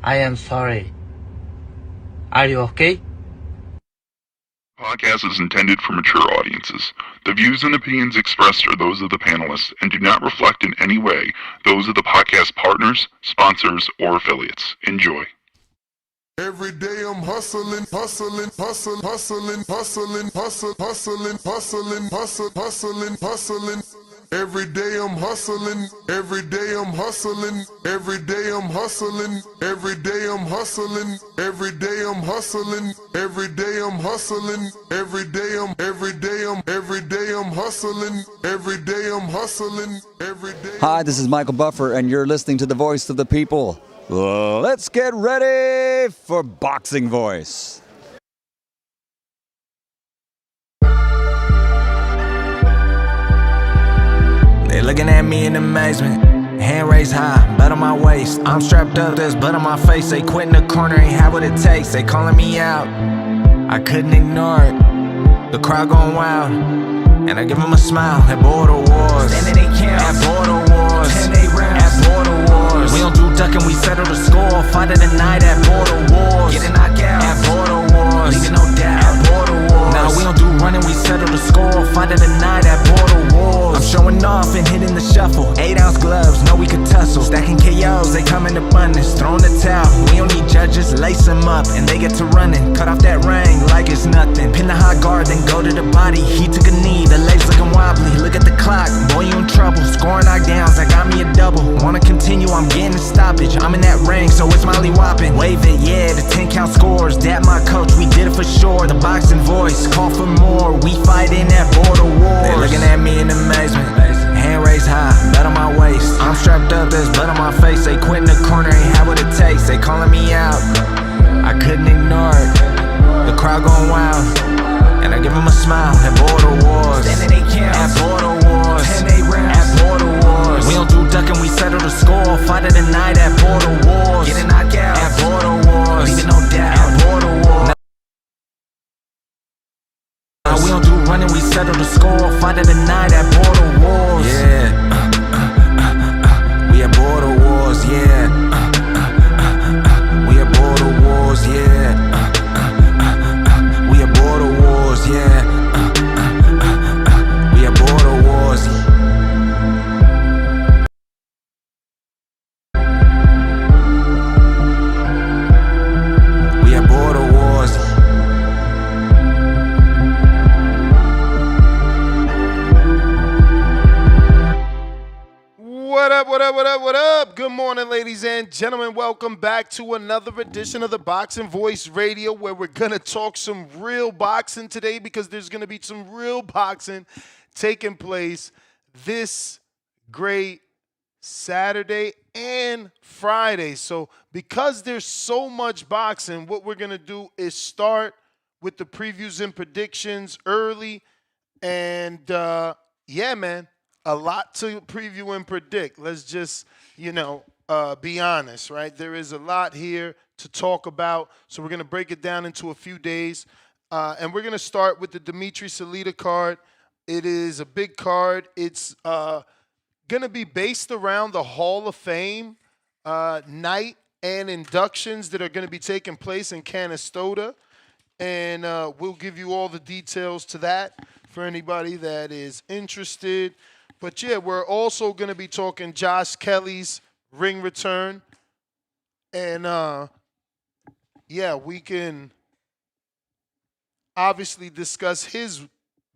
I am sorry. Are you okay? Podcast is intended for mature audiences. The views and opinions expressed are those of the panelists and do not reflect in any way those of the podcast partners, sponsors, or affiliates. Enjoy. Every day I'm hustling, hustling, hustling, hustling, hustling, hustling, hustling, hustling, hustling, hustling, hustling. Every day I'm hustling, every day I'm hustling, every day I'm hustling, every day I'm hustling, every day I'm hustling, every day I'm hustling, every day I'm hustling, every day I'm hustling, every day. Hi, this is Michael Buffer, and you're listening to the Voice of the People. Let's get ready for Boxing Voice. They looking at me in amazement, hand raised high, blood on my waist. I'm strapped up, there's blood on my face. They quit in the corner, ain't have what it takes. They calling me out, I couldn't ignore it. The crowd going wild, and I give them a smile. At border wars, standing they camp. At border wars, 10-8 rounds. At border wars, we don't do ducking, we settle the score. Fight of the night at border wars, get a knockout. At border wars, leaving no doubt. At border wars, nah, we don't do running, we settle the score. Fight of the night at border wars. I'm showing off and hitting the shuffle. 8-ounce gloves, know we could tussle. Stacking KOs, they come in abundance. Throwing the towel, we don't need judges. Lace them up and they get to running. Cut off that ring like it's nothing. Pin the high guard, then go to the body. He took a knee, the legs looking wobbly. Look at the clock, boy you in trouble. Scoring knockdowns, I got me a double. Wanna continue, I'm getting a stoppage. I'm in that ring, so it's Molly whopping. Wave it, yeah, the 10 count scores. Dad my coach, we did it for sure. The boxing voice, call for more. We fighting at border wars. They looking at me in amazement, hand raised high, blood on my waist. I'm strapped up, there's blood on my face. They quit in the corner, ain't have what it takes. They calling me out, I couldn't ignore it. The crowd going wild, and I give them a smile. At border wars, standing they camp. At border wars, 10-8 rounds. At border wars, we don't do ducking, we settle the score. Fight of the night at border wars, get a knockout. At border wars, leaving no doubt. At border wars, nah, we don't do running, we settle the score. Fight of the night at border wars, yeah. We at border wars, yeah. We at border wars, yeah. We at border wars, yeah. We at border wars. We at border wars. What up, what up, what up, what up? Good morning, ladies and gentlemen. Welcome back to another edition of the Boxing Voice Radio, where we're going to talk some real boxing today because there's going to be some real boxing taking place this great Saturday and Friday. So because there's so much boxing, what we're going to do is start with the previews and predictions early. And yeah, man. A lot to preview and predict. Let's just, be honest, right? There is a lot here to talk about. So we're going to break it down into a few days. And we're going to start with the Dimitri Salita card. It is a big card. It's going to be based around the Hall of Fame night and inductions that are going to be taking place in Canastota. And we'll give you all the details to that for anybody that is interested. But yeah, we're also going to be talking Josh Kelly's ring return. And yeah, we can obviously discuss his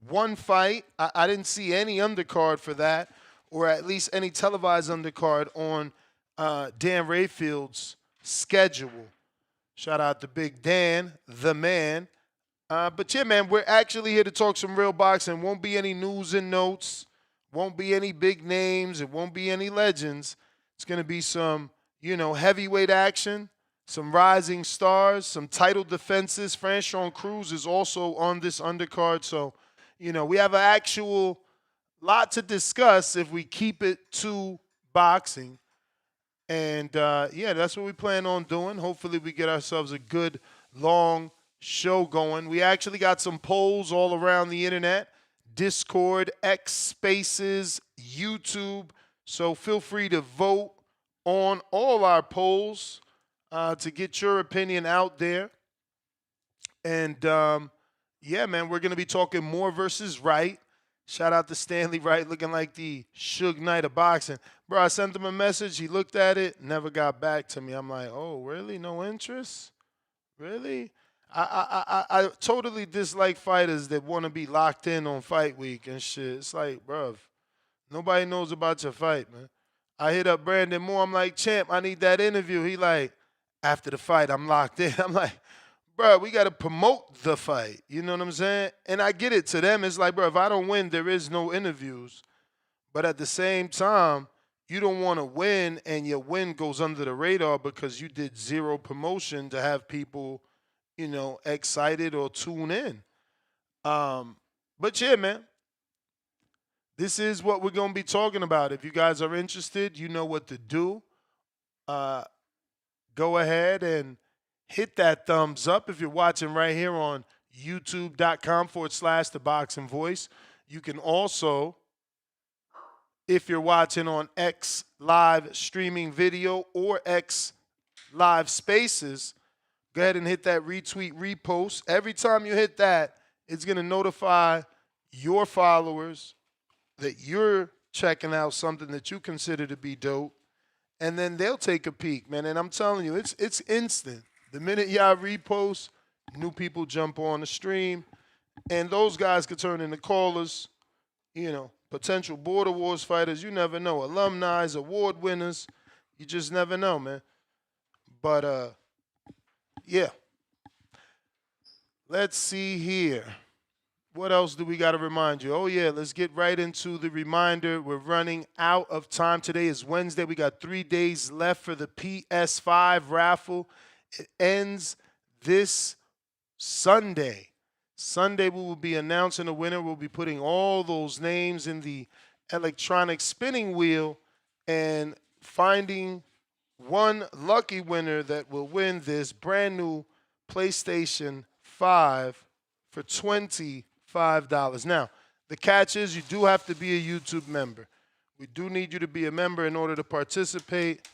one fight. I didn't see any undercard for that, or at least any televised undercard on Dan Rayfield's schedule. Shout out to Big Dan, the man. But yeah, man, we're actually here to talk some real boxing. Won't be any news and notes. Won't be any big names. It won't be any legends. It's going to be some, heavyweight action, some rising stars, some title defenses. Franchon Crews is also on this undercard. So, we have an actual lot to discuss if we keep it to boxing. And, yeah, that's what we plan on doing. Hopefully we get ourselves a good, long show going. We actually got some polls all around the internet. Discord, X Spaces, YouTube. So feel free to vote on all our polls. to get your opinion out there. And, yeah, man, we're going to be talking Moore versus Wright. Shout out to Stanley Wright, looking like the Suge Knight of boxing. Bro, I sent him a message. He looked at it, never got back to me. I'm like, oh, really? No interest? Really? I totally dislike fighters that want to be locked in on fight week and shit. It's like, bruv, nobody knows about your fight, man. I hit up Brandon Moore. I'm like, champ, I need that interview. He like, after the fight, I'm locked in. I'm like, bro, we got to promote the fight. You know what I'm saying? And I get it. To them, it's like, bro, if I don't win, there is no interviews. But at the same time, you don't want to win and your win goes under the radar because you did zero promotion to have people, you know, excited or tune in. But yeah, man, this is what we're going to be talking about. If you guys are interested, you know what to do. Go ahead and hit that thumbs up if you're watching right here on youtube.com/ThaBoxingVoice. You can also, if you're watching on X Live streaming video or X Live Spaces, go ahead and hit that retweet, repost. Every time you hit that, it's going to notify your followers that you're checking out something that you consider to be dope, and then they'll take a peek, man. And I'm telling you, it's instant. The minute y'all repost, new people jump on the stream, and those guys could turn into callers, you know, potential Border Wars fighters. You never know. Alumni, award winners. You just never know, man. But, yeah. Let's see here. What else do we got to remind you? Oh, yeah, let's get right into the reminder. We're running out of time. Today is Wednesday. We got 3 days left for the PS5 raffle. It ends this Sunday. Sunday, we will be announcing a winner. We'll be putting all those names in the electronic spinning wheel and finding one lucky winner that will win this brand new PlayStation 5 for $25. Now, the catch is you do have to be a YouTube member. We do need you to be a member in order to participate.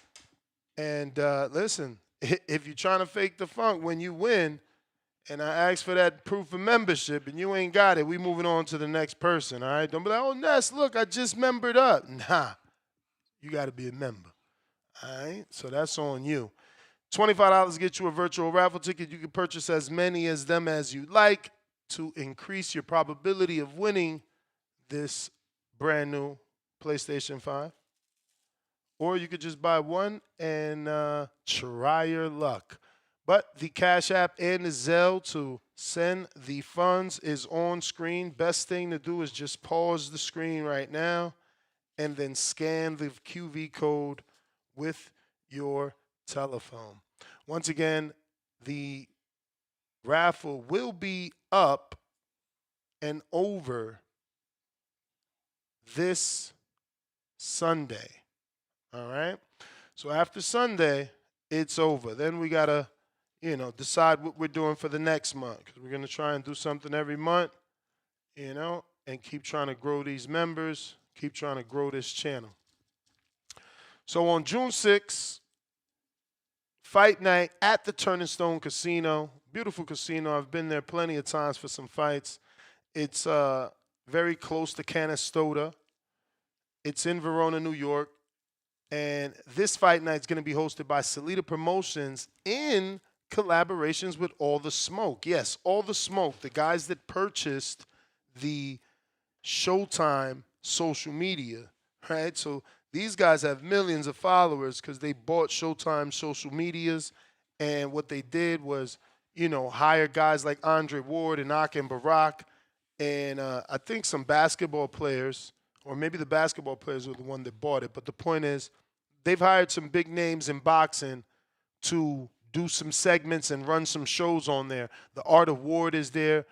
And listen, if you're trying to fake the funk when you win, and I ask for that proof of membership, and you ain't got it, we moving on to the next person, all right? Don't be like, oh, Ness, look, I just membered up. Nah, you got to be a member, all right? So that's on you. $25 get you a virtual raffle ticket. You can purchase as many as them as you like to increase your probability of winning this brand new PlayStation 5. Or you could just buy one and try your luck. But the Cash App and the Zelle to send the funds is on screen. Best thing to do is just pause the screen right now and then scan the QV code with your telephone. Once again, the raffle will be up and over this Sunday. All right? So after Sunday, it's over. Then we got to, you know, decide what we're doing for the next month, because we're going to try and do something every month, you know, and keep trying to grow these members, keep trying to grow this channel. So on June 6th, fight night at the Turning Stone Casino. Beautiful casino. I've been there plenty of times for some fights. It's very close to Canastota. It's in Verona, New York. And this fight night is going to be hosted by Celita Promotions in collaborations with All the Smoke. Yes, All the Smoke, the guys that purchased the Showtime social media, right? So these guys have millions of followers because they bought Showtime social medias, and what they did was, you know, hire guys like Andre Ward and Akin Barak, and I think some basketball players, or maybe the basketball players were the one that bought it. But the point is, they've hired some big names in boxing to do some segments and run some shows on there. The Art of Ward is there.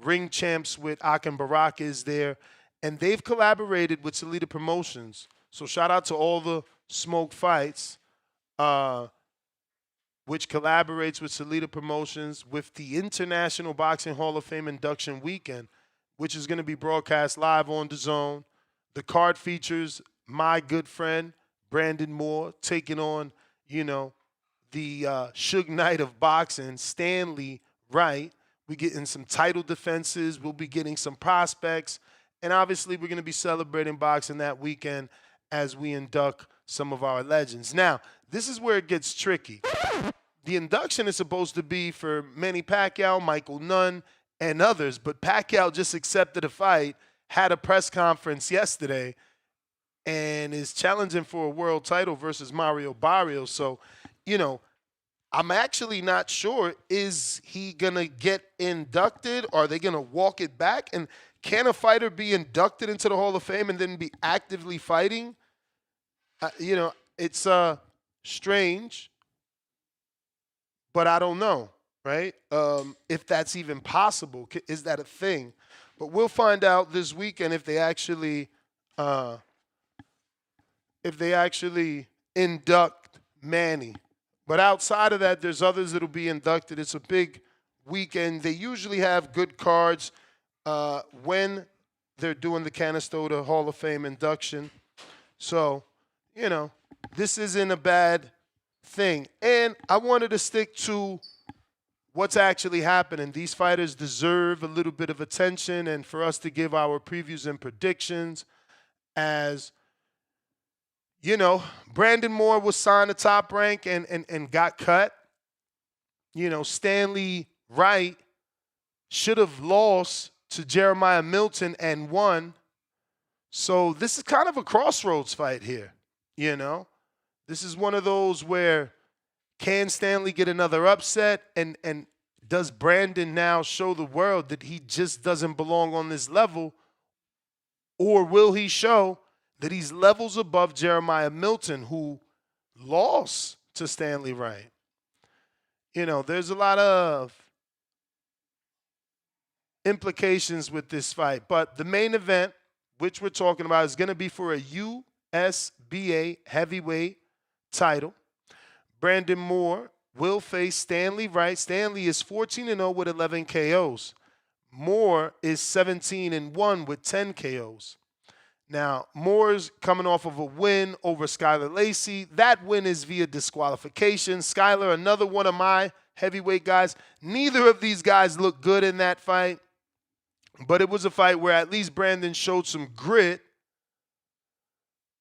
Ring Champs with Akin Barak is there. And they've collaborated with Celita Promotions. So shout out to All the Smoke Fights, which collaborates with Celita Promotions with the International Boxing Hall of Fame Induction Weekend, which is going to be broadcast live on DAZN. The card features my good friend, Brandon Moore, taking on, you know, the Suge Knight of boxing, Stanley Wright. We're getting some title defenses. We'll be getting some prospects. And obviously, we're going to be celebrating boxing that weekend as we induct some of our legends. Now, this is where it gets tricky. The induction is supposed to be for Manny Pacquiao, Michael Nunn, and others. But Pacquiao just accepted a fight, had a press conference yesterday, and is challenging for a world title versus Mario Barrios. So, you know, I'm actually not sure, is he going to get inducted? Or are they going to walk it back? And can a fighter be inducted into the Hall of Fame and then be actively fighting? You know, it's strange, but I don't know, right? If that's even possible. Is that a thing? But we'll find out this weekend if they actually induct Manny. But outside of that, there's others that'll be inducted. It's a big weekend. They usually have good cards when they're doing the Canastota Hall of Fame induction. So, you know, this isn't a bad thing. And I wanted to stick to what's actually happening. These fighters deserve a little bit of attention and for us to give our previews and predictions. As you know, Brandon Moore was signed to Top Rank and got cut. You know, Stanley Wright should have lost to Jeremiah Milton and won. So this is kind of a crossroads fight here, you know. This is one of those where can Stanley get another upset? And does Brandon now show the world that he just doesn't belong on this level? Or will he show that he's levels above Jeremiah Milton, who lost to Stanley Wright? You know, there's a lot of implications with this fight. But the main event, which we're talking about, is going to be for a USBA heavyweight title. Brandon Moore will face Stanley Wright. Stanley is 14-0 with 11 KOs. Moore is 17-1 with 10 KOs. Now, Moore's coming off of a win over Skylar Lacey. That win is via disqualification. Skylar, another one of my heavyweight guys. Neither of these guys look good in that fight, but it was a fight where at least Brandon showed some grit,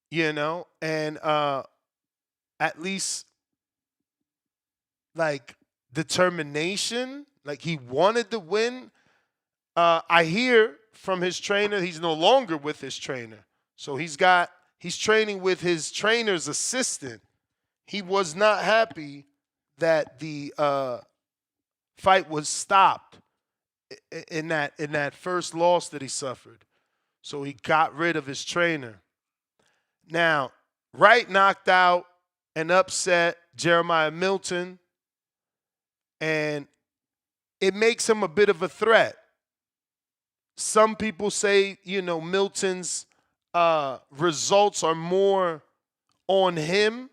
you know, and at least, like, determination. Like, he wanted to win. I hear from his trainer, he's no longer with his trainer. So he's training with his trainer's assistant. He was not happy that the fight was stopped in that first loss that he suffered. So he got rid of his trainer. Now, Wright knocked out and upset Jeremiah Milton, and it makes him a bit of a threat. Some people say, you know, Milton's results are more on him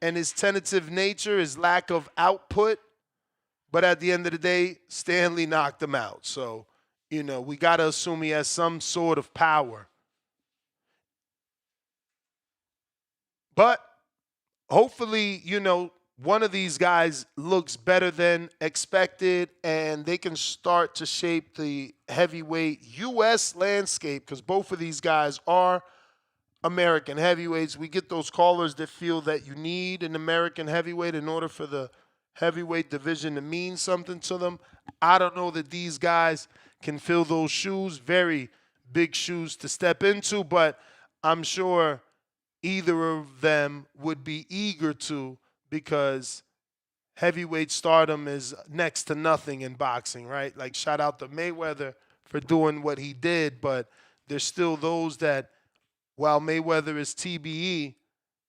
and his tentative nature, his lack of output. But at the end of the day, Stanley knocked him out. So, you know, we got to assume he has some sort of power. But hopefully, you know, one of these guys looks better than expected, and they can start to shape the heavyweight U.S. landscape, because both of these guys are American heavyweights. We get those callers that feel that you need an American heavyweight in order for the heavyweight division to mean something to them. I don't know that these guys can fill those shoes. Very big shoes to step into, but I'm sure either of them would be eager to, because heavyweight stardom is next to nothing in boxing, right? Like, shout out to Mayweather for doing what he did, but there's still those that, while Mayweather is TBE,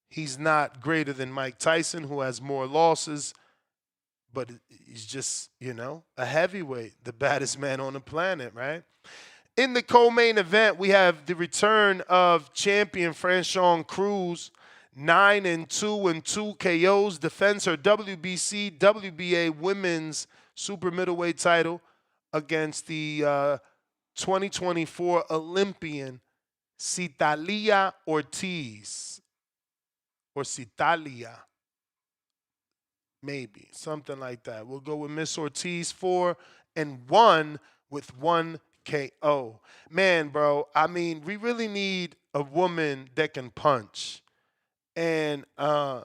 he's not greater than Mike Tyson, who has more losses, but he's just, you know, a heavyweight, the baddest man on the planet, right? In the co-main event, we have the return of champion Franchon Crews, 9-2 and 2 KOs, defends her WBC, WBA women's super middleweight title against the 2024 Olympian Citlalli Ortiz, or Citalia. Maybe. Something like that. We'll go with Miss Ortiz 4-1 with 1 KO. Man, bro, I mean, we really need a woman that can punch. And on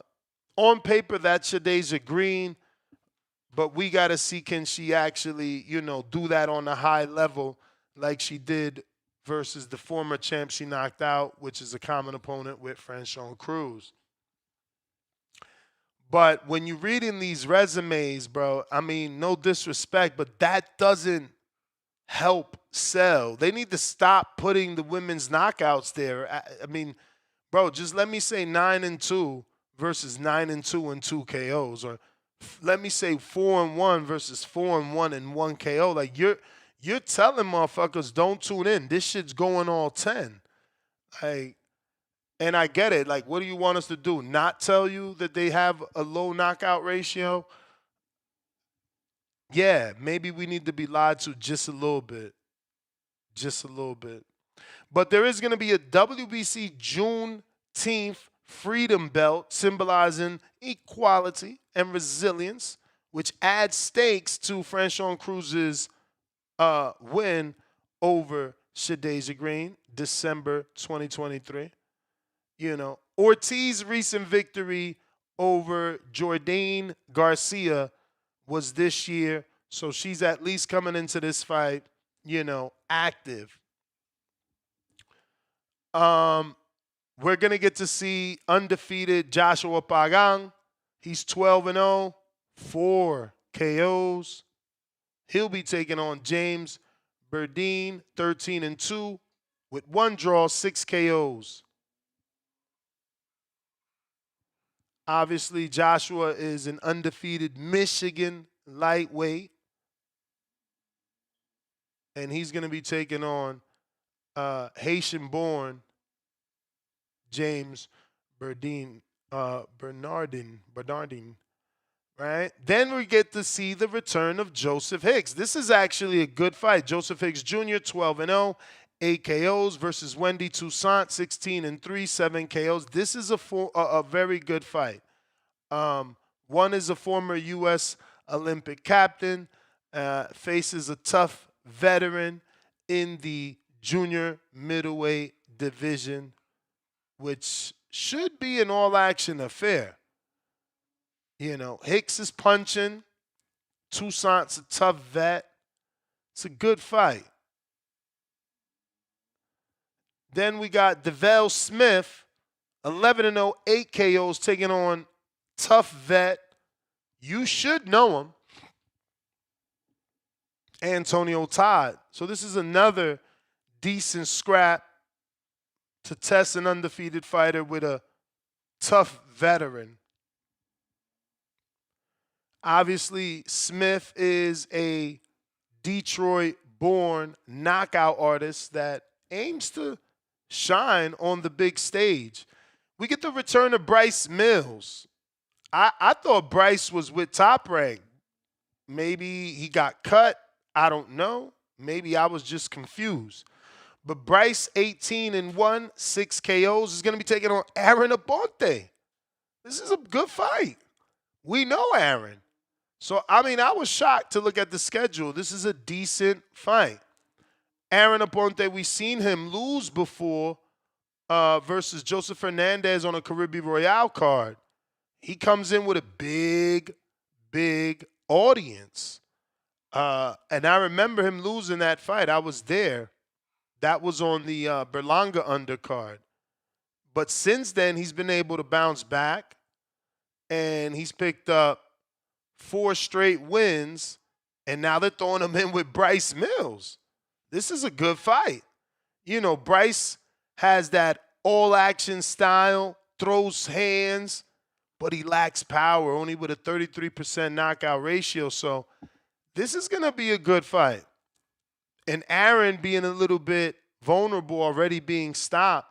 paper, that's Shadasia Green. But we got to see, can she actually, do that on a high level like she did versus the former champ she knocked out, which is a common opponent with Franchon Crews. But when you're reading these resumes, bro, I mean, no disrespect, but that doesn't help sell. They need to stop putting the women's knockouts there. I mean, bro, just let me say 9-2 versus 9-2 and 2 KOs, or let me say 4-1 versus 4-1 and 1 KO. Like you're telling motherfuckers don't tune in. This shit's going all 10. Like, and I get it. Like, what do you want us to do? Not tell you that they have a low knockout ratio? Yeah, maybe we need to be lied to just a little bit. Just a little bit. But there is going to be a WBC Juneteenth Freedom Belt symbolizing equality and resilience, which adds stakes to Franchon Crews' win over Shadasia Green, December 2023. Ortiz's recent victory over Jordane Garcia was this year, so she's at least coming into this fight, active. We're going to get to see undefeated Joshua Pagan. He's 12-0, 4 KOs. He'll be taking on James Bernadin, 13-2, with 1 draw, 6 KOs. Obviously, Joshua is an undefeated Michigan lightweight. And he's going to be taking on Haitian-born James Bernadin, right? Then we get to see the return of Joseph Hicks. This is actually a good fight. Joseph Hicks Jr., 12-0, 8 KOs versus Wendy Toussaint, 16-3, 7 KOs. This is a very good fight. One is a former U.S. Olympic captain, faces a tough veteran in the junior middleweight division, which should be an all-action affair. Hicks is punching. Toussaint's a tough vet. It's a good fight. Then we got Devale Smith, 11-0, 8 KOs, taking on tough vet. You should know him, Antonio Todd. So this is another decent scrap to test an undefeated fighter with a tough veteran. Obviously, Smith is a Detroit-born knockout artist that aims to shine on the big stage. We get the return of Bryce Mills. I thought Bryce was with Top Rank. Maybe he got cut. I don't know. Maybe I was just confused. But Bryce, 18-1, 6 KOs, is going to be taking on Aaron Aponte. This is a good fight. We know Aaron. So, I was shocked to look at the schedule. This is a decent fight. Aaron Aponte, we've seen him lose before versus Joseph Fernandez on a Caribbean Royale card. He comes in with a big, big audience. And I remember him losing that fight. I was there. That was on the Berlanga undercard. But since then, he's been able to bounce back. And he's picked up 4 straight wins. And now they're throwing him in with Bryce Mills. This is a good fight. Bryce has that all-action style, throws hands, but he lacks power, only with a 33% knockout ratio. So this is going to be a good fight. And Aaron being a little bit vulnerable, already being stopped,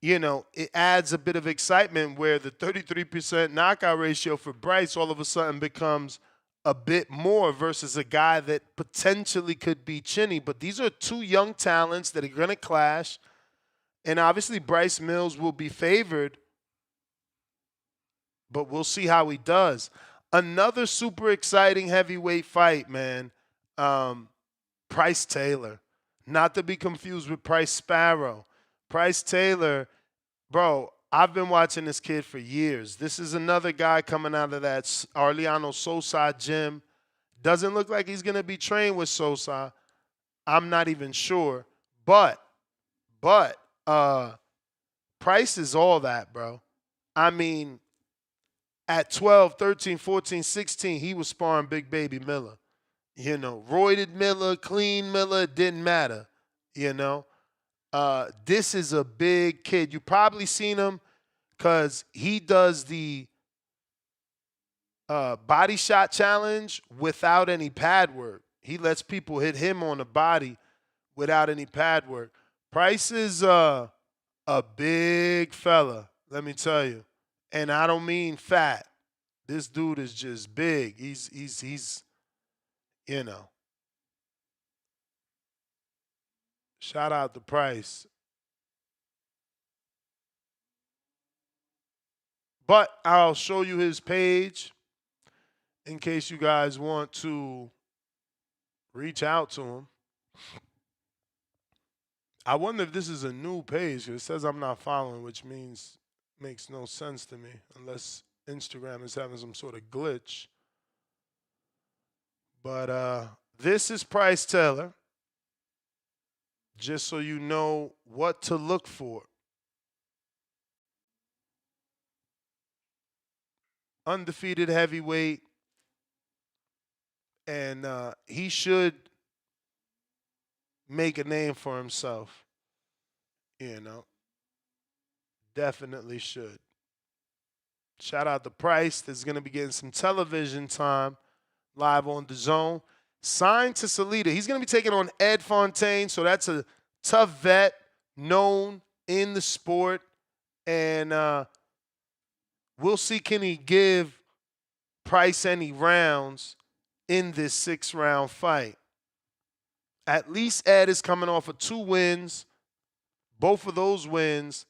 it adds a bit of excitement where the 33% knockout ratio for Bryce all of a sudden becomes a bit more versus a guy that potentially could be chinny. But these are 2 young talents that are going to clash. And obviously Bryce Mills will be favored, but we'll see how he does. Another super exciting heavyweight fight, man. Price Taylor. Not to be confused with Price Sparrow. Price Taylor, bro, I've been watching this kid for years. This is another guy coming out of that Arliano Sosa gym. Doesn't look like he's going to be trained with Sosa. I'm not even sure. But Price is all that, bro. I mean, at 12, 13, 14, 16, he was sparring Big Baby Miller. You know, roided Miller, clean Miller, it didn't matter, you know. This is a big kid. You probably seen him because he does the body shot challenge without any pad work. He lets people hit him on the body without any pad work. Price is a big fella, let me tell you. And I don't mean fat. This dude is just big. He's you know. Shout out to Price. But I'll show you his page in case you guys want to reach out to him. I wonder if this is a new page. It says I'm not following, which means makes no sense to me unless Instagram is having some sort of glitch. But this is Price Taylor. Just so you know what to look for. Undefeated heavyweight. And he should make a name for himself. You know. Definitely should. Shout out to Price. That's going to be getting some television time live on DAZN. Signed to Celita. He's going to be taking on Ed Fontaine. So that's a tough vet, known in the sport. And we'll see, can he give Price any rounds in this 6-round fight. At least Ed is coming off of 2 wins. Both of those wins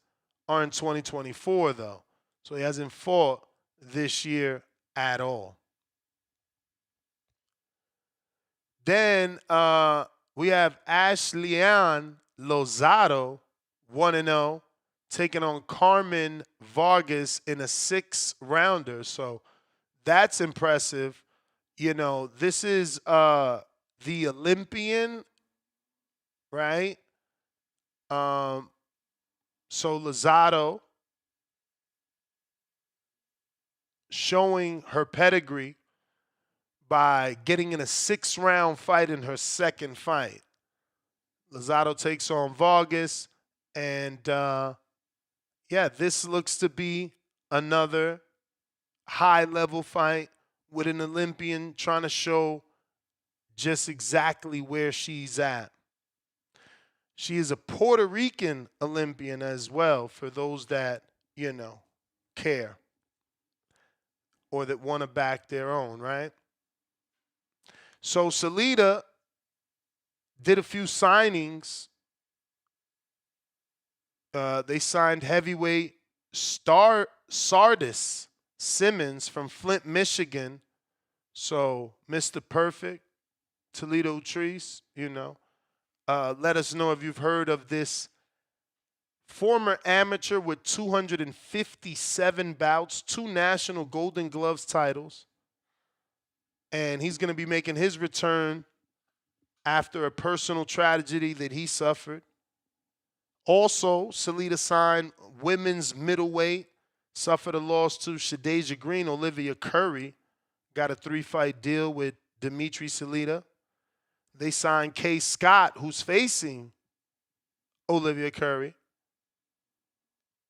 are in 2024, though. So he hasn't fought this year at all. Then we have Ashlyan Lozado, 1-0, taking on Carmen Vargas in a 6-rounder. So that's impressive. You know, this is the Olympian, right? So Lozado showing her pedigree by getting in a 6-round fight in her 2nd fight. Lozado takes on Vargas, and yeah, this looks to be another high-level fight with an Olympian trying to show just exactly where she's at. She is a Puerto Rican Olympian as well, for those that, you know, care or that want to back their own, right? So Celita did a few signings. They signed heavyweight Sardius Simmons from Flint, Michigan. So Mr. Perfect, Toledo Trees, you know. Let us know if you've heard of this former amateur with 257 bouts, 2 national Golden Gloves titles. And he's going to be making his return after a personal tragedy that he suffered. Also, Celita signed women's middleweight, suffered a loss to Shadeja Green, Olivia Curry. Got a 3-fight deal with Dimitri Celita. They signed Kay Scott, who's facing Olivia Curry.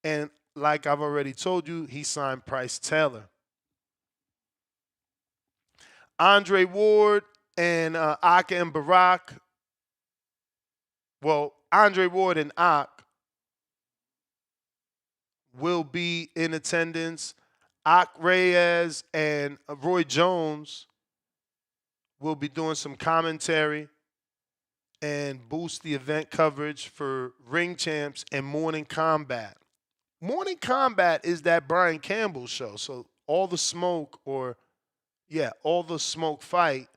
And like I've already told you, he signed Price Taylor. Andre Ward and Ak and Barak. Well, Andre Ward and Ak will be in attendance. Ak Reyes and Roy Jones will be doing some commentary and boost the event coverage for Ring Champs and Morning Combat. Morning Combat is that Brian Campbell show. So all the smoke or Yeah, All the Smoke Fight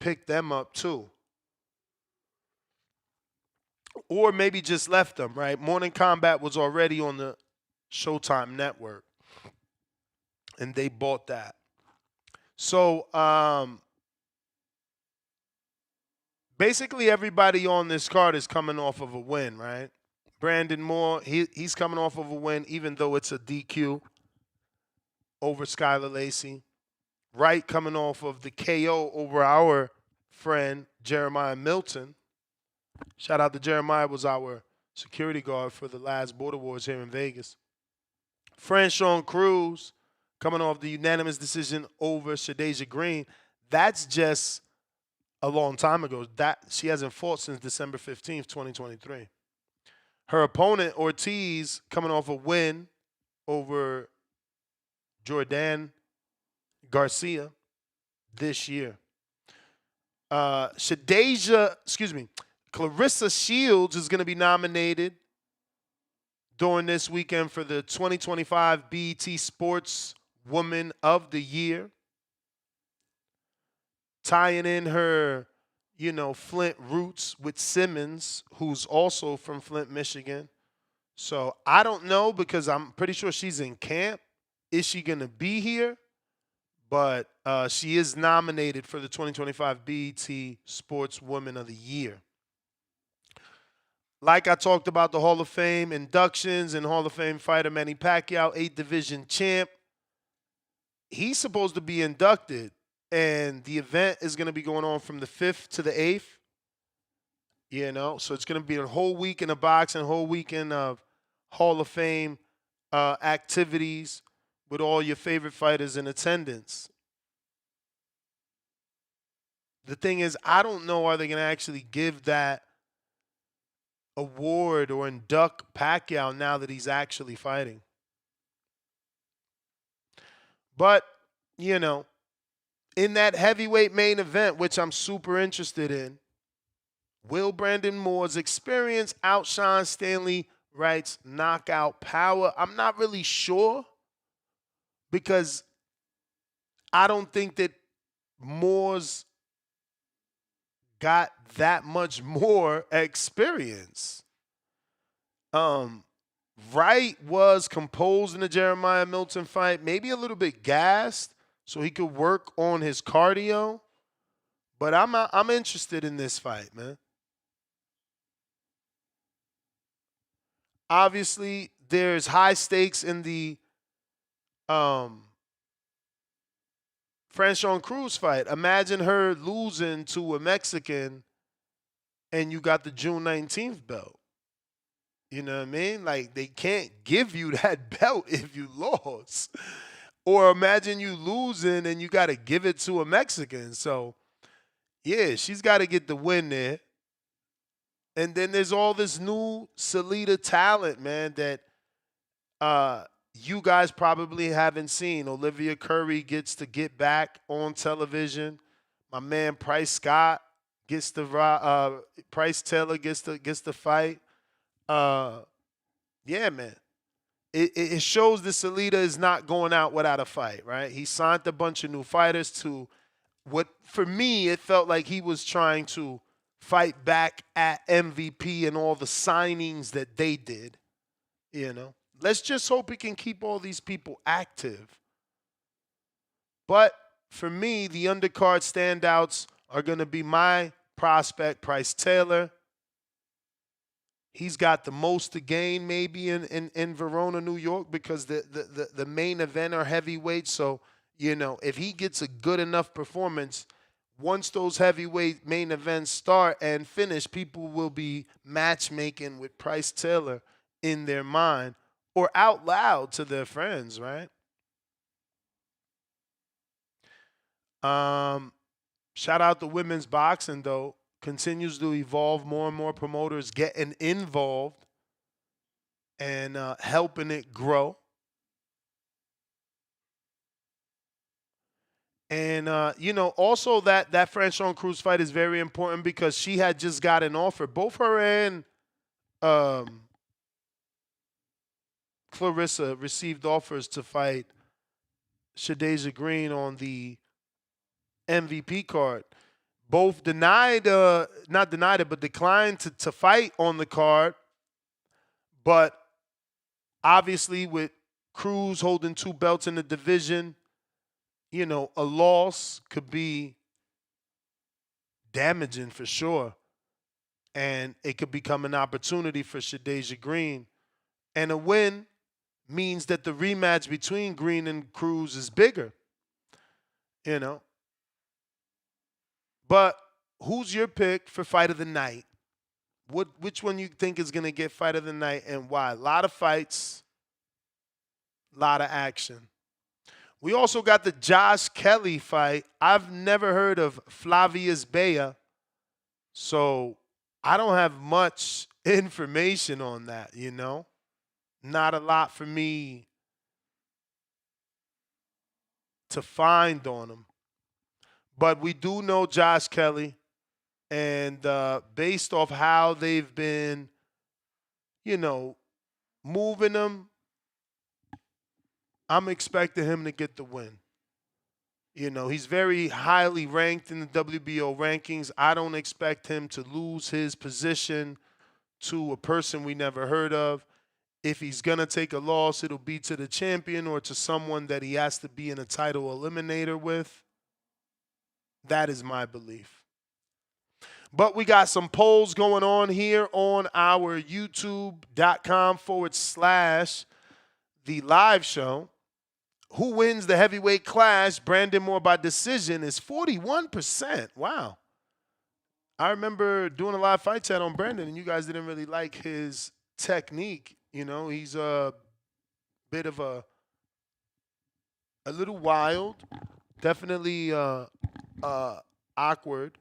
picked them up too. Or maybe just left them, right? Morning Combat was already on the Showtime network, and they bought that. So basically everybody on this card is coming off of a win, right? Brandon Moore, he's coming off of a win, even though it's a DQ over Skylar Lacey. Wright coming off of the KO over our friend Jeremiah Milton. Shout out to Jeremiah, was our security guard for the last Border Wars here in Vegas. Franchon Crews coming off the unanimous decision over Shadasia Green. That's just a long time ago. That she hasn't fought since December 15th, 2023. Her opponent, Ortiz, coming off a win over Jordan Garcia this year. Clarissa Shields is going to be nominated during this weekend for the 2025 BET Sports Woman of the Year. Tying in her, Flint roots with Simmons, who's also from Flint, Michigan. So I don't know, because I'm pretty sure she's in camp. Is she going to be here? But she is nominated for the 2025 BET Sports Woman of the Year. Like I talked about the Hall of Fame inductions and Hall of Fame fighter Manny Pacquiao, 8th division champ. He's supposed to be inducted, and the event is going to be going on from the 5th to the 8th. So it's going to be a whole weekend of boxing, a whole weekend of Hall of Fame activities with all your favorite fighters in attendance. The thing is, I don't know, are they going to actually give that award or induct Pacquiao now that he's actually fighting? But, in that heavyweight main event, which I'm super interested in, will Brandon Moore's experience outshine Stanley Wright's knockout power? I'm not really sure, because I don't think that Moore's got that much more experience. Wright was composed in the Jeremiah Milton fight, maybe a little bit gassed, so he could work on his cardio. But I'm interested in this fight, man. Obviously, there's high stakes in the Franchon Crews fight. Imagine her losing to a Mexican and you got the June 19th belt. You know what I mean? Like, they can't give you that belt if you lost. Or imagine you losing and you got to give it to a Mexican. So, yeah, she's got to get the win there. And then there's all this new Celita talent, man, that you guys probably haven't seen. Olivia Curry gets to get back on television. My man Price Taylor gets to fight. Yeah, man. It shows that Celita is not going out without a fight, right? He signed a bunch of new fighters to what, for me, it felt like he was trying to fight back at MVP and all the signings that they did, Let's just hope he can keep all these people active. But for me, the undercard standouts are going to be my prospect, Price Taylor. He's got the most to gain maybe in Verona, New York, because the main event are heavyweights. So, if he gets a good enough performance, once those heavyweight main events start and finish, people will be matchmaking with Price Taylor in their mind or out loud to their friends, right? Shout out to women's boxing, though. Continues to evolve. More and more promoters getting involved and helping it grow. And, also that Franchon Crews fight is very important because she had just got an offer. Both her and Clarissa received offers to fight Shadasia Green on the MVP card. Both denied, not denied it, but declined to fight on the card. But obviously, with Cruz holding 2 belts in the division, you know, a loss could be damaging for sure. And it could become an opportunity for Shadasia Green. And a win means that the rematch between Green and Cruz is bigger, you know. But who's your pick for fight of the night? Which one you think is going to get fight of the night and why? A lot of fights, a lot of action. We also got the Josh Kelly fight. I've never heard of Flavius Bea, so I don't have much information on that, you know. Not a lot for me to find on him. But we do know Josh Kelly, and based off how they've been, you know, moving him, I'm expecting him to get the win. You know, he's very highly ranked in the WBO rankings. I don't expect him to lose his position to a person we never heard of. If he's going to take a loss, it'll be to the champion or to someone that he has to be in a title eliminator with. That is my belief. But we got some polls going on here on our youtube.com/the live show. Who wins the heavyweight clash? Brandon Moore by decision is 41%. Wow. I remember doing a live fight chat on Brandon, and you guys didn't really like his technique. You know, he's a bit of a little wild, definitely awkward.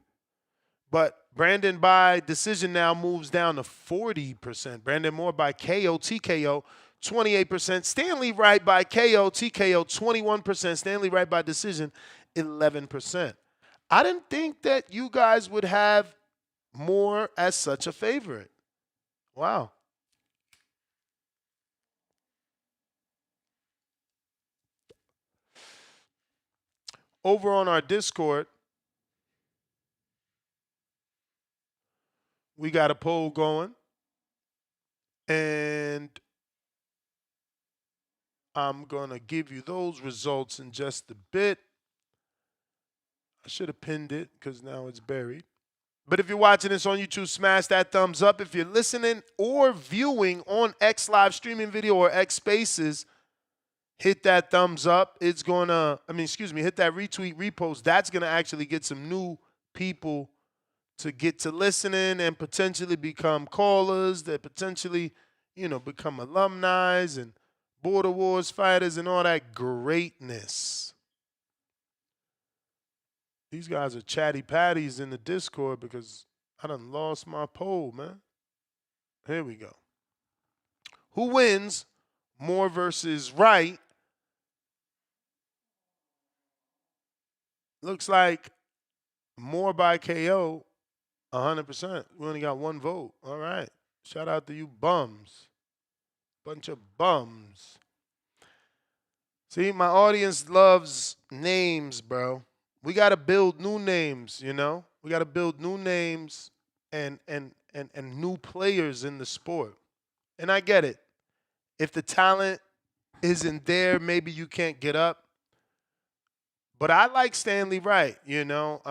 But Brandon by decision now moves down to 40%. Brandon Moore by KO, TKO, 28%. Stanley Wright by KO, TKO, 21%. Stanley Wright by decision, 11%. I didn't think that you guys would have Moore as such a favorite. Wow. Over on our Discord, we got a poll going. And I'm going to give you those results in just a bit. I should have pinned it because now it's buried. But if you're watching this on YouTube, smash that thumbs up. If you're listening or viewing on X Live streaming video or X Spaces, hit that thumbs up. It's going to, hit that retweet, repost. That's going to actually get some new people to get to listening and potentially become callers that potentially, you know, become alumni and Border Wars fighters and all that greatness. These guys are chatty patties in the Discord because I done lost my poll, man. Here we go. Who wins? Moore versus Wright. Looks like Moore by KO, 100%. We only got one vote. All right. Shout out to you bums. Bunch of bums. See, my audience loves names, bro. We got to build new names, you know? We got to build new names and new players in the sport. And I get it. If the talent isn't there, maybe you can't get up. But I like Stanley Wright, you know.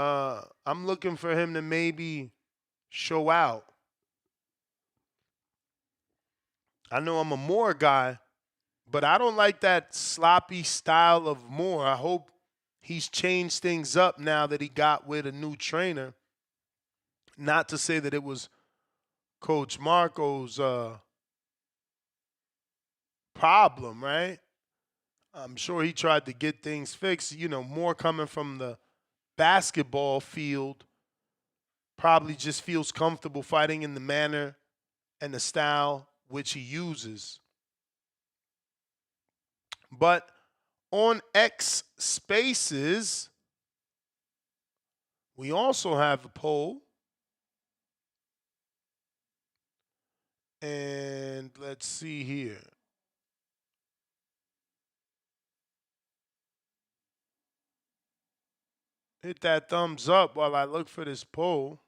I'm looking for him to maybe show out. I know I'm a Moore guy, but I don't like that sloppy style of Moore. I hope he's changed things up now that he got with a new trainer. Not to say that it was Coach Marco's problem, right? I'm sure he tried to get things fixed. You know, Moore coming from the basketball field probably just feels comfortable fighting in the manner and the style which he uses. But on X Spaces, we also have a poll. And let's see here. Hit that thumbs up while I look for this poll.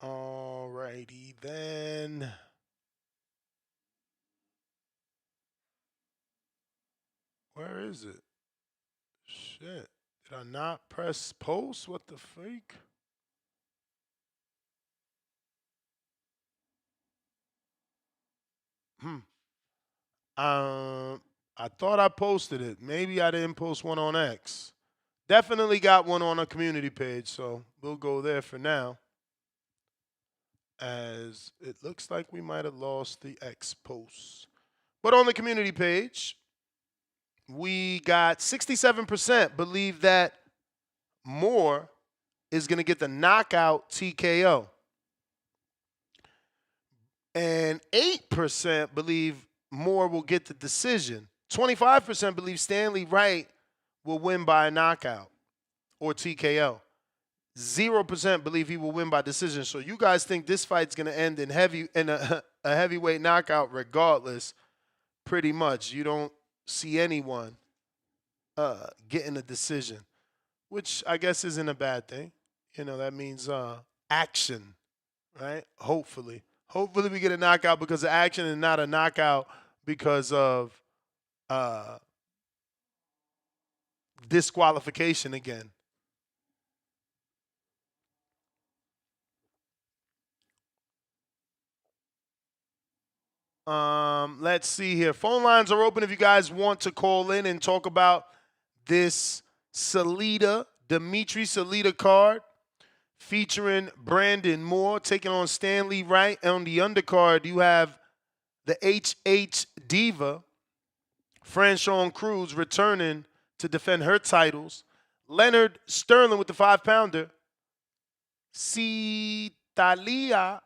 All righty then. Where is it? Shit. Did I not press post? What the freak? I thought I posted it. Maybe I didn't post one on X. Definitely got one on a community page, so we'll go there for now. As it looks like we might have lost the X post. But on the community page, we got 67% believe that Moore is going to get the knockout TKO. And 8% believe Moore will get the decision. 25% believe Stanley Wright will win by a knockout or TKO. 0% believe he will win by decision. So you guys think this fight's going to end in a heavyweight knockout regardless, pretty much. You don't see anyone getting a decision, which I guess isn't a bad thing. You know, that means action, right? Hopefully. Hopefully we get a knockout because of action and not a knockout because of disqualification again. Let's see here. Phone lines are open if you guys want to call in and talk about this Celita, Celita card featuring Brandon Moore taking on Stanley Wright. On the undercard, you have the HH Diva, Franchon Crews, returning to defend her titles. Leonard Sterling with the 5-pounder. Citlalli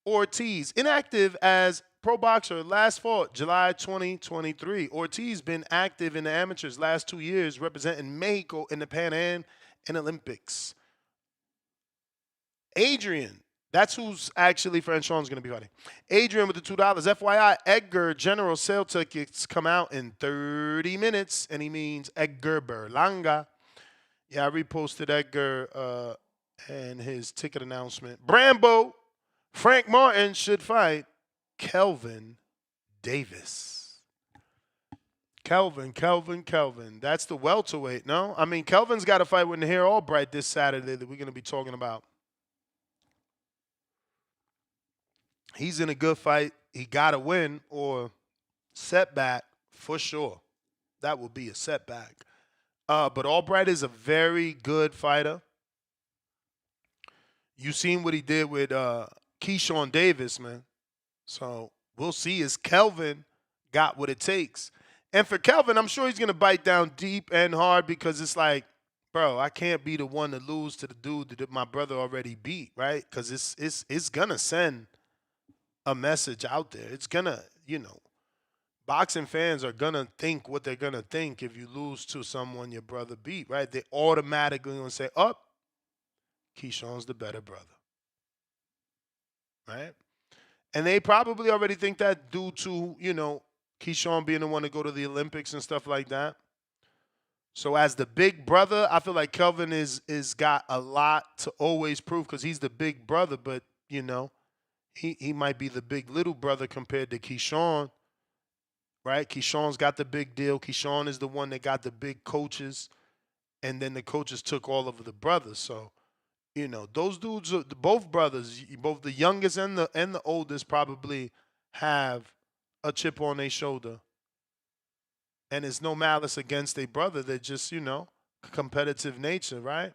Ortiz, inactive as pro boxer, last fought July 2023. Ortiz been active in the amateurs last 2 years, representing Mexico in the Pan Am and Olympics. Adrian, that's who's actually Franchon's going to be fighting. Adrian with the $2. FYI, Edgar General sale tickets come out in 30 minutes, and he means Edgar Berlanga. Yeah, I reposted Edgar and his ticket announcement. Brambo, Frank Martin should fight Kelvin Davis. Kelvin. That's the welterweight, no? I mean, Kelvin's got a fight with Nahir Albright this Saturday that we're going to be talking about. He's in a good fight. He got to win or setback for sure. That will be a setback. But Albright is a very good fighter. You seen what he did with Keyshawn Davis, man. So we'll see as Kelvin got what it takes. And for Kelvin, I'm sure he's going to bite down deep and hard because it's like, bro, I can't be the one to lose to the dude that my brother already beat, right? Because it's going to send a message out there. It's going to, boxing fans are going to think what they're going to think if you lose to someone your brother beat, right? They automatically going to say, Keyshawn's the better brother, right? And they probably already think that due to, Keyshawn being the one to go to the Olympics and stuff like that. So as the big brother, I feel like Kelvin is got a lot to always prove because he's the big brother, but, he might be the big little brother compared to Keyshawn, right? Keyshawn's got the big deal. Keyshawn is the one that got the big coaches, and then the coaches took all of the brothers. So, those dudes, both brothers, both the youngest and the oldest, probably have a chip on their shoulder. And it's no malice against their brother. They're just, competitive nature, right?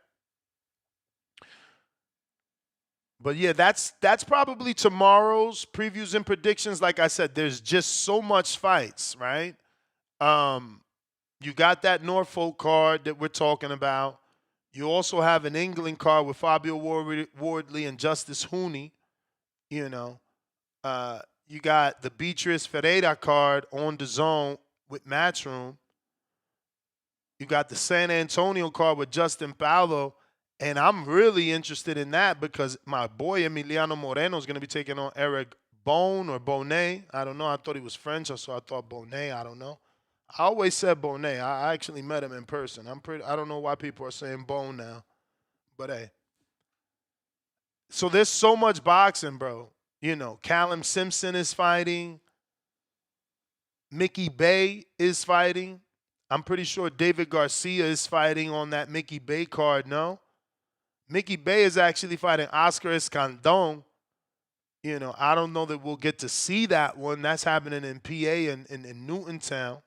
But yeah, that's probably tomorrow's previews and predictions. Like I said, there's just so much fights, right? You got that Norfolk card that we're talking about. You also have an England card with Fabio Wardley and Justice Hooney. You got the Beatrice Ferreira card on DAZN with Matchroom. You got the San Antonio card with Justin Paolo. And I'm really interested in that because my boy Emiliano Moreno is going to be taking on Eric Bone or Bonet. I don't know. I thought he was French, so I thought Bonet. I don't know. I always said Bonet. I actually met him in person. I don't know why people are saying Bone now, but hey. So there's so much boxing, bro. You know, Callum Simpson is fighting. Mickey Bay is fighting. I'm pretty sure David Garcia is fighting on that Mickey Bay card, no? Mickey Bay is actually fighting Oscar Escandon. You know, I don't know that we'll get to see that one. That's happening in PA and in Newtontown.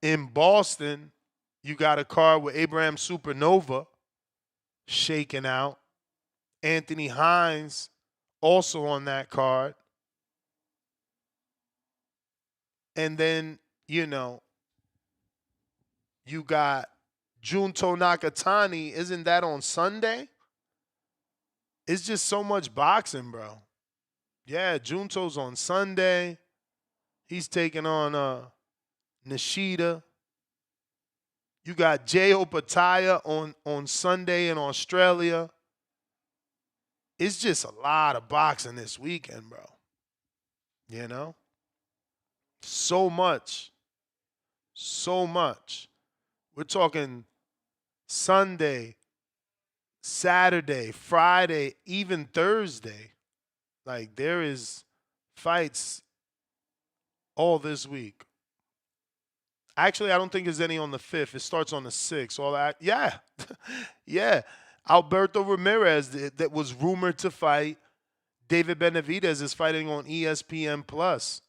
In Boston, you got a card with Abraham Supernova shaking out. Anthony Hines also on that card. And then, you know, you got Junto Nakatani. Isn't that on Sunday? It's just so much boxing, bro. Yeah, Junto's on Sunday. He's taking on Nishida. You got J.O. Pataya on Sunday in Australia. It's just a lot of boxing this weekend, bro. You know? So much. So much. We're talking Sunday, Saturday, Friday, even Thursday. Like, there is fights all this week. Actually, I don't think there's any on the 5th. It starts on the 6th. All that. Yeah. Yeah. Alberto Ramirez, that was rumored to fight. David Benavidez is fighting on ESPN Plus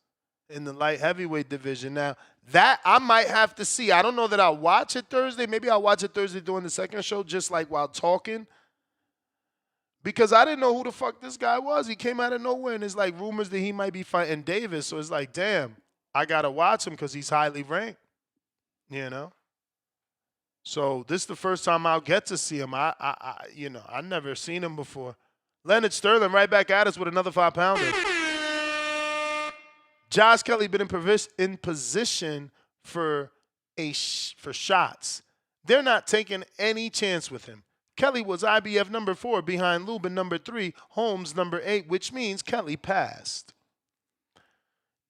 in the light heavyweight division. Now, that I might have to see. I don't know that I'll watch it Thursday. Maybe I'll watch it Thursday during the second show, just like while talking. Because I didn't know who the fuck this guy was. He came out of nowhere, and there's like rumors that he might be fighting Davis. So it's like, damn, I got to watch him because he's highly ranked, you know? So this is the first time I'll get to see him. I've never seen him before. Leonard Sterling right back at us with another 5-pounder. Josh Kelly been in position for shots. They're not taking any chance with him. Kelly was IBF number 4 behind Lubin number 3, Holmes number 8, which means Kelly passed.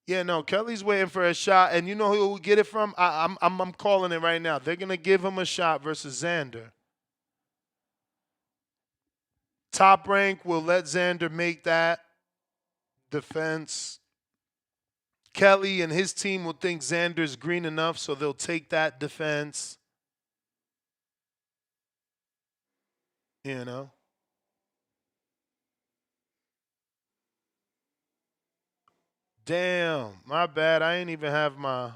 Yeah, no, Kelly's waiting for a shot, and you know who will get it from? I'm calling it right now. They're gonna give him a shot versus Xander. Top Rank will let Xander make that defense. Kelly and his team will think Xander's green enough, so they'll take that defense. You know? Damn, my bad. I ain't even have my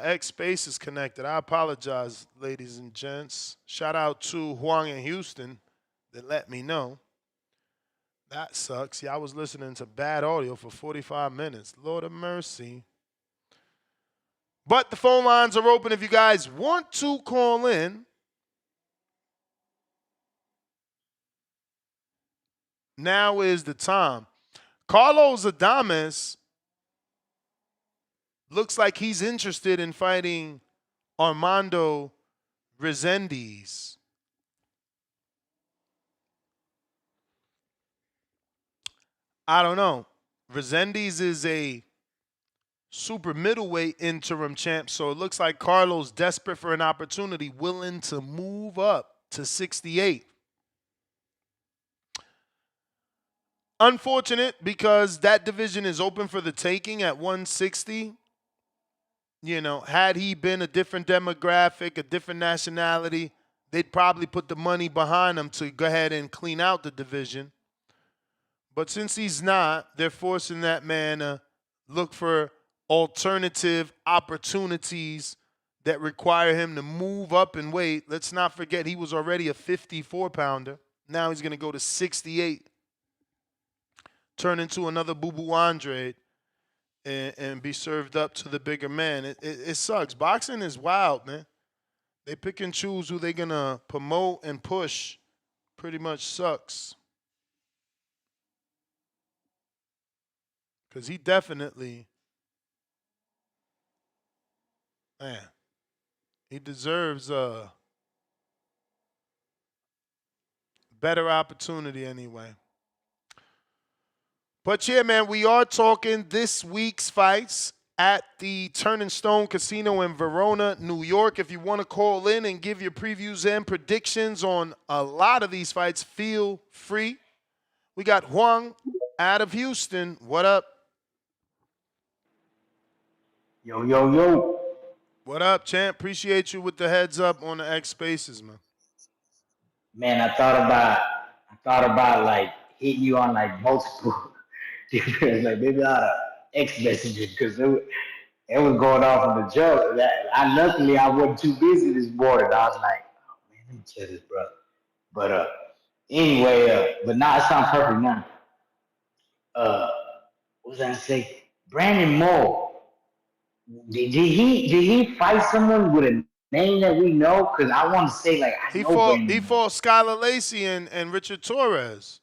X spaces connected. I apologize, ladies and gents. Shout out to Huang in Houston that let me know. That sucks. Yeah, I was listening to bad audio for 45 minutes. Lord of mercy. But the phone lines are open if you guys want to call in. Now is the time. Carlos Adames looks like he's interested in fighting Armando Resendiz. I don't know. Resendiz is a super middleweight interim champ, so it looks like Carlos desperate for an opportunity, willing to move up to 68. Unfortunate because that division is open for the taking at 160. You know, had he been a different demographic, a different nationality, they'd probably put the money behind him to go ahead and clean out the division. But since he's not, they're forcing that man to look for alternative opportunities that require him to move up in weight. Let's not forget he was already a 54-pounder. Now he's going to go to 68. Turn into another Boo Boo Andre and be served up to the bigger man. It sucks. Boxing is wild, man. They pick and choose who they're going to promote and push. Pretty much sucks. Because he definitely, man, he deserves a better opportunity anyway. But yeah, man, we are talking this week's fights. at the Turning Stone Casino in Verona, New York. If you want to call in and give your previews and predictions on a lot of these fights, feel free. We got Juan out of Houston. What up? Yo, yo, yo. What up, champ? Appreciate you with the heads up on the X Spaces, man. Man, I thought about like hitting you on like multiple different, like maybe out of X messages because it was going off on the joke. Luckily I wasn't too busy this morning. I was like, oh man, let me tell this brother. But anyway, but now it sounds perfect now. What was I gonna say? Brandon Moore. Did he fight someone with a name that we know? Because I want to say like he fought Skylar Lacey and Richard Torres.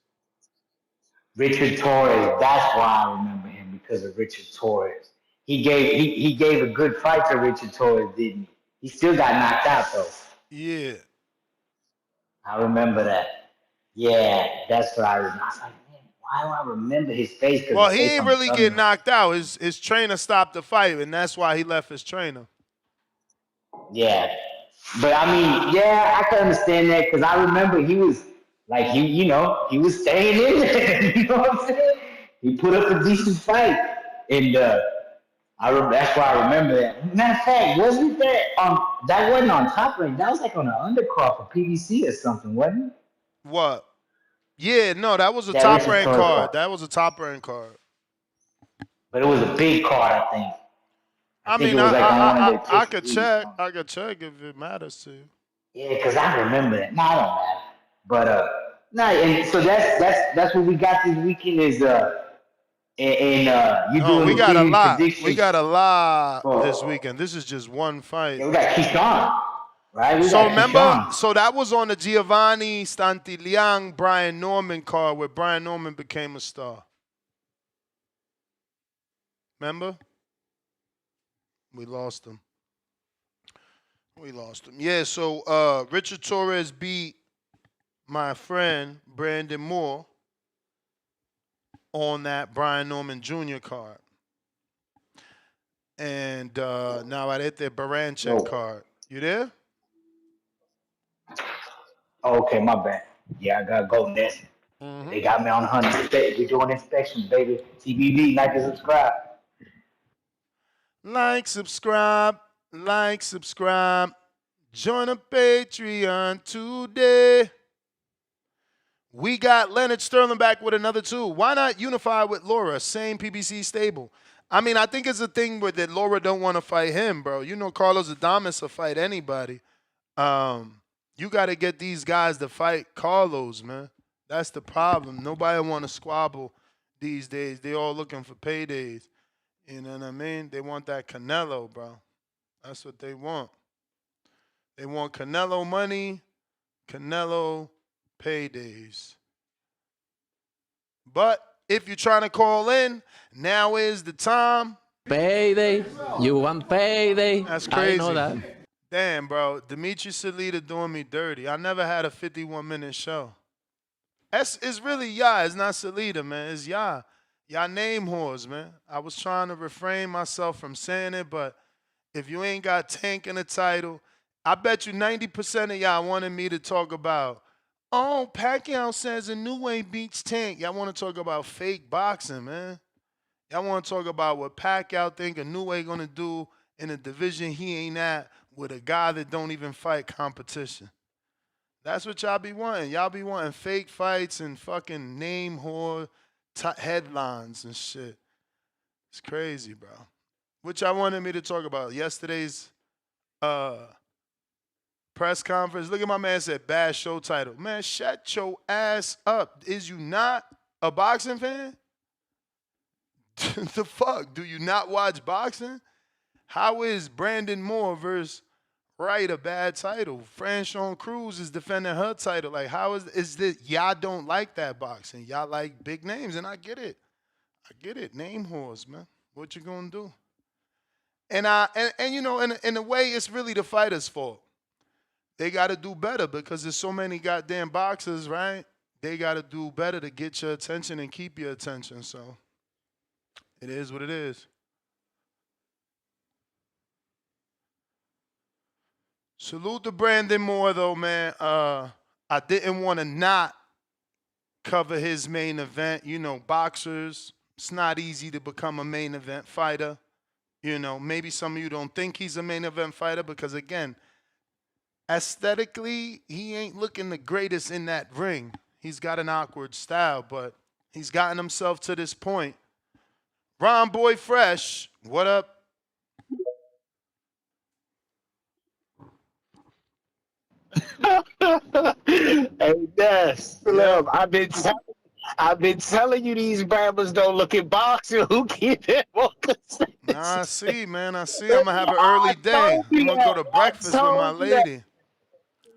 Richard Torres. That's why I remember him, because of Richard Torres. He gave a good fight to Richard Torres, didn't he? He still got knocked out though. Yeah. I remember that. Yeah, that's what I remember. I was like, man, why do I remember his face? Well, he ain't really get knocked out. His trainer stopped the fight, and that's why he left his trainer. Yeah. But I mean, yeah, I can understand that because I remember he was like, he was staying in there. You know what I'm saying? He put up a decent fight. And that's why I remember that. Matter of fact, wasn't that wasn't on Top Rank. That was like on an undercard for PBC or something, wasn't it? What? Yeah, no, that was a top rank card. That was a top rank card. But it was a big card, I think. I could check. I could check if it matters to you. Yeah, because I remember that. No, I don't matter. But and so that's what we got this weekend is you doing we got a lot. Predictions. We got a lot this weekend. This is just one fight. Yeah, we got Keyshawn, right? So that was on the Giovanni Stantilliang Brian Norman card where Brian Norman became a star. Remember? We lost him. Yeah, so Richard Torres beat my friend Brandon Moore on that Brian Norman Jr. card. And now I hit the Baranchek card. You there? Okay, my bad. Yeah, I gotta go next. Mm-hmm. They got me on 100. We're doing inspections, baby. TBB, like and subscribe. Like, subscribe. Join a Patreon today. We got Leonard Sterling back with another 2. Why not unify with Laura? Same PBC stable. I mean, I think it's a thing where that Laura don't want to fight him, bro. You know Carlos Adames will fight anybody. You got to get these guys to fight Carlos, man. That's the problem. Nobody want to squabble these days. They all looking for paydays. You know what I mean? They want that Canelo, bro. That's what they want. They want Canelo money, Canelo paydays. But if you're trying to call in, now is the time. Payday. You want payday. That's crazy. I know that. Damn, bro. Dimitri Celita doing me dirty. I never had a 51-minute show. It's really y'all. It's not Celita, man. It's y'all. Y'all name whores, man. I was trying to refrain myself from saying it, but if you ain't got Tank in the title, I bet you 90% of y'all wanted me to talk about, oh, Pacquiao says a new way beats Tank. Y'all want to talk about fake boxing, man. Y'all want to talk about what Pacquiao think a new way going to do in a division he ain't at with a guy that don't even fight competition. That's what y'all be wanting. Y'all be wanting fake fights and fucking name whore headlines and shit. It's crazy, bro. Which I wanted me to talk about. Yesterday's press conference. Look at my man said bad show title. Man, shut your ass up. Is you not a boxing fan? The fuck? Do you not watch boxing? How is Brandon Moore versus Wright a bad title? Franchon Crews is defending her title. Like, how is this? Y'all don't like that boxing. Y'all like big names, and I get it. Name whores, man. What you gonna do? And you know, in a way, it's really the fighter's fault. They got to do better because there's so many goddamn boxers, right? They got to do better to get your attention and keep your attention. So it is what it is. Salute to Brandon Moore, though, man. I didn't want to not cover his main event. You know, boxers, it's not easy to become a main event fighter. You know, maybe some of you don't think he's a main event fighter because, again, aesthetically, he ain't looking the greatest in that ring. He's got an awkward style, but he's gotten himself to this point. Ron Boy Fresh, what up? Hey, Des, look, I've been telling you these Bramblers don't look at boxing. Who keep it more consistent? Nah, I see, man. I see. I'm going to have an early day. I'm going to go to breakfast with my lady.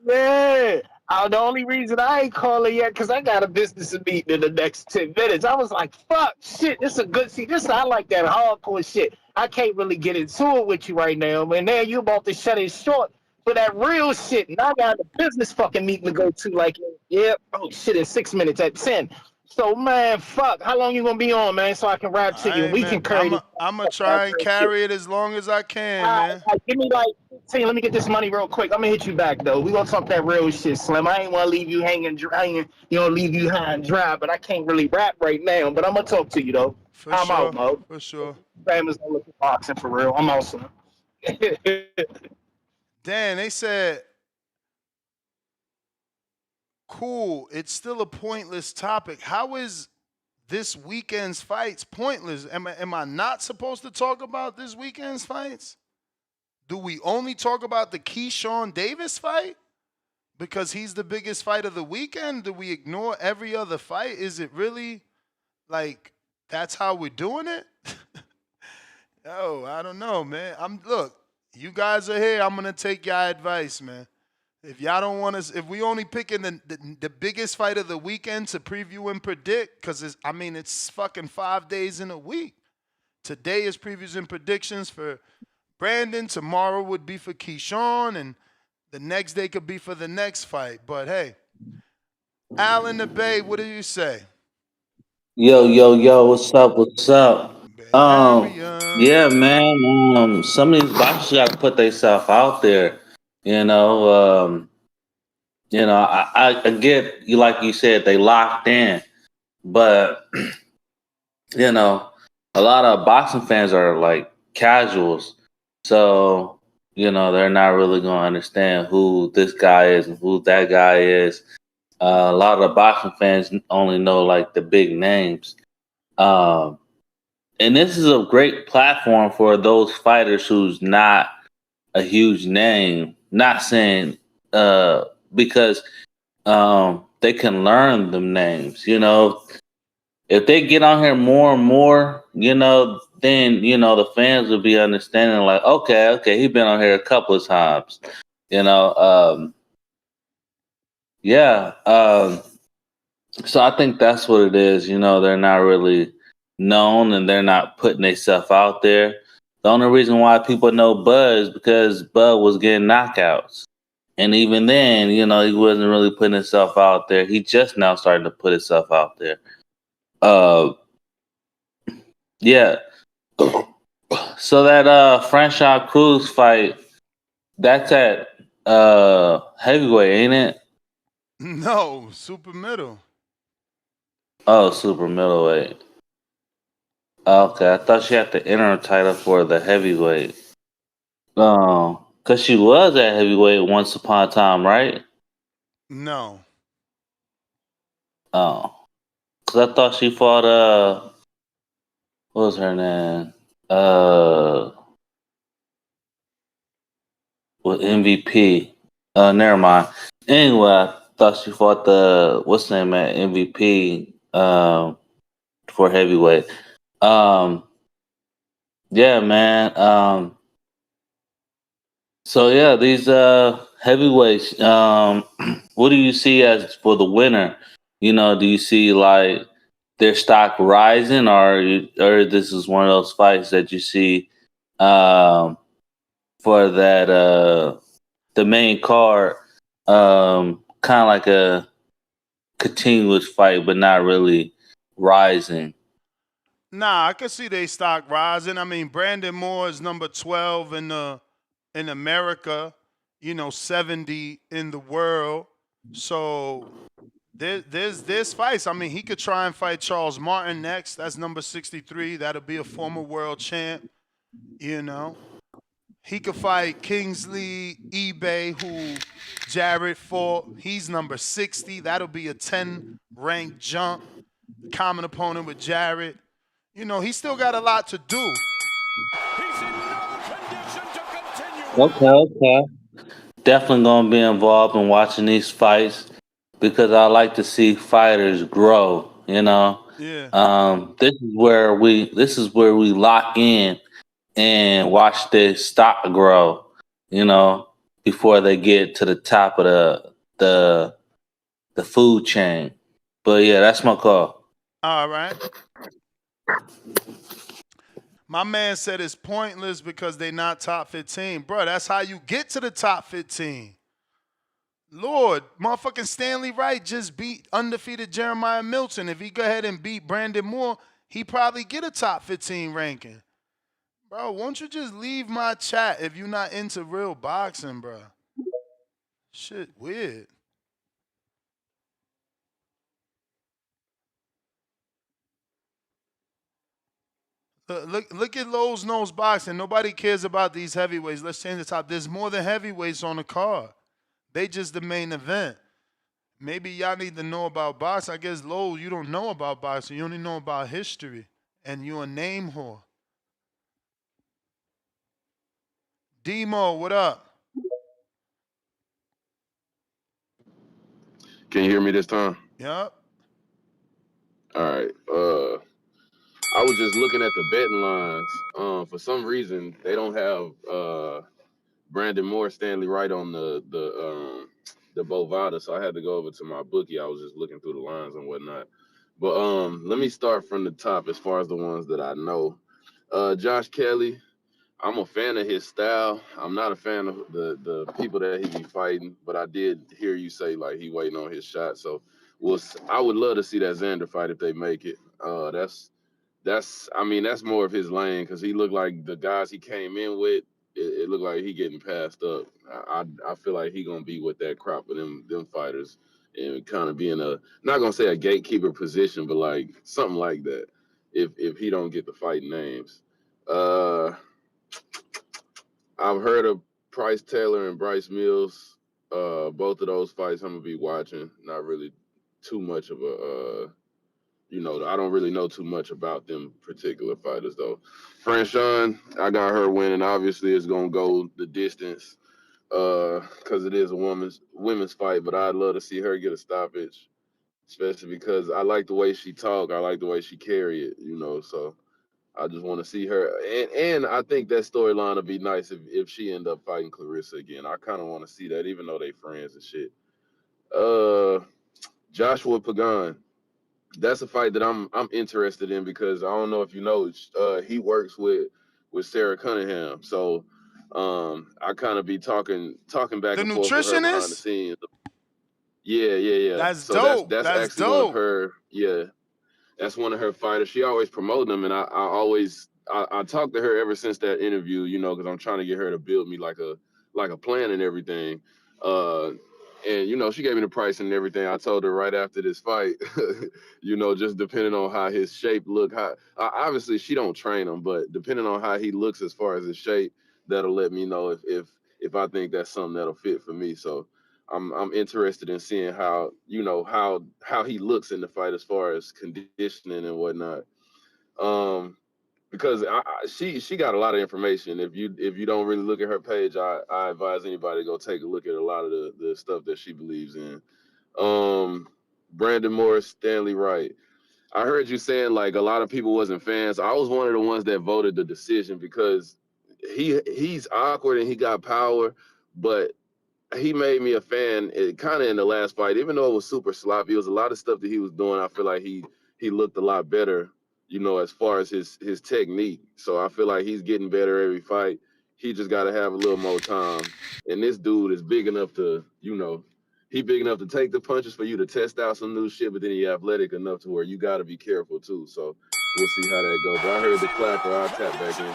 Yeah. The only reason I ain't calling yet because I got a business meeting in the next 10 minutes. I was like, fuck, shit, this is a good see. I like that hardcore shit. I can't really get into it with you right now, man. Now you about to shut it short for that real shit. And I got a business fucking meeting to go to, like, yeah, oh shit, in 6 minutes at 10. So, man, fuck. How long you gonna be on, man, so I can rap to you? Right, We man. can carry this. I'm going to try and carry it as long as I can, man. Give me like 15. Let me get this money real quick. I'm gonna hit you back though. We gonna talk that real shit, Slim. I ain't wanna leave you hanging, leave you high and dry. But I can't really rap right now. But I'm gonna talk to you though. I'm out, Mo. For sure. Famous don't look at boxing for real. I'm out, Slim. Dan, they said, cool. It's still a pointless topic. How is this weekend's fights pointless? Am I not supposed to talk about this weekend's fights? Do we only talk about the Keyshawn Davis fight because he's the biggest fight of the weekend? Do we ignore every other fight? Is it really like that's how we're doing it? Oh, I don't know, man. Look, you guys are here. I'm gonna take your advice, man. If y'all don't want us, if we only picking the biggest fight of the weekend to preview and predict, because it's fucking 5 days in a week. Today is previews and predictions for Brandon. Tomorrow would be for Keyshawn, and the next day could be for the next fight. But hey, Al in the Bay, what do you say? Yo, what's up? What's up? Yeah, man. Some of these boxers got to put themselves out there. I get you, like you said, they locked in, but a lot of boxing fans are like casuals, so they're not really gonna understand who this guy is and who that guy is. A lot of the boxing fans only know like the big names. And this is a great platform for those fighters who's not a huge name. Not saying because they can learn them names. If they get on here more and more, then the fans will be understanding. Like, okay, he's been on here a couple of times. So I think that's what it is. They're not really known and they're not putting themselves out there. The only reason why people know Bud is because Bud was getting knockouts. And even then, he wasn't really putting himself out there. He just now starting to put himself out there. So that Franchon Crews fight, that's at heavyweight, ain't it? No, super middle. Oh, super middleweight. Okay, I thought she had the interim title for the heavyweight. Because she was at heavyweight once upon a time, right? No. Oh. Because I thought she fought, what was her name? With MVP. Never mind. Anyway, I thought she fought what's the name at MVP for heavyweight. Yeah, man. So yeah, these heavyweights. What do you see as for the winner? Do you see like their stock rising, or this is one of those fights that you see for that the main card, kind of like a continuous fight, but not really rising. Nah, I could see they stock rising. Brandon Moore is number 12 in America. 70 in the world. So there's fights. I mean, he could try and fight Charles Martin next. That's number 63. That'll be a former world champ. He could fight Kingsley eBay, who Jarrett fought. He's number 60. That'll be a 10-rank jump. Common opponent with Jarrett. He still got a lot to do. Okay. Definitely gonna be involved in watching these fights because I like to see fighters grow. Yeah. This is where we lock in and watch their stock grow. Before they get to the top of the food chain. But yeah, that's my call. All right. My man said it's pointless because they not top 15. Bro, that's how you get to the top 15. Lord, motherfucking Stanley Wright just beat undefeated Jeremiah Milton. If he go ahead and beat Brandon Moore, he probably get a top 15 ranking. Bro, won't you just leave my chat if you're not into real boxing, bro? Shit, weird. Look at Lowe's Nose Boxing. Nobody cares about these heavyweights. Let's change the top. There's more than heavyweights on the card. They just the main event. Maybe y'all need to know about boxing. I guess, Lowe's, you don't know about boxing. You only know about history. And you're a name whore. Demo, what up? Can you hear me this time? Yep. All right. I was just looking at the betting lines. For some reason, they don't have Brandon Moore, Stanley Wright on the Bovada, so I had to go over to my bookie. I was just looking through the lines and whatnot. But let me start from the top as far as the ones that I know. Josh Kelly, I'm a fan of his style. I'm not a fan of the people that he be fighting, but I did hear you say like he waiting on his shot. So I would love to see that Xander fight if they make it. That's more of his lane because he looked like the guys he came in with. It looked like he getting passed up. I feel like he gonna be with that crop of them fighters and kind of be in a, not gonna say a gatekeeper position, but like something like that. If he don't get the fight names. I've heard of Price Taylor and Bryce Mills. Both of those fights I'm gonna be watching. Not really too much of a I don't really know too much about them particular fighters though. Franchon, I got her winning. Obviously, it's gonna go the distance because it is a women's fight. But I'd love to see her get a stoppage, especially because I like the way she talk. I like the way she carry it. So I just want to see her. And I think that storyline would be nice if she end up fighting Clarissa again. I kind of want to see that, even though they friends and shit. Joshua Pagan. That's a fight that I'm interested in because I don't know if you know, he works with Sarah Cunningham. So I kind of be talking back and forth with her behind the scenes. Yeah. That's dope. That's actually dope. one of her. Yeah, that's one of her fighters. She always promoting them, and I talked to her ever since that interview. Because I'm trying to get her to build me like a plan and everything. And she gave me the price and everything. I told her right after this fight, just depending on how his shape look, obviously she don't train him, but depending on how he looks as far as his shape, that'll let me know if I think that's something that'll fit for me. So I'm interested in seeing how he looks in the fight as far as conditioning and whatnot. Because she got a lot of information. If you don't really look at her page, I advise anybody to go take a look at a lot of the stuff that she believes in. Brandon Morris, Stanley Wright. I heard you saying like a lot of people wasn't fans. I was one of the ones that voted the decision because he's awkward and he got power, but he made me a fan kind of in the last fight, even though it was super sloppy. It was a lot of stuff that he was doing. I feel like he looked a lot better, as far as his technique. So I feel like he's getting better every fight. He just got to have a little more time. And this dude is big enough to, he big enough to take the punches for you to test out some new shit, but then he athletic enough to where you got to be careful too. So we'll see how that goes. But I heard the clapper. I'll tap back in.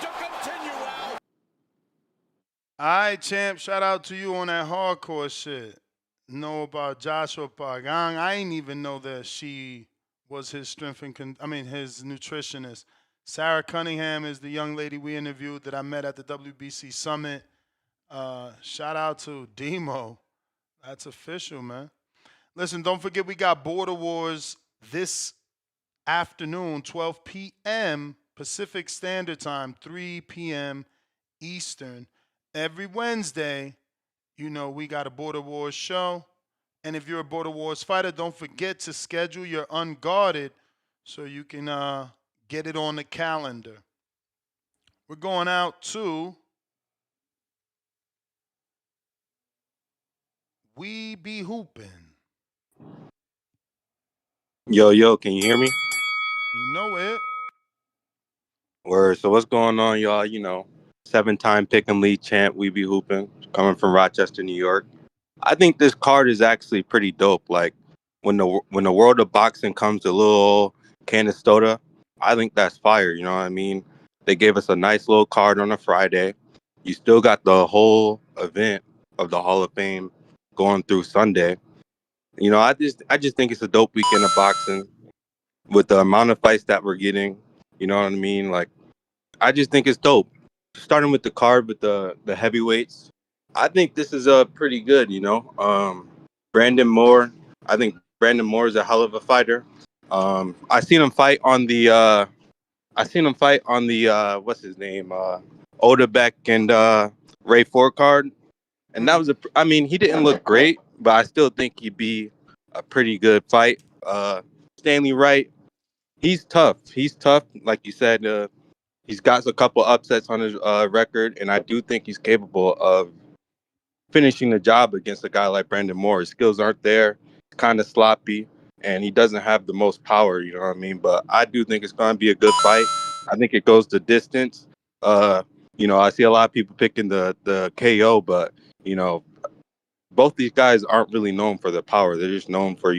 All right, champ. Shout out to you on that hardcore shit. Know about Joshua Pagan. I ain't even know that she was his strength and his nutritionist. Sarah Cunningham is the young lady we interviewed that I met at the WBC summit. Shout out to Demo. That's official, man. Listen, don't forget we got Border Wars this afternoon, 12 p.m. Pacific Standard Time, 3 p.m. Eastern. Every Wednesday, we got a Border Wars show. And if you're a Border Wars fighter, don't forget to schedule your Unguarded so you can get it on the calendar. We're going out to We Be Hoopin'. Yo, can you hear me? You know it. Word. So what's going on, y'all? 7-time Pick'em League champ, We Be Hoopin', coming from Rochester, New York. I think this card is actually pretty dope. Like when the world of boxing comes to little Canastota, I think that's fire. You know what I mean? They gave us a nice little card on a Friday. You still got the whole event of the Hall of Fame going through Sunday. I just think it's a dope weekend of boxing with the amount of fights that we're getting. You know what I mean? Like, I just think it's dope. Starting with the card with the heavyweights, I think this is pretty good. Brandon Moore. I think Brandon Moore is a hell of a fighter. I seen him fight on the. What's his name? Odebek and Ray Ford card, and that was he didn't look great, but I still think he'd be a pretty good fight. Stanley Wright. He's tough. He's tough, like you said. He's got a couple upsets on his record, and I do think he's capable of finishing the job against a guy like Brandon Moore. His skills aren't there, kind of sloppy, and he doesn't have the most power, you know what I mean? But I do think it's going to be a good fight. I think it goes the distance. I see a lot of people picking the KO, but, both these guys aren't really known for their power. They're just known for,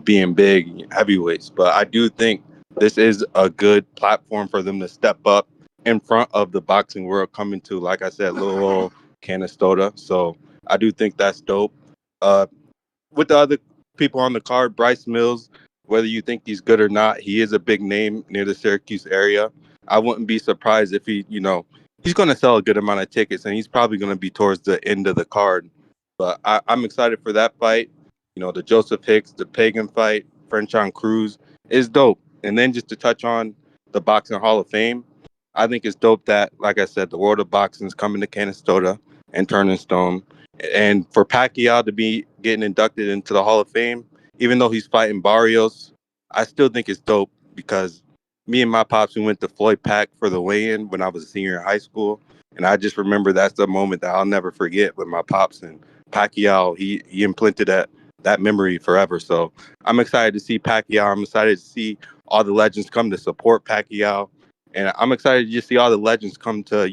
being big heavyweights. But I do think this is a good platform for them to step up in front of the boxing world coming to, like I said, little old Canastota. So I do think that's dope. With the other people on the card, Bryce Mills, whether you think he's good or not, he is a big name near the Syracuse area. I wouldn't be surprised if he's going to sell a good amount of tickets, and he's probably going to be towards the end of the card. But I'm excited for that fight. The Joseph Hicks, the Pagan fight, Franchon Crews is dope. And then just to touch on the Boxing Hall of Fame, I think it's dope that, like I said, the world of boxing is coming to Canastota and Turning Stone. And for Pacquiao to be getting inducted into the Hall of Fame, even though he's fighting Barrios, I still think it's dope because me and my pops, we went to Floyd Pack for the weigh-in when I was a senior in high school. And I just remember that's the moment that I'll never forget with my pops and Pacquiao. He implanted that memory forever. So I'm excited to see Pacquiao. I'm excited to see all the legends come to support Pacquiao. And I'm excited to just see all the legends come to,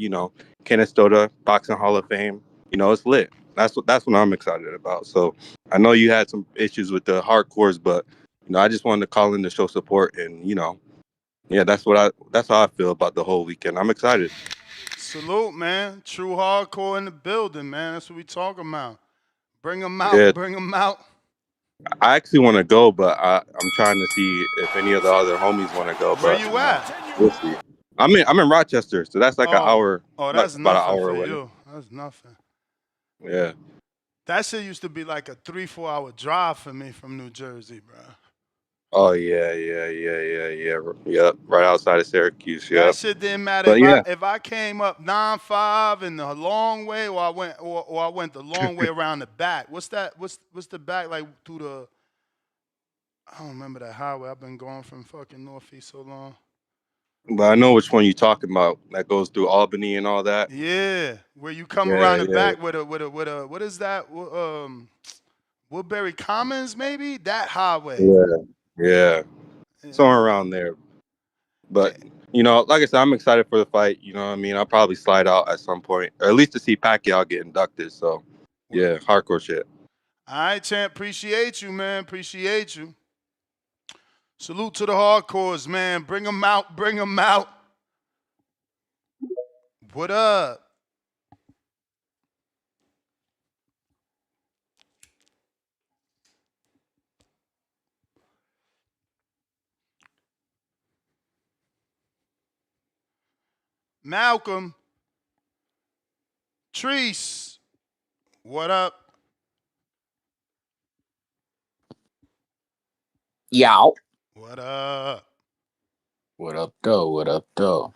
Canastota Boxing Hall of Fame. It's lit. That's what I'm excited about. So I know you had some issues with the hardcores, but, I just wanted to call in to show support. And, that's how I feel about the whole weekend. I'm excited. Salute, man. True hardcore in the building, man. That's what we talking about. Bring them out. Yeah. Bring them out. I actually want to go, but I'm trying to see if any of the other homies want to go. Where But you at? we'll see. I'm in Rochester, so that's like an hour. Oh, that's about nothing an hour for away. you. That's nothing. Yeah. That shit used to be like a 3-4 hour drive for me from New Jersey, bro. Oh yeah. Yep. Right outside of Syracuse. Yeah. That shit didn't matter if I came up 9-5 in the long way, or I went the long way around the back. What's that? What's the back like through the? I don't remember that highway. I've been going from fucking Northeast so long. But I know which one you're talking about. That goes through Albany and all that. Yeah, where you come around the back with a what is that? Woodbury Commons, maybe that highway. Yeah. Somewhere around there. But like I said, I'm excited for the fight. You know what I mean? I'll probably slide out at some point, or at least to see Pacquiao get inducted. So yeah, hardcore shit. All right, champ. Appreciate you, man. Appreciate you. Salute to the hardcores, man. Bring them out. Bring them out. What up? Malcolm. Treese. What up? Yow. What up? What up, though? What up, though?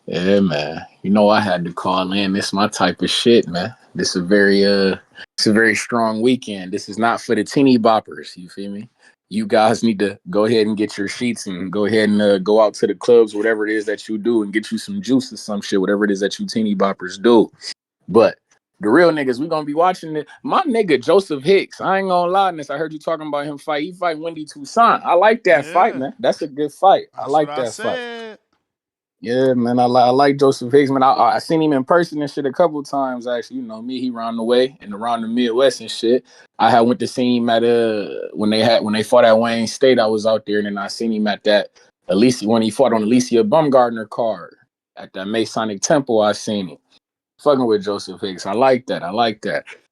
Yeah, man. You know I had to call in. This my type of shit, man. This a very strong weekend. This is not for the teeny boppers. You feel me? You guys need to go ahead and get your sheets and go ahead and go out to the clubs, whatever it is that you do, and get you some juice or some shit, whatever it is that you teeny boppers do. But the real niggas, we gonna be watching it. My nigga Joseph Hicks. I ain't gonna lie, this. I heard you talking about him fight. He fight Wendy Toussaint. I like that fight, man. That's a good fight. I like that fight. Yeah, man. I like Joseph Hicks, man. I seen him in person and shit a couple times. Actually, you know me. He ran the way and around the Midwest and shit. I had went to see him at when they fought at Wayne State. I was out there, and then I seen him at that Alicia when he fought on Alicia Bumgardner card at that Masonic Temple. I seen him. Fucking with Joseph Hicks. I like that.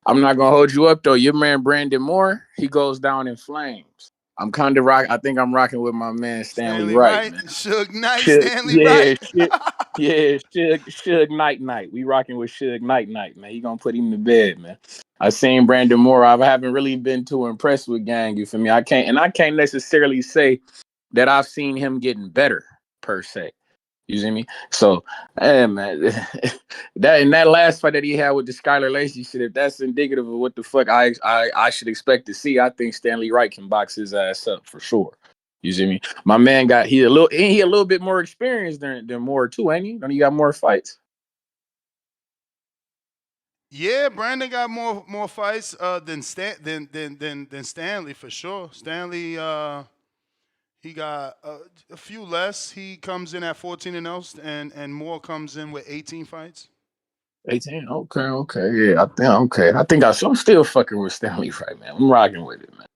I'm not gonna hold you up though. Your man Brandon Moore, he goes down in flames. I'm kind of I think I'm rocking with my man Stanley Wright. Man. Suge Knight, Stanley Wright. Suge Knight. We rocking with Suge Knight, man. He gonna put him to bed, man. I seen Brandon Moore. I haven't really been too impressed with Gang. You feel me? I can't necessarily say that I've seen him getting better per se. You see me? So, hey, man, that last fight that he had with the Skylar Lacey shit, if that's indicative of what the fuck I should expect to see, I think Stanley Wright can box his ass up for sure. You see me? My man he a little bit more experienced than Moore too, ain't he? Don't he got more fights? Yeah, Brandon got more fights than Stanley for sure. Stanley he got a few less. He comes in at 14-0, and Moore comes in with 18 fights. 18. Okay. Yeah, I think I'm still fucking with Stanley Wright, man. I'm rocking with it, man.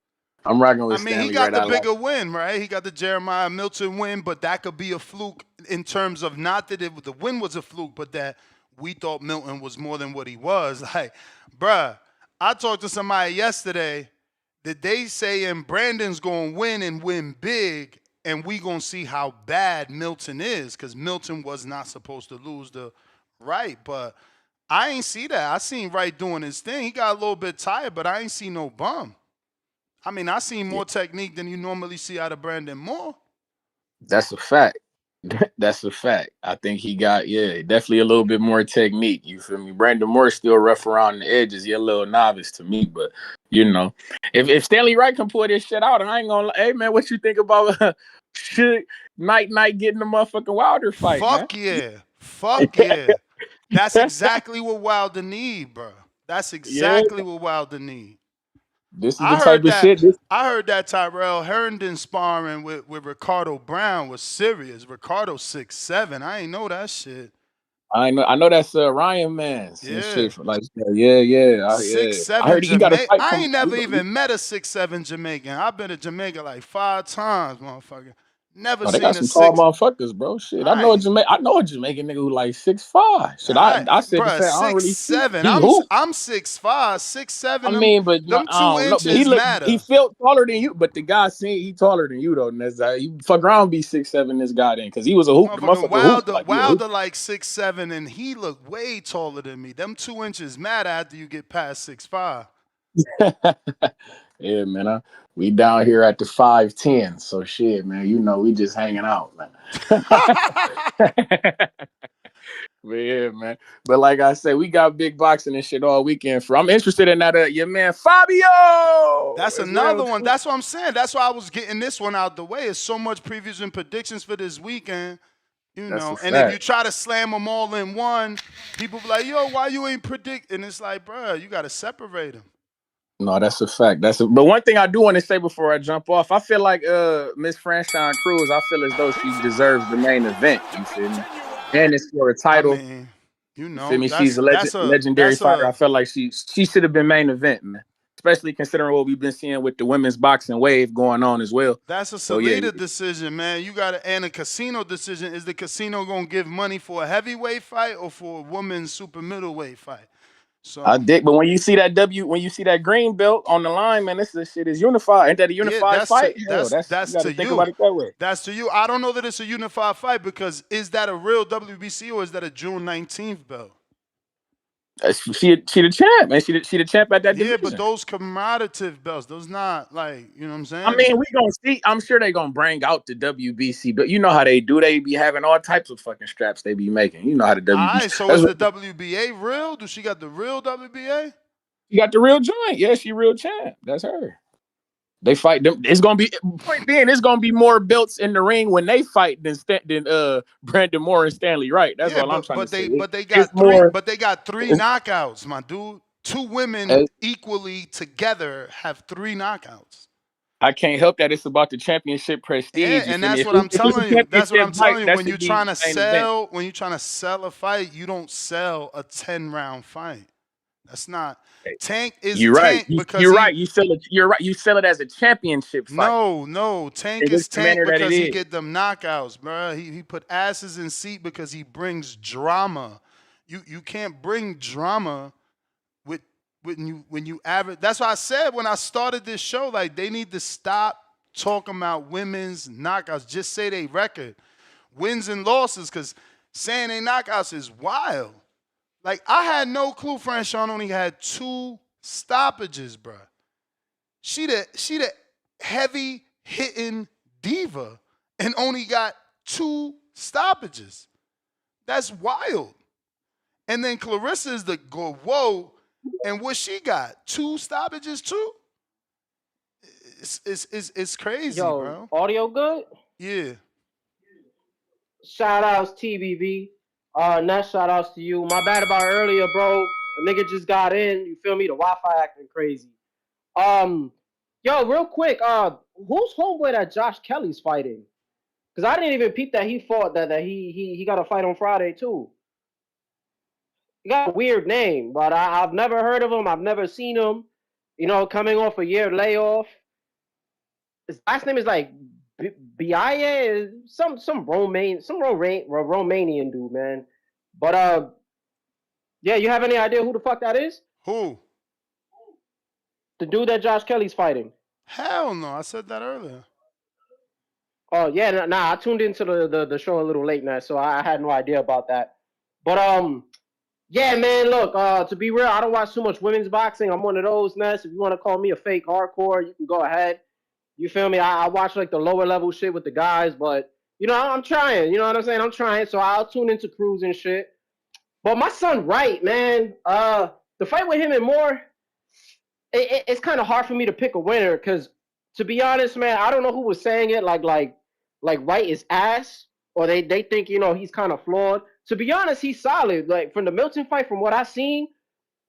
I'm rocking with Stanley Wright. He got the bigger win, right? He got the Jeremiah Milton win, but that could be a fluke in terms of not that the win was a fluke, but that we thought Milton was more than what he was. Like, bruh, I talked to somebody yesterday that they saying Brandon's going to win and win big, and we going to see how bad Milton is, because Milton was not supposed to lose to Wright. But I ain't see that. I seen Wright doing his thing. He got a little bit tired, but I ain't see no bum. I mean, I seen more technique than you normally see out of Brandon Moore. That's a fact. That's a fact. I think he got, definitely a little bit more technique. You feel me? Brandon Moore still rough around the edges. You're a little novice to me, but you know, if Stanley Wright can pull this shit out, I ain't gonna. Hey man, what you think about Night getting the motherfucking Wilder fight? Fuck yeah. That's exactly what Wilder need, bro. That's exactly what Wilder need. This is the type of shit. I heard that Tyrell Herndon sparring with Ricardo Brown was serious. Ricardo 6'7". I ain't know that shit. I know that's Ryan Mans. Yeah. Shit. Like, yeah. 6'7". I heard he got a fight. I ain't never even met a 6'7" Jamaican. I've been to Jamaica like 5 times, motherfucker. Never seen they got some tall motherfuckers, bro. Shit, I know a Jamaican nigga who like 6'5". Shit, I said bruh, the same. I don't really 6'7". I'm 6'5", 6'7". I mean, but them 2 inches matter. He felt taller than you, but the guy he taller than you though. And that's you fuck around be 6'7". This guy then, because he was a hoop. Wilder like 6'7", and he looked way taller than me. Them 2 inches matter after you get past 6'5". Yeah, man. We down here at the 5'10", so shit, man. You know, we just hanging out, man. But yeah, man. But like I said, we got big boxing and shit all weekend. I'm interested in that. Your man Fabio. That's another one. That's what I'm saying. That's why I was getting this one out the way. It's so much previews and predictions for this weekend. You know, and if you try to slam them all in one, people be like, "Yo, why you ain't predict?" And it's like, bro, you got to separate them. No, that's a fact. But one thing I do want to say before I jump off, I feel like Miss Franchon Crews, I feel as though she deserves the main event. You feel me? And it's for a title. I mean, you know, feel me? She's a legendary fighter. I feel like she should have been main event, man. Especially considering what we've been seeing with the women's boxing wave going on as well. That's a Celita decision, man. You got and a casino decision. Is the casino gonna give money for a heavyweight fight or for a women's super middleweight fight? So I dig, but when you see that green belt on the line, man, this shit is unified. Ain't that a yeah, unified fight? Hell, that's you got to to think you. about it that way. That's to you. I don't know that it's a unified fight because is that a real WBC or is that a June 19th belt? She the champ, man. She the champ at that Yeah, division. but those commemorative belts, those not like, you know what I'm saying? I mean, we gonna see. I'm sure they gonna bring out the WBC, but you know how they do. They be having all types of fucking straps they be making. You know how the WBC. All right, so is the WBA real? Do she got the real WBA? She got the real joint. Yeah, she real champ. That's her. They fight them. It's gonna be point being. It's gonna be more belts in the ring when they fight than Brandon Moore and Stanley Wright. That's all I'm trying to say. But they got three knockouts, my dude. Two women equally together have 3 knockouts. I can't help that. It's about the championship prestige. Yeah, and that's what I'm telling you. That's what I'm telling you. When you're trying to sell a fight, you don't sell a 10-round fight. That's not. Tank is Tank because you're right. You sell it. You're right. You sell it as a championship fight. No. Tank is Tank because he get them knockouts, bro. He put asses in seat because he brings drama. You can't bring drama when you average. That's why I said when I started this show, like they need to stop talking about women's knockouts. Just say they record, wins and losses, because saying they knockouts is wild. Like, I had no clue Franchon only had 2 stoppages, bro. She the heavy-hitting diva and only got 2 stoppages. That's wild. And then Clarissa is the go, whoa, and what she got? 2 stoppages, too? It's crazy, bro. Audio good? Yeah. Shout-outs, TBV. Ness, shout-outs to you. My bad about earlier, bro. A nigga just got in. You feel me? The Wi-Fi acting crazy. Yo, real quick. Who's homeboy that Josh Kelly's fighting? Because I didn't even peep that he fought that he got a fight on Friday, too. He got a weird name, but I've never heard of him. I've never seen him. You know, coming off a year layoff. His last name is like Biaye, some Romanian dude, man. But yeah, you have any idea who the fuck that is? Who? The dude that Josh Kelly's fighting. Hell no, I said that earlier. Oh yeah, nah, I tuned into the show a little late now, so I had no idea about that. But yeah, man, look, to be real, I don't watch too much women's boxing. I'm one of those, Ness. If you want to call me a fake hardcore, you can go ahead. You feel me? I watch like the lower level shit with the guys, but you know, I'm trying. You know what I'm saying? I'm trying, so I'll tune into Crews and shit. But my son Wright, man, the fight with him and Moore, it's kind of hard for me to pick a winner because, to be honest, man, I don't know who was saying it like Wright is ass, or they think, you know, he's kind of flawed. To be honest, he's solid. Like from the Milton fight, from what I seen,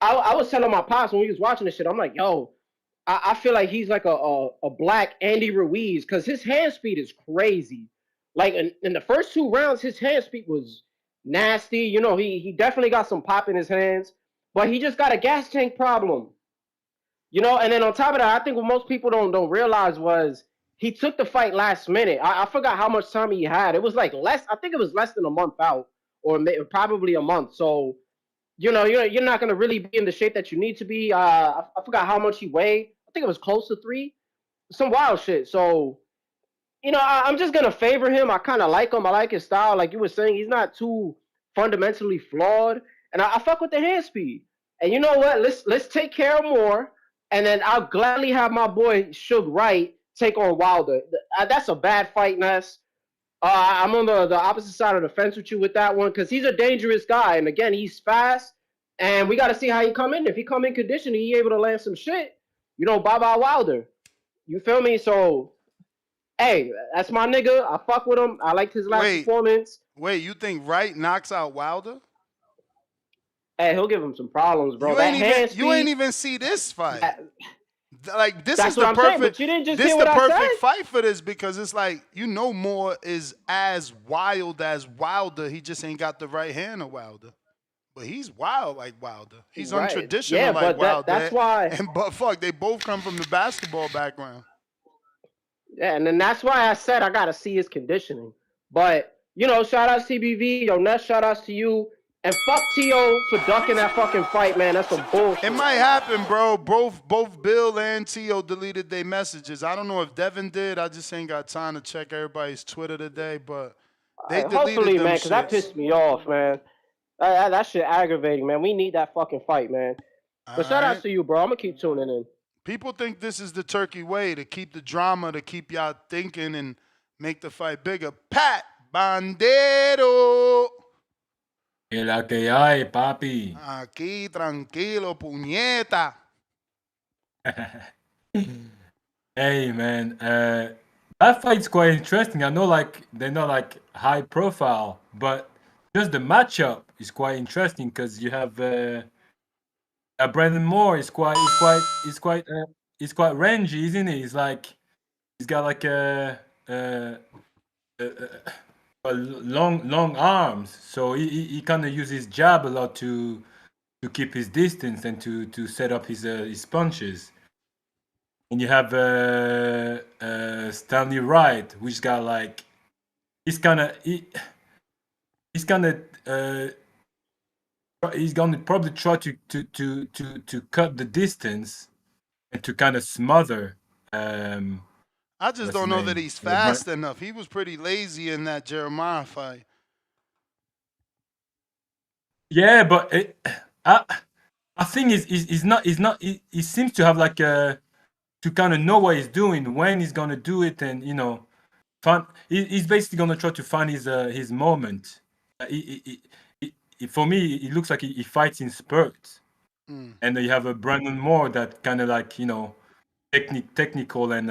I was telling my pops when we was watching this shit, I'm like, yo, I feel like he's like a black Andy Ruiz because his hand speed is crazy. Like in the first 2 rounds, his hand speed was nasty. You know, he definitely got some pop in his hands, but he just got a gas tank problem. You know, and then on top of that, I think what most people don't realize was he took the fight last minute. I forgot how much time he had. It was like I think it was less than a month out, or probably a month. So, you know, you're not going to really be in the shape that you need to be. I forgot how much he weighed. I think it was close to 3. Some wild shit. So, you know, I'm just going to favor him. I kind of like him. I like his style. Like you were saying, he's not too fundamentally flawed. And I fuck with the hand speed. And you know what? Let's take care of Moore. And then I'll gladly have my boy Suge Wright take on Wilder. That's a bad fight, Ness. I'm on the opposite side of the fence with you with that one because he's a dangerous guy. And again, he's fast. And we got to see how he come in. If he come in condition, he able to land some shit. You know, bye-bye Wilder. You feel me? So, hey, that's my nigga. I fuck with him. I liked his last performance. Wait, you think Wright knocks out Wilder? Hey, he'll give him some problems, bro. You ain't even see this fight. Like this That's is the what I'm perfect. saying, but you didn't just this hear the what I perfect said? fight for this because it's like you know Moore is as wild as Wilder. He just ain't got the right hand of Wilder. But he's wild like Wilder. He's Right. untraditional Yeah, like but Wilder. that's why. But fuck, they both come from the basketball background. Yeah, and then that's why I said I gotta see his conditioning. But you know, shout outs TBV, yo, Ness, shout outs to you. And fuck T.O. for ducking that fucking fight, man. That's some bullshit. It might happen, bro. Both Bill and T.O. deleted their messages. I don't know if Devin did. I just ain't got time to check everybody's Twitter today, but they deleted Hopefully, them man, because that shits. pissed me off, man. That shit aggravating, man. We need that fucking fight, man. But shout out to you, bro. I'm going to keep tuning in. People think this is the turkey way to keep the drama, to keep y'all thinking and make the fight bigger. Pat Bandero. ¿Qué la que hay, papi? Aquí, tranquilo, puñeta. Hey, man. That fight's quite interesting. I know, like, they're not like high profile, but just the matchup is quite interesting because you have Brandon Moore is quite rangy, isn't he? He's got like a long arms, so he kind of uses his jab a lot to keep his distance and to set up his punches. And you have Stanley Wright, which got like he's gonna probably try to cut the distance and to kind of smother. I just don't know that he's fast enough. He was pretty lazy in that Jeremiah fight. Yeah, but I think he's not. He seems to have like to kind of know what he's doing, when he's gonna do it, and he's basically gonna try to find his moment. For me, it looks like he fights in spurts, and then you have a Brandon Moore that kind of like technical and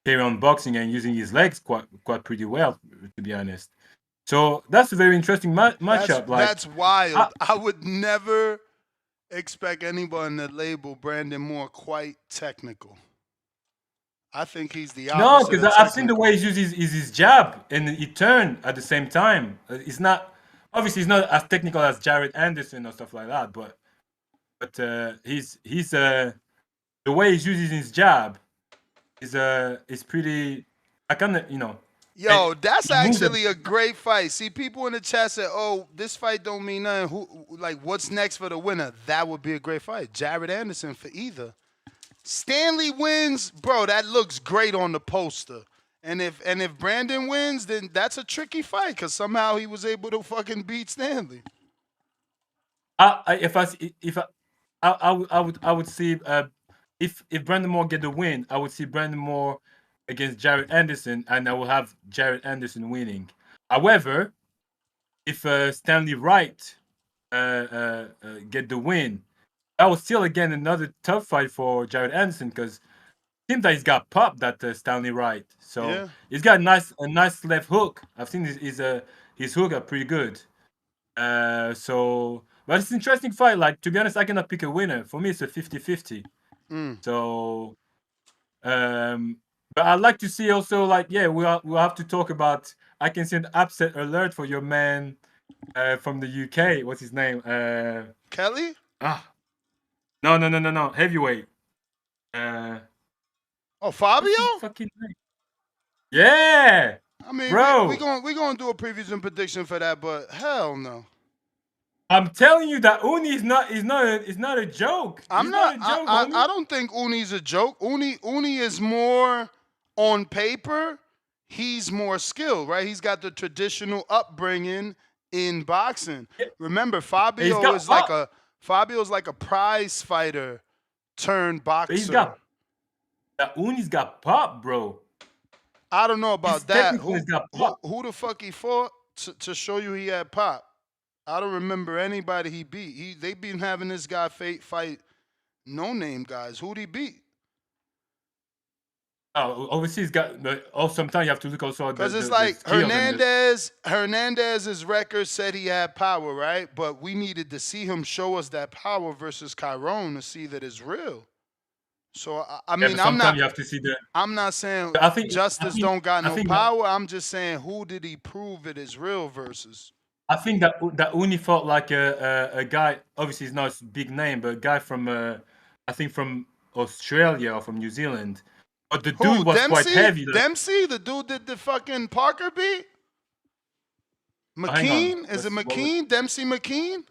carry on boxing and using his legs quite pretty well, to be honest. So that's a very interesting matchup. That's wild. I would never expect anyone to label Brandon Moore quite technical. I think he's the opposite. No, because I've seen the way he uses his jab and he turn at the same time. It's not obviously not as technical as Jared Anderson or stuff like that, but he's the way he uses his jab is pretty. I kind of Yo, that's actually a great fight. See, people in the chat say, "Oh, this fight don't mean nothing. What's next for the winner?" That would be a great fight. Jared Anderson for either. Stanley wins, bro. That looks great on the poster. And if Brandon wins, then that's a tricky fight because somehow he was able to fucking beat Stanley. I would see if Brandon Moore get the win, I would see Brandon Moore against Jared Anderson, and I will have Jared Anderson winning. However, if Stanley Wright get the win, that was still again another tough fight for Jared Anderson because it seems that he's got popped, that Stanley Wright. So he's got a nice left hook. I've seen his hook are pretty good. But it's an interesting fight. Like, to be honest, I cannot pick a winner. For me, it's a 50-50. So, but I'd like to see also, we'll have to talk about. I can see an upset alert for your man from the UK. What's his name? Kelly? No. Heavyweight. Fabio? Fucking name? Yeah. I mean, bro, we're gonna do a previews and prediction for that, but hell no. I'm telling you that Uni is not a joke. I don't think Uni's a joke. Uni is more on paper. He's more skilled, right? He's got the traditional upbringing in boxing. Remember, Fabio's like a prize fighter turned boxer. Uni's got pop, bro. I don't know about that. Who the fuck he fought to show you he had pop? I don't remember anybody he beat. They been having this guy fight no-name guys. Who'd he beat? Oh, obviously he's got. Sometimes you have to look also. Because it's like Hernandez's record said he had power, right? But we needed to see him show us that power versus Chiron to see that it's real. So I mean, I'm not. You have to see the. I'm not saying Justice don't got no power. I'm just saying, who did he prove it is real versus? I think that Uni fought like a guy. Obviously, he's not a big name, but a guy from I think from Australia or from New Zealand. But the dude was quite heavy. Dempsey, the dude did the fucking Parker beat. hang on. McKean? Is it McKean? Dempsey McKean?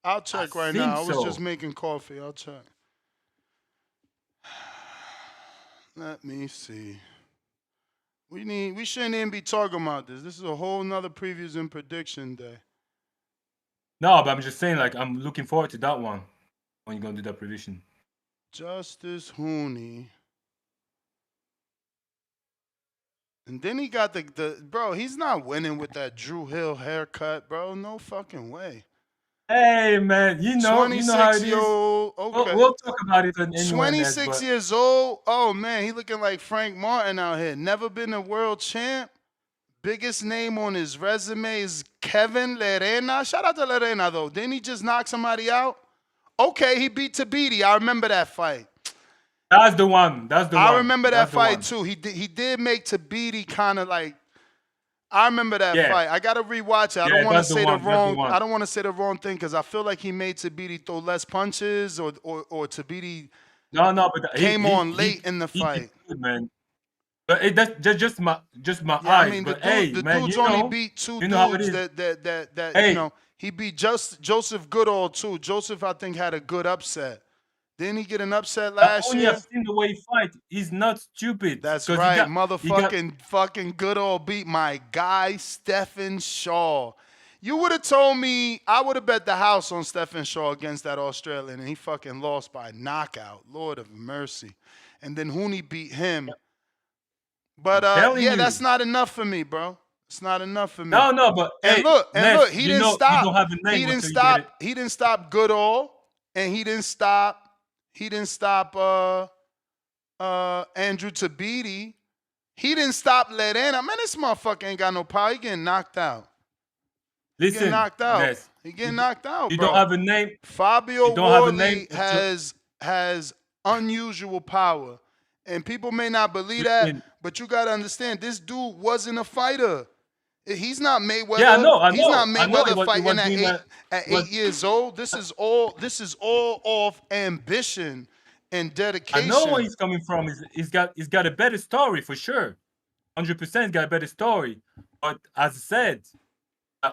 I'll check right think now. I was so. just making coffee. I'll check. Let me see. We shouldn't even be talking about this. This is a whole nother previews and prediction day. No, but I'm just saying, like, I'm looking forward to that one when you're gonna do that prediction. Justice Hooney. And then he got the bro, he's not winning with that Drew Hill haircut, bro. No fucking way. Hey man, you know how it is. 26-year-old. Okay. We'll talk about it on 26 years old. Oh man, he looking like Frank Martin out here. Never been a world champ. Biggest name on his resume is Kevin Lerena. Shout out to Lerena though. Didn't he just knock somebody out? Okay, he beat Tabiti. I remember that fight. That's the one. That's the one. I remember that fight too. He did make Tabiti kind of like. I remember that fight. I gotta rewatch it. I don't want to say the wrong. I don't want to say the wrong thing because I feel like he made Tabiti throw less punches or Tabiti. No, but came on late in the fight, good, man. But that's just my eyes. I mean, but the dude's only beat two dudes that you know. He beat Joseph Goodall too. Joseph, I think, had a good upset. Didn't he get an upset last year? I've seen the way he fight. He's not stupid. That's right. Fucking Goodall beat my guy, Stephen Shaw. You would have told me, I would have bet the house on Stephen Shaw against that Australian, and he fucking lost by knockout. Lord of mercy. And then Hooney beat him. But yeah, that's not enough for me, bro. It's not enough for me. No, but look, he didn't stop. He didn't stop Goodall, and he didn't stop Andrew Tabiti. He didn't stop Lerena. Man, this motherfucker ain't got no power. He getting knocked out. He getting knocked out. You don't have a name. Fabio Wardley has unusual power. And people may not believe that, but you got to understand, this dude wasn't a fighter. He's not Mayweather. Yeah, I know. He's not Mayweather fighting at 8 years old. This is all off ambition and dedication. I know where he's coming from. He's got a better story for sure. 100% got a better story. But as I said,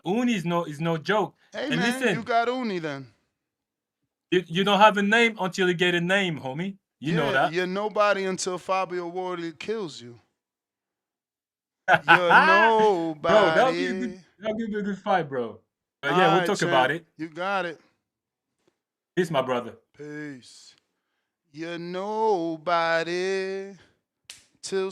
Uni is no joke. Hey and man, listen, you got Uni then. You don't have a name until you get a name, homie. You know that. You're nobody until Fabio Wardley kills you. You're nobody. Bro, that'll be a good fight, bro. But yeah, we'll talk about it. You got it. Peace, my brother. Peace. You're nobody till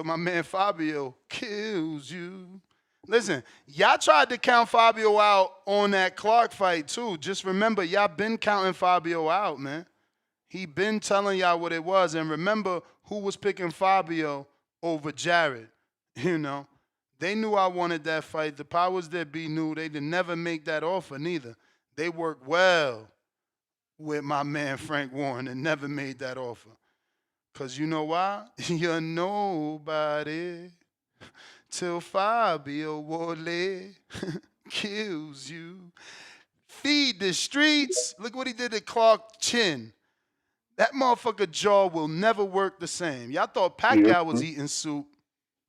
my man Fabio kills you. Listen, y'all tried to count Fabio out on that Clark fight too. Just remember, y'all been counting Fabio out, man. He been telling y'all what it was. And remember who was picking Fabio over Jared. You know, they knew I wanted that fight. The powers that be knew they did never make that offer neither. They worked well with my man Frank Warren and never made that offer. Because you know why? You're nobody till Fabio Wardley kills you. Feed the streets. Look what he did to Clark Chin. That motherfucker jaw will never work the same. Y'all thought Pacquiao was eating soup.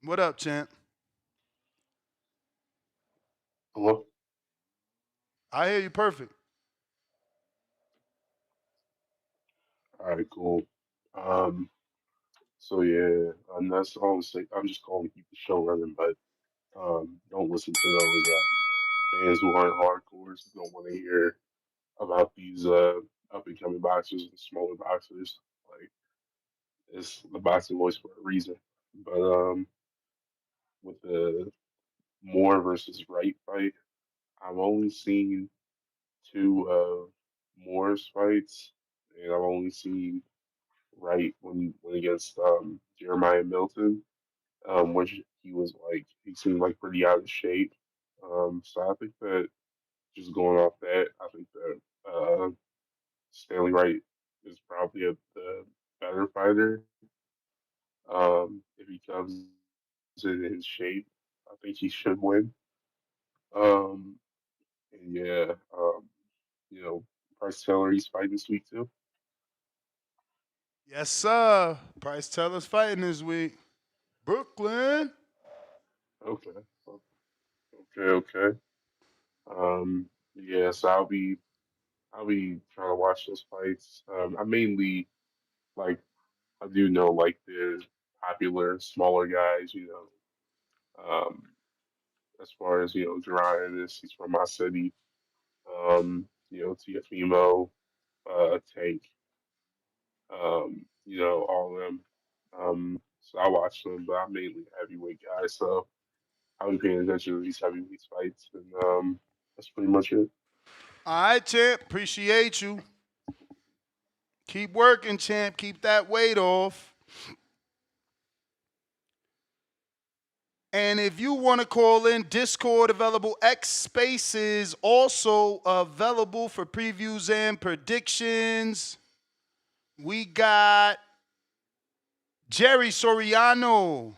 What up, champ? Hello? I hear you perfect. All right, cool. So yeah, that's all I'm saying. I'm just calling to keep the show running, but don't listen to those fans who aren't hardcores, who don't want to hear about these up and coming boxers and smaller boxers. Like, it's the boxing voice for a reason. But with the Moore versus Wright fight, I've only seen two of Moore's fights, and I've only seen Wright when against Jeremiah Milton, which he seemed like pretty out of shape. So I think that just going off that, I think that Stanley Wright is probably the better fighter. If he comes in his shape, I think he should win. And yeah, you know, Price Taylor, he's fighting this week too. Yes, sir. Price Taylor's fighting this week. Brooklyn. Okay. Okay. Yeah, so I'll be trying to watch those fights. I mainly like I do know like the popular smaller guys, Um, as far as Jiraiya is, he's from my city. Tiafimo, Tank, all of them. So I watch them, but I'm mainly a heavyweight guy, so I'll be paying attention to these heavyweight fights, and that's pretty much it. All right, champ. Appreciate you. Keep working, champ. Keep that weight off. And if you want to call in, Discord available, X Spaces also available for previews and predictions. We got Jerry Soriano.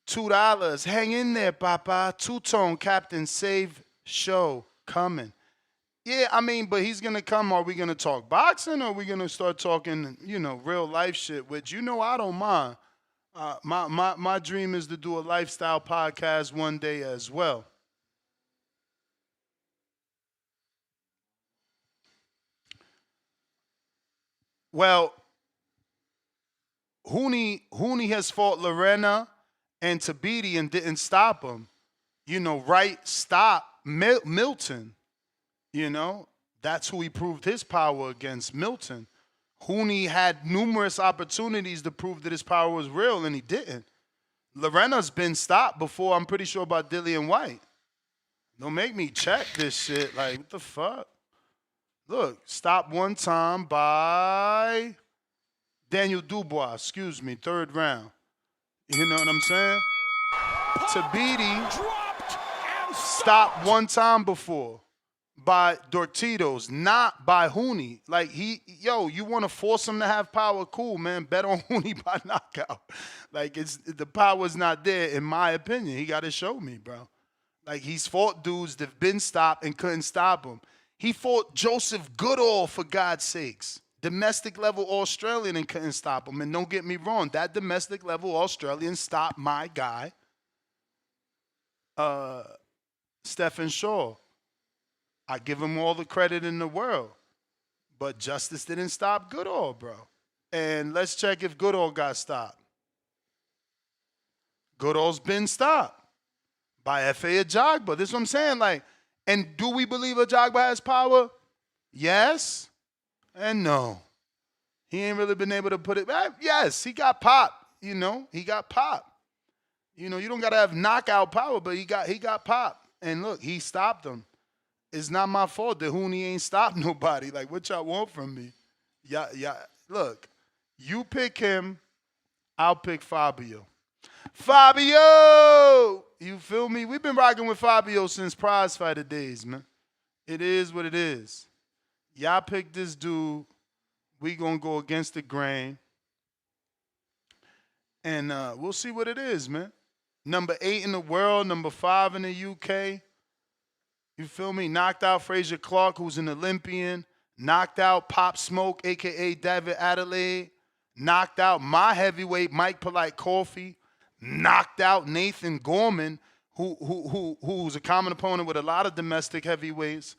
$2. Hang in there, Papa. Two-tone Captain Save Show coming. Yeah, I mean, but he's going to come. Are we going to talk boxing or are we going to start talking, real life shit, which, I don't mind. My dream is to do a lifestyle podcast one day as well. Well, Hooney has fought Verona and Tabiti and didn't stop him. Wright stopped Milton. That's who he proved his power against, Milton. Hooney had numerous opportunities to prove that his power was real, and he didn't. Lorena's been stopped before, I'm pretty sure, about Dillian White. Don't make me check this shit. Like, what the fuck? Look, stopped one time by Daniel Dubois, third round. You know what I'm saying? Tabiti stopped one time before by Dortitos, not by Hooney. Like, you want to force him to have power? Cool, man. Bet on Hooney by knockout. Like, the power's not there, in my opinion. He got to show me, bro. Like, he's fought dudes that've been stopped and couldn't stop him. He fought Joseph Goodall, for God's sakes. Domestic level Australian, and couldn't stop him. And don't get me wrong, that domestic level Australian stopped my guy, Stephen Shaw. I give him all the credit in the world. But justice didn't stop Goodall, bro. And let's check if Goodall got stopped. Goodall's been stopped by F.A. Ajagba. This is what I'm saying. Like, and do we believe Ajagba has power? Yes and no. He ain't really been able to put it back. Yes, he got popped. He got popped. You don't got to have knockout power, but he got popped. And look, he stopped him. It's not my fault that Hooney ain't stopped nobody. Like, what y'all want from me? Yeah. Look, you pick him, I'll pick Fabio. Fabio! You feel me? We've been rocking with Fabio since prize fighter days, man. It is what it is. Y'all pick this dude. We gonna go against the grain. And we'll see what it is, man. Number 8 in the world, number 5 in the UK. You feel me? Knocked out Frazier Clark, who's an Olympian. Knocked out Pop Smoke, a.k.a. David Adelaide. Knocked out my heavyweight, Mike Polite Coffee. Knocked out Nathan Gorman, who's a common opponent with a lot of domestic heavyweights.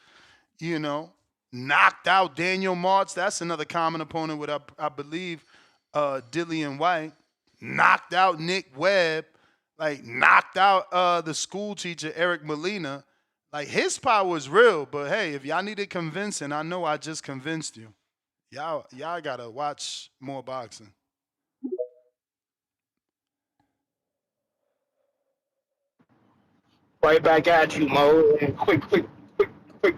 Knocked out Daniel Martz. That's another common opponent with, I believe, Dillian White. Knocked out Nick Webb. Like, knocked out the school teacher, Eric Molina. Like, his power is real, but hey, if y'all needed convincing, I know I just convinced you. Y'all gotta watch more boxing. Right back at you, Mo. And quick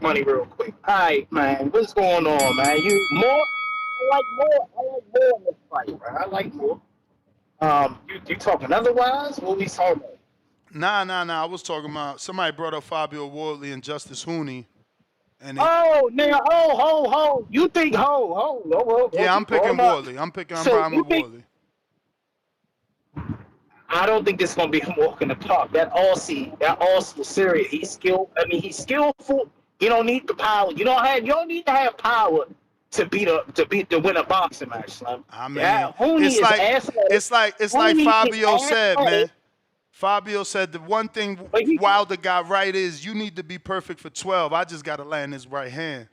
money, real quick. All right, man. What's going on, man? You more? I like more in this fight, man. I like more. You talking otherwise? What we talking about? Nah. I was talking about, somebody brought up Fabio Wardley and Justice Hooney. And ho. You think ho. Yeah, I'm picking Wardley. I'm riding with Wardley. I don't think this is gonna be a walk in the park. That Aussie serious. He's skillful. He don't need the power. You don't need to have power to win a boxing match, Slim. I mean, Hooney is athletic. it's like Fabio said, man. Fabio said the one thing Wilder got right is you need to be perfect for 12. I just got to land his right hand.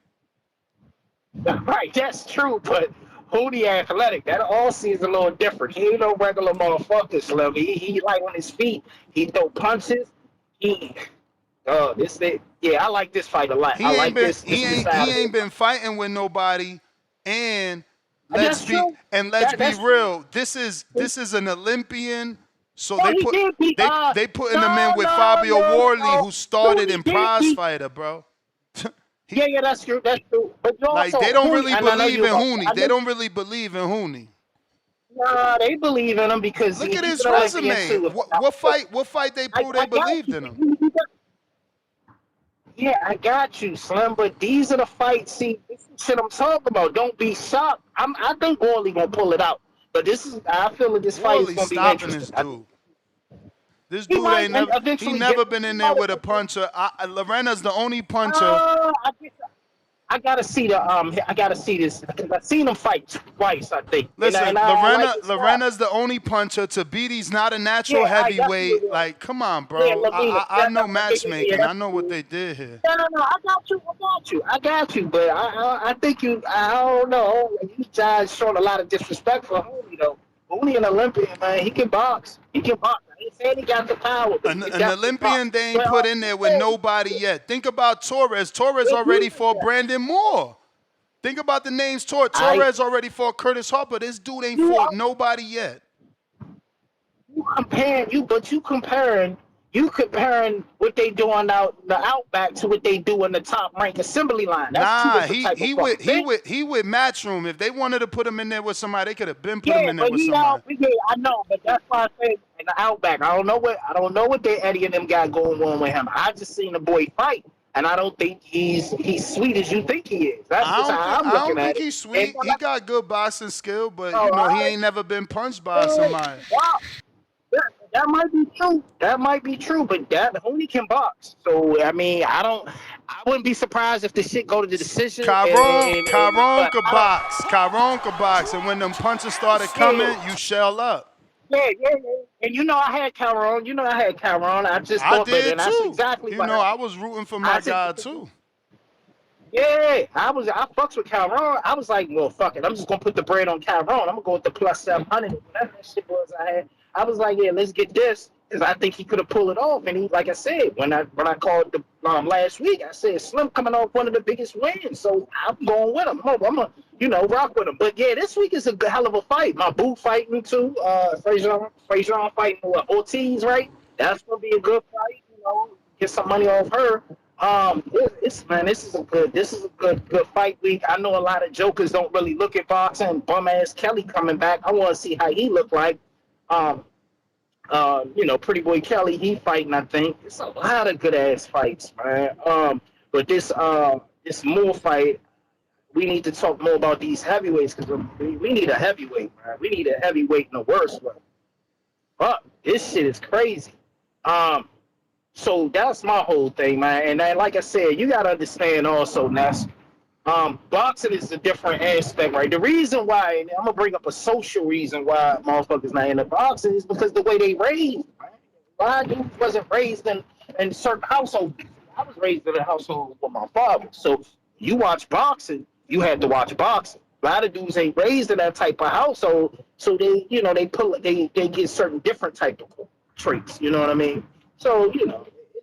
Right, that's true, but Hooney athletic. That all seems a little different. He ain't no regular motherfucker, Slim. He like on his feet. He throw punches. I like this fight a lot. I like this. He ain't been fighting with nobody, and let's be real. This is an Olympian. So they putting him in with Fabio Worley, who started in prize fighter, bro. Yeah, that's true. That's true. But like they don't really believe in Hooney. They don't really believe in Hooney. Nah, they believe in him because look at his resume. What fight they proved they believed in him. Yeah, I got you, Slim. But these are the fights. See, this is shit I'm talking about. Don't be shocked. I think Worley gonna pull it out. But I feel that this fight is gonna be interesting. This dude he never been in there with a puncher. Lorena's the only puncher. I gotta see this because I've seen him fight twice, I think. Listen, Lorena's the only puncher. Tabiti's not a natural heavyweight. Like, come on, bro. I know matchmaking. I know what they did here. No, I got you. But I think I don't know. You guys showing a lot of disrespect for Hooney, though. Hooney an Olympian, man. He can box. I ain't saying he got the power. An Olympian they ain't put in there with nobody yet. Think about Torres. Torres already fought Brandon Moore. Think about the names. Torres already fought Curtis Harper. This dude ain't fought nobody yet. You comparing what they do on the Outback to what they do in the top rank assembly line. That's he with Matchroom. If they wanted to put him in there with somebody, they could have been put him in there with somebody. I know, but that's why I say in the Outback. I don't know what they Eddie and them got going on with him. I just seen the boy fight, and I don't think he's sweet as you think he is. That's just how I'm looking at it. I don't think he's sweet. He got good boxing skill, but he ain't never been punched by somebody. Wow. That might be true, but that Hooney can box. So I mean, I wouldn't be surprised if the shit go to the decision. Chiron could box, and when them punches started coming, you shell up. Yeah. And I had Chiron. I just thought that, and that's exactly what I was rooting for my guy too. Yeah, I fucks with Chiron. I was like, well, fuck it. I'm just gonna put the bread on Chiron. I'm gonna go with the plus 700. Whatever that shit was I had. I was like, yeah, let's get this, because I think he could have pulled it off. And he, like I said, when I called the last week, I said Slim coming off one of the biggest wins, so I'm going with him. I'm gonna, rock with him. But yeah, this week is a hell of a fight. My boo fighting too. Franchon fighting Ortiz, right? That's gonna be a good fight. Get some money off her. This is a good fight week. I know a lot of jokers don't really look at boxing. Bum ass Kelly coming back. I want to see how he look like. Pretty boy Kelly, he fighting. I think it's a lot of good ass fights, man. But this Moore fight, we need to talk more about these heavyweights because we need a heavyweight, man. We need a heavyweight in the worst way. But this shit is crazy. So that's my whole thing, man. And then, like I said, you gotta understand also, Ness. Boxing is a different aspect, right? The reason why, and I'm gonna bring up a social reason why motherfuckers not into boxing is because the way they raised, right? A lot of dudes wasn't raised in certain households. I was raised in a household with my father. So you watch boxing, you had to watch boxing. A lot of dudes ain't raised in that type of household, so they get certain different type of traits. You know what I mean? So it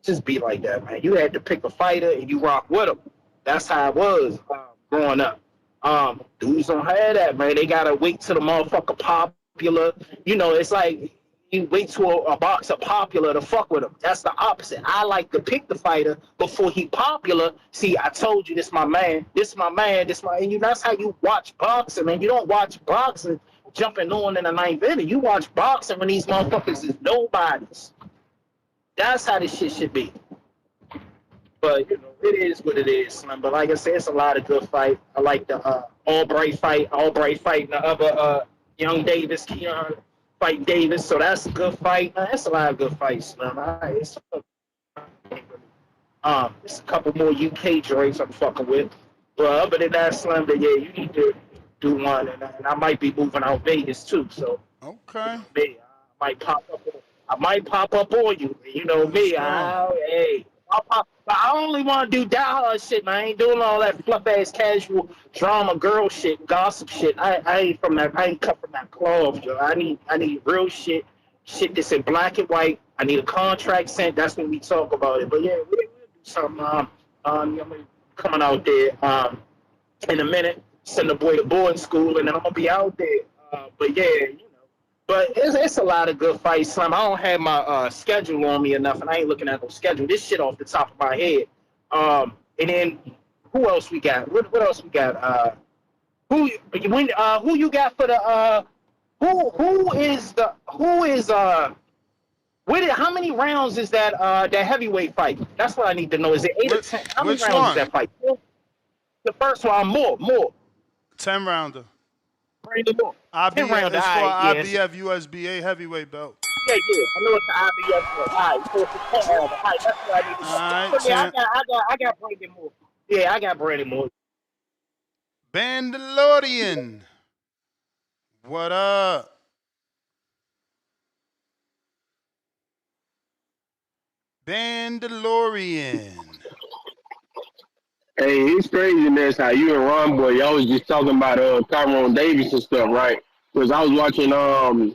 just be like that, man. You had to pick a fighter and you rock with them. That's how it was growing up. Dudes don't have that, man. They gotta wait till the motherfucker popular. It's like you wait till a boxer popular to fuck with him. That's the opposite. I like to pick the fighter before he popular. See, I told you this my man. And that's how you watch boxing, man. You don't watch boxing jumping on in the ninth inning. You watch boxing when these motherfuckers is nobodies. That's how this shit should be. But it is what it is, man. But like I said, it's a lot of good fight. I like the Albright fight and the other Young Davis, Keon fight Davis. So that's a good fight. That's a lot of good fights, man. It's a couple more UK joints I'm fucking with. But other than that, Slim, yeah, you need to do one, and I might be moving out Vegas too. So Okay. me, I might pop up. I might pop up on you. You know me. But I only want to do die-hard shit, man. I ain't doing all that fluff-ass casual drama girl shit, gossip shit. I ain't from that. I ain't cut from that cloth, yo. I need real shit that's in black and white. I need a contract sent. That's when we talk about it. But yeah, we'll do something. I'm gonna be coming out there in a minute. Send the boy to boarding school, and then I'm gonna be out there. But yeah, you know. But it's a lot of good fights, Slim. I don't have my schedule on me enough, and I ain't looking at no schedule. This shit off the top of my head. And then who else we got? What else we got? Who you got for the how many rounds is that heavyweight fight? That's what I need to know. Is it 8 or 10? How many rounds is that fight? The first one, more. 10 rounder. Brandon Moore. IBF, it's for IBF USBA heavyweight belt. Yeah. I know it's the IBF belt. All right, so it's a 10 rounder. All right, that's what I need to know. All right, So, yeah, I got Brandon Moore. Yeah, I got Brandon Moore. Bandalorian. What up? Bandalorian. Hey, it's craziness how you and Ron Boy, y'all was just talking about Tyrone Davis and stuff, right? Because I was watching, Dan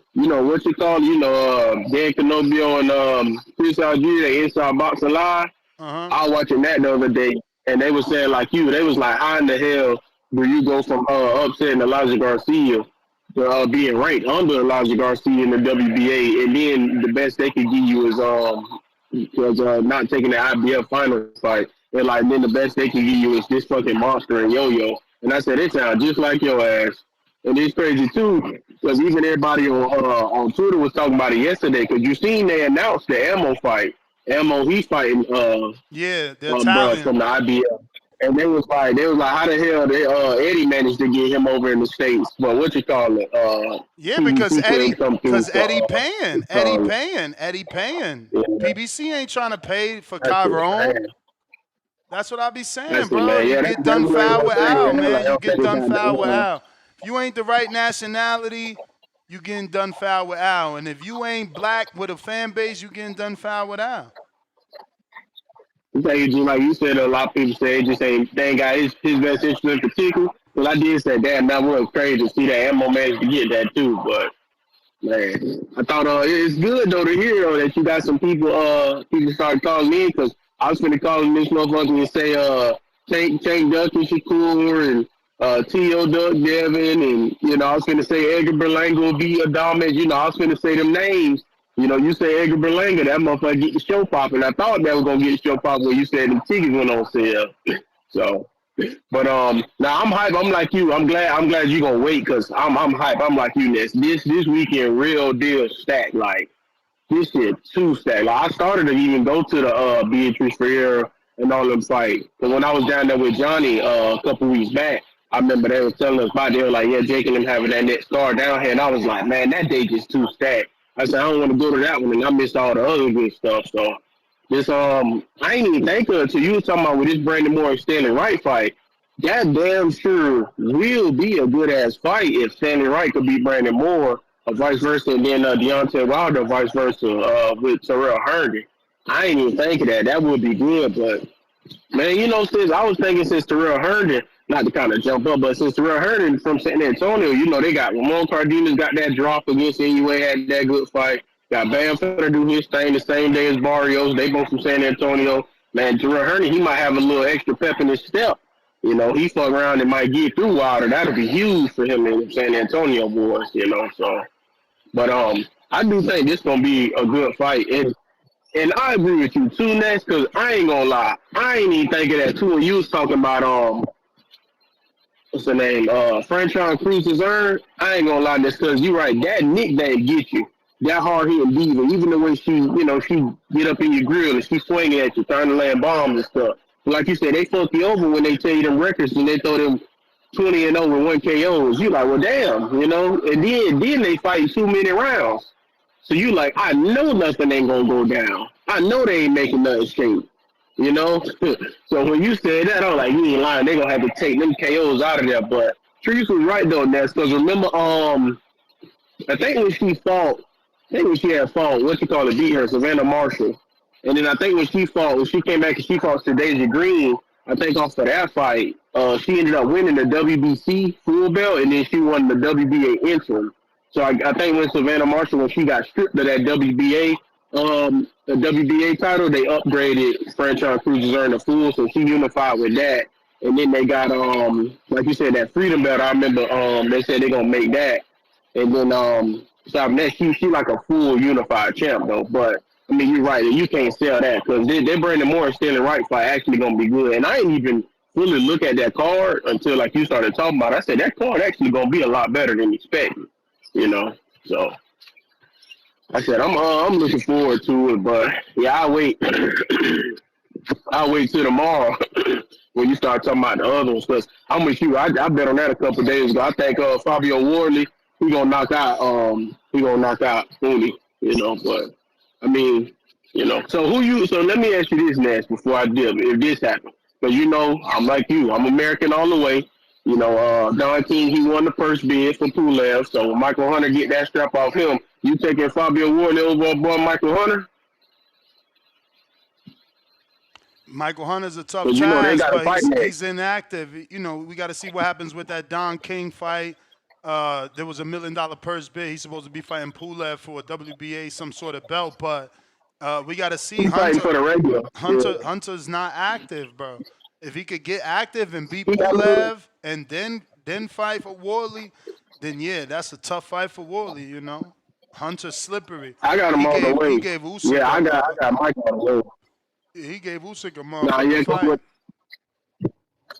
Canobio and Chris Algier, Inside Boxing Live. I was watching that the other day, and they were saying like you, they was like, how in the hell do you go from upsetting Elijah Garcia to being ranked under Elijah Garcia in the WBA, and then the best they could give you is not taking the IBF final fight. And like, then the best they can give you is this fucking monster and yo-yo. And I said, it sounds just like your ass. And it's crazy too, because even everybody on Twitter was talking about it yesterday. Because you seen they announced the Ammo fight. Ammo, he's fighting the Italian from the IBF. And they was like, how the hell Eddie managed to get him over in the States? But what you call it? Because Eddie paying. Yeah. PBC ain't trying to pay for Kyron. That's what I be saying, bro. Man. You Yeah, get done foul with Al, man. You get done foul with Al. If you ain't the right nationality, you getting done foul with Al. And if you ain't black with a fan base, you getting done foul with Al. Like you said, a lot of people say it just ain't, they ain't got his best interest in particular. Well, I did say, damn, that was crazy to see that Ammo managed to get that too. But man, I thought it's good though to hear that you got some people started calling in, because I was finna call this motherfucker and say Tank Ducky Shakur and T.O. Duck Devin, and I was finna say Edgar Berlanga will be a dominant. I was finna say them names. You say Edgar Berlanga, that motherfucker get the show popping. I thought that was gonna get the show popping when you said the tickets went on sale. So, but now I'm hype. I'm like you. I'm glad you gonna wait, because I'm hype. I'm like you, Ness. This weekend, real deal stacked. Like this shit too stacked. Like I started to even go to the Beatrice Ferreira and all them fights. But when I was down there with Johnny a couple weeks back, I remember they were telling us about, they were like, yeah, Jake and them having that next card down here, and I was like, man, that day just too stacked. I said, I don't want to go to that one, and I missed all the other good stuff. So this I ain't even think of it until you were talking about with this Brandon Moore and Stanley Wright fight. That damn sure will be a good ass fight if Stanley Wright could beat Brandon Moore, or vice versa, and then Deontay Wilder, vice versa, with Terrell Herndon. I ain't even think of that. That would be good, but man, since I was thinking since Terrell Herndon, not to kind of jump up, but since Terrell Herndon from San Antonio, they got Ramon Cardenas got that drop against NUA, had that good fight. Got Bam to do his thing the same day as Barrios. They both from San Antonio. Man, Terrell Herndon, he might have a little extra pep in his step. He fuck around and might get through Wilder. That'll be huge for him in the San Antonio boys, so. But I do think this going to be a good fight. And I agree with you too, Ness, because I ain't gonna lie. I ain't even thinking that too when you was talking about what's the name? Franchon Crews-Dezurn. I ain't gonna lie, this because you right, that nickname get you. That hard hitting diva, even the way she get up in your grill and she swinging at you, trying to land bombs and stuff. But like you said, they fuck you over when they tell you them records and they throw them 20 and over 1 KOs. You like, well, damn, and then they fight 2 minute rounds. So you like, I know nothing ain't gonna go down. I know they ain't making nothing straight. You know, so when you said that, I was like, you ain't lying. They gonna have to take them KOs out of there. But Trees was right though, Ness, because remember, I think when she fought, what you call it, beat her, Savannah Marshall. And then I think when she came back and she fought Sardius Green, I think off of that fight, she ended up winning the WBC full belt, and then she won the WBA interim. So I think when Savannah Marshall, when she got stripped of that the WBA title, they upgraded Franchon Crews-Dezurn to full, so she unified with that. And then they got, like you said, that Freedom Belt. I remember they said they're going to make that. And then so after that, she like a full unified champ though. But I mean, you're right. You can't sell that because they Brandon Moore and Stanley Wright fight actually gonna be good. And I ain't even really look at that card until like you started talking about it. I said that card actually gonna be a lot better than expected. You know, so I said I'm looking forward to it. But yeah, I'll wait. I'll wait till tomorrow when you start talking about the other ones. Because I'm with you. I bet on that a couple of days ago. I think Fabio Wardley he gonna knock out Mooney. You know, but I mean, you know. So let me ask you this, Nash, before I dip. If this happens, because you know I'm like you. I'm American all the way. You know, Don King he won the first bid for Pulev. So when Michael Hunter get that strap off him, you taking Fabio Wardley over boy Michael Hunter? Michael Hunter's a tough You know, they task, got but fight he's inactive. You know, we got to see what happens with that Don King fight. There was $1 million purse bid. He's supposed to be fighting Pulev for a WBA, some sort of belt, but we got to see. He's fighting for the regular. Hunter's not active, bro. If he could get active and beat Pulev and then fight for Wardley, then yeah, that's a tough fight for Wardley. You know, Hunter's slippery. I got him on the way. He gave Usyk. Yeah, I got Mike on the way. He gave Usyk a Nah, fight.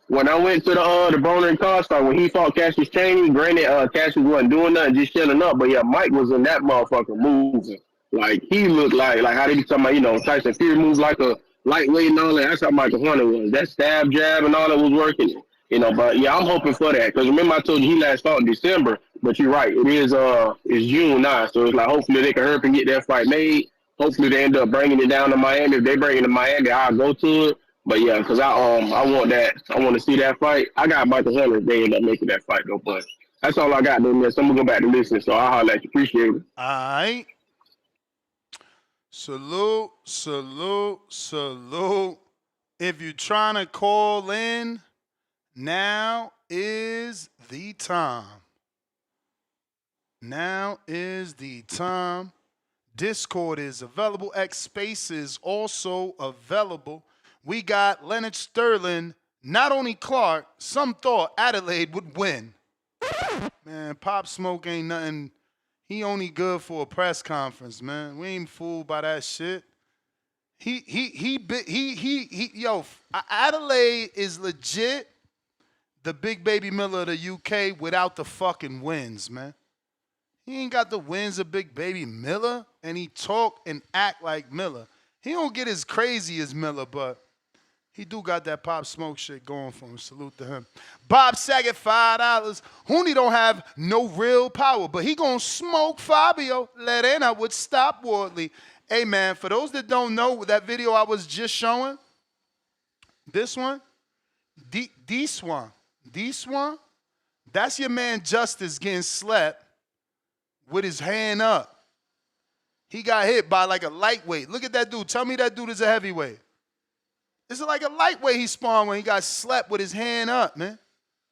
When I went to the Broner and Cost fight, when he fought Cassius Chaney, granted, Cassius wasn't doing nothing, just chilling up, but yeah, Mike was in that motherfucker moving. Like, he looked like how they be talking about, you know, Tyson Fury moves like a lightweight and all that. That's how Michael Hunter was. That stab, jab, and all that was working. You know, but yeah, I'm hoping for that. Because remember I told you he last fought in December, but you're right. It's June now, so it's like hopefully they can hurry up and get that fight made. Hopefully they end up bringing it down to Miami. If they bring it to Miami, I'll go to it. But yeah, because I want that. I want to see that fight. I got Michael Hunter if they end up making that fight though. But that's all I got, though. So I'm gonna go back to listening. So I'll holler at you. Appreciate it. All right. Salute, salute, salute. If you're trying to call in, now is the time. Now is the time. Discord is available. X Space is also available. We got Leonard Sterling. Not only Clark, some thought Adelaide would win. Man, Pop Smoke ain't nothing. He only good for a press conference, man. We ain't fooled by that shit. Yo, Adelaide is legit the big baby Miller of the UK without the fucking wins, man. He ain't got the wins of big baby Miller, and he talk and act like Miller. He don't get as crazy as Miller, but he do got that Pop Smoke shit going for him. Salute to him. Bob Saget, $5. Hooney don't have no real power, but he gonna smoke Fabio. Lerena would stop Wardley. Hey, man, for those that don't know, that video I was just showing, this one, that's your man Justice getting slept with his hand up. He got hit by like a lightweight. Look at that dude. Tell me that dude is a heavyweight. This is like a lightweight he spawned when he got slept with his hand up, man.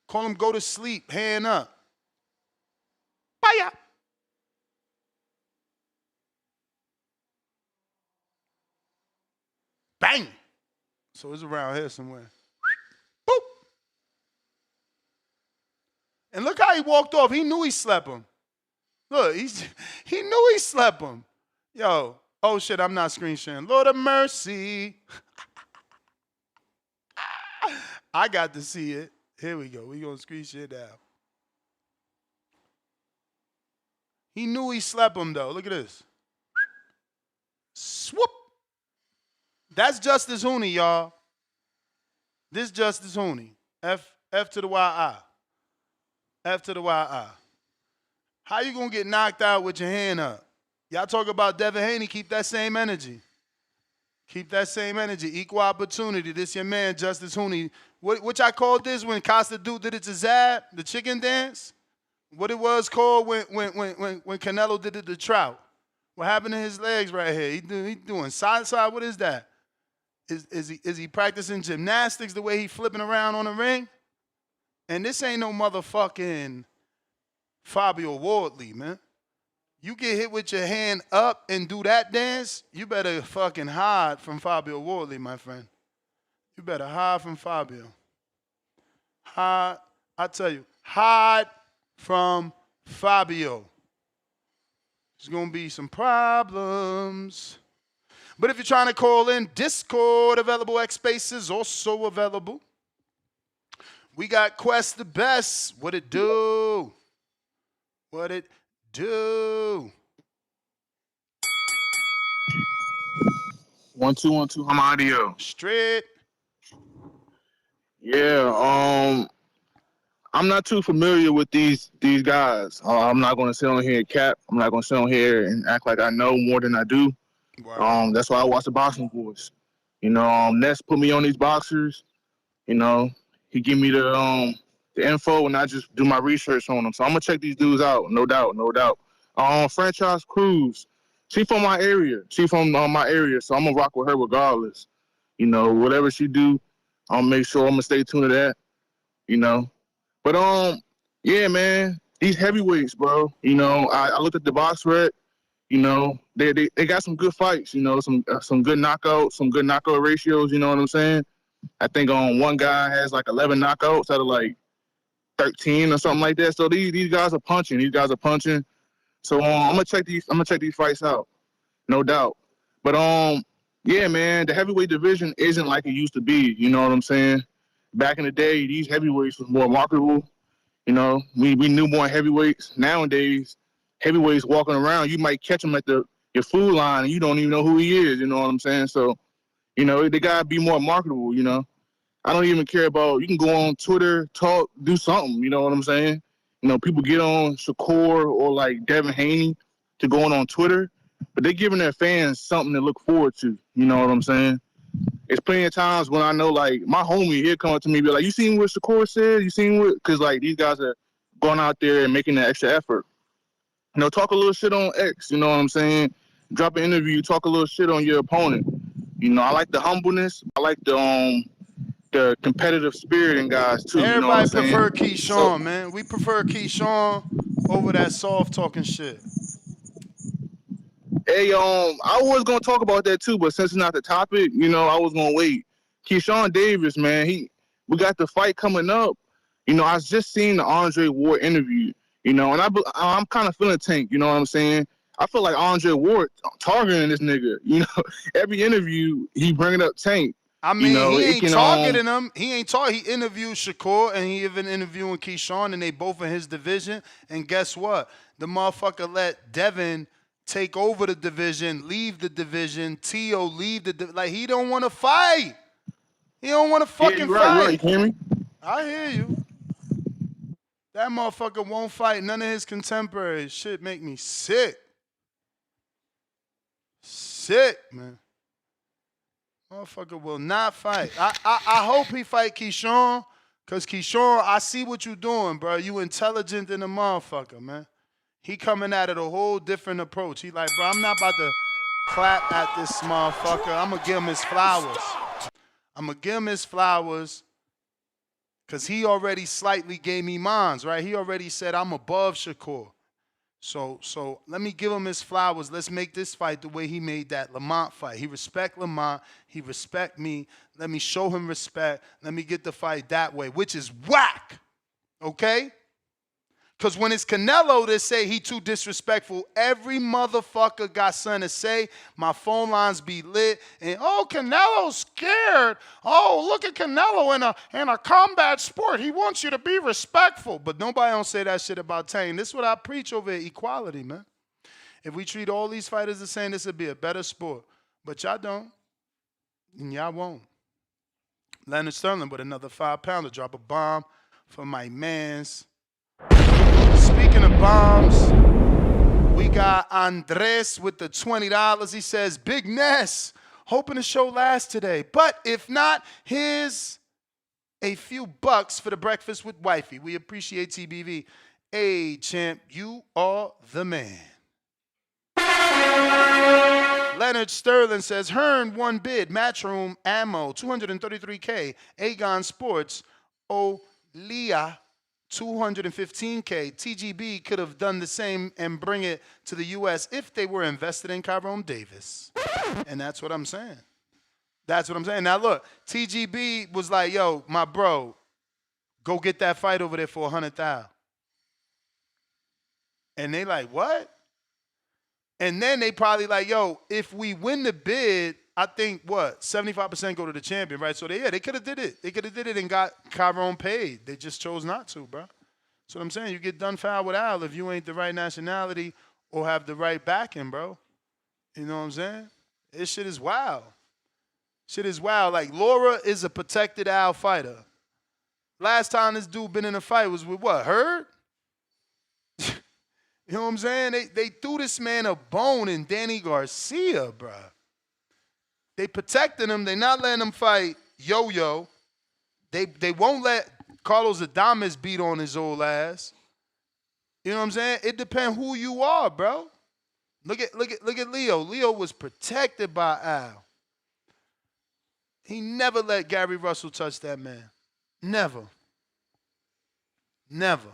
Call him go to sleep, hand up. Bye. Bang. So it's around here somewhere. Boop. And look how he walked off. He knew he slept him. Look, he knew he slept him. Yo, oh shit, I'm not screen sharing. Lord of mercy. I got to see it. Here we go. We gonna screen share now. He knew he slept him though. Look at this. Swoop. That's Justice Hooney, y'all. This Justice Hooney. F to the Y-I. F to the Y-I. How you gonna get knocked out with your hand up? Y'all talk about Devin Haney, keep that same energy. Keep that same energy. Equal opportunity. This your man, Justice Hooney. Which I called this when Costa Dude did it to Zab, the chicken dance? What it was called when Canelo did it to Trout? What happened to his legs right here? He doing side. What is that? Is he practicing gymnastics the way he flipping around on the ring? And this ain't no motherfucking Fabio Wardley, man. You get hit with your hand up and do that dance, you better fucking hide from Fabio Wardley, my friend. You better hide from Fabio. Hide, I tell you, hide from Fabio. There's going to be some problems. But if you're trying to call in, Discord available, X Spaces also available. We got Quest the Best. What it do? What it do? 1 2 1 2. How my audio? Straight. Yeah. I'm not too familiar with these guys. I'm not going to sit on here and cap. I'm not going to sit on here and act like I know more than I do. Wow. That's why I watch the Boxing Voice. You know, Ness put me on these boxers. You know, he give me the info and I just do my research on them. So I'm gonna check these dudes out, no doubt. Franchon Crews, she from my area. So I'm gonna rock with her regardless. You know, whatever she do, I'll make sure I'm gonna stay tuned to that. You know, but yeah, man, these heavyweights, bro. You know, I looked at the box rec. You know, they got some good fights. You know, some good knockouts, some good knockout ratios. You know what I'm saying? I think one guy has like 11 knockouts out of like 13 or something like that. So these guys are punching. So I'm gonna check these fights out, no doubt. But yeah, man, the heavyweight division isn't like it used to be. You know what I'm saying? Back in the day, these heavyweights was more marketable. You know, we knew more heavyweights. Nowadays, heavyweights walking around, you might catch them at your food line and you don't even know who he is. You know what I'm saying? So, you know, they gotta be more marketable. You know, I don't even care about. You can go on Twitter, talk, do something. You know what I'm saying? You know, people get on Shakur or like Devin Haney to go on Twitter, but they're giving their fans something to look forward to. You know what I'm saying? It's plenty of times when I know, like, my homie, he'll come up to me and be like, you seen what Shakur said? You seen what? Because, like, these guys are going out there and making that extra effort. You know, talk a little shit on X, you know what I'm saying? Drop an interview, talk a little shit on your opponent. You know, I like the humbleness. I like the competitive spirit in guys, too. Everybody you know what I'm saying? prefer Keyshawn, man. We prefer Keyshawn over that soft talking shit. Hey, I was gonna talk about that too, but since it's not the topic, you know, I was gonna wait. Keyshawn Davis, man, we got the fight coming up. You know, I was just seeing the Andre Ward interview, you know, and I'm kind of feeling Tank, you know what I'm saying? I feel like Andre Ward targeting this nigga, you know. Every interview he bringing up Tank. I mean, you know, he ain't targeting him. He interviewed Shakur and he even interviewing Keyshawn, and they both in his division. And guess what? The motherfucker let Devin take over the division, leave the division, T.O. leave the division. Like, he don't want to fight. He don't want to fucking fight. Right, hear me? I hear you. That motherfucker won't fight none of his contemporaries. Shit make me sick. Sick, man. Motherfucker will not fight. I hope he fight Keyshawn, because Keyshawn, I see what you doing, bro. You intelligent than a motherfucker, man. He coming at it a whole different approach. He like, bro, I'm not about to clap at this motherfucker. I'm going to give him his flowers. Because he already slightly gave me mines, right? He already said I'm above Shakur. So let me give him his flowers. Let's make this fight the way he made that Lamont fight. He respect Lamont. He respect me. Let me show him respect. Let me get the fight that way, which is whack, okay? Because when it's Canelo that say he too disrespectful, every motherfucker got something to say. My phone lines be lit. And, oh, Canelo's scared. Oh, look at Canelo in a combat sport. He wants you to be respectful. But nobody don't say that shit about Tank. This is what I preach over at equality, man. If we treat all these fighters the same, this would be a better sport. But y'all don't. And y'all won't. Leonard Sterling with another 5-pounder. Drop a bomb for my mans. Speaking of bombs, we got Andres with the $20. He says, Big Ness, Hoping the show lasts today. But if not, here's a few bucks for the breakfast with wifey. We appreciate TBV. Hey, champ, you are the man. Leonard Sterling says, Hearn one bid, Matchroom Ammo, 233K, Aegon Sports, Olia, 215K. TGB could have done the same and bring it to the U.S. if they were invested in Tyrone Davis. And that's what I'm saying. That's what I'm saying. Now, look, TGB was like, yo, my bro, go get that fight over there for $100,000. And they like, what? And then they probably like, yo, if we win the bid, I think, what, 75% go to the champion, right? So, they could have did it. They could have did it and got Tyrone paid. They just chose not to, bro. That's what I'm saying. You get done foul with Al if you ain't the right nationality or have the right backing, bro. You know what I'm saying? This shit is wild. Shit is wild. Like, Laura is a protected Al fighter. Last time this dude been in a fight was with what, Hurd? You know what I'm saying? They threw this man a bone in Danny Garcia, bro. They protecting him. They not letting him fight Yo-Yo. They won't let Carlos Adames beat on his old ass. You know what I'm saying? It depends who you are, bro. Look at Leo. Leo was protected by Al. He never let Gary Russell touch that man. Never. Never.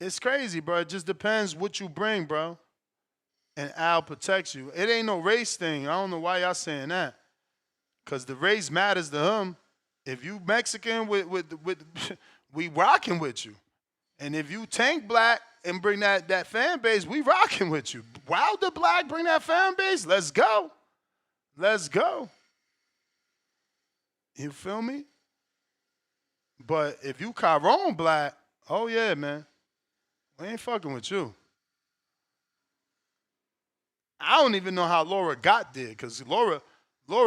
It's crazy, bro. It just depends what you bring, bro. And Al protects you. It ain't no race thing. I don't know why y'all saying that. Because the race matters to him. If you Mexican, we rocking with you. And if you tank black and bring that fan base, we rocking with you. Wilder black, bring that fan base, let's go. Let's go. You feel me? But if you Tyrone black, oh yeah, man. We ain't fucking with you. I don't even know how Laura got there, because Laura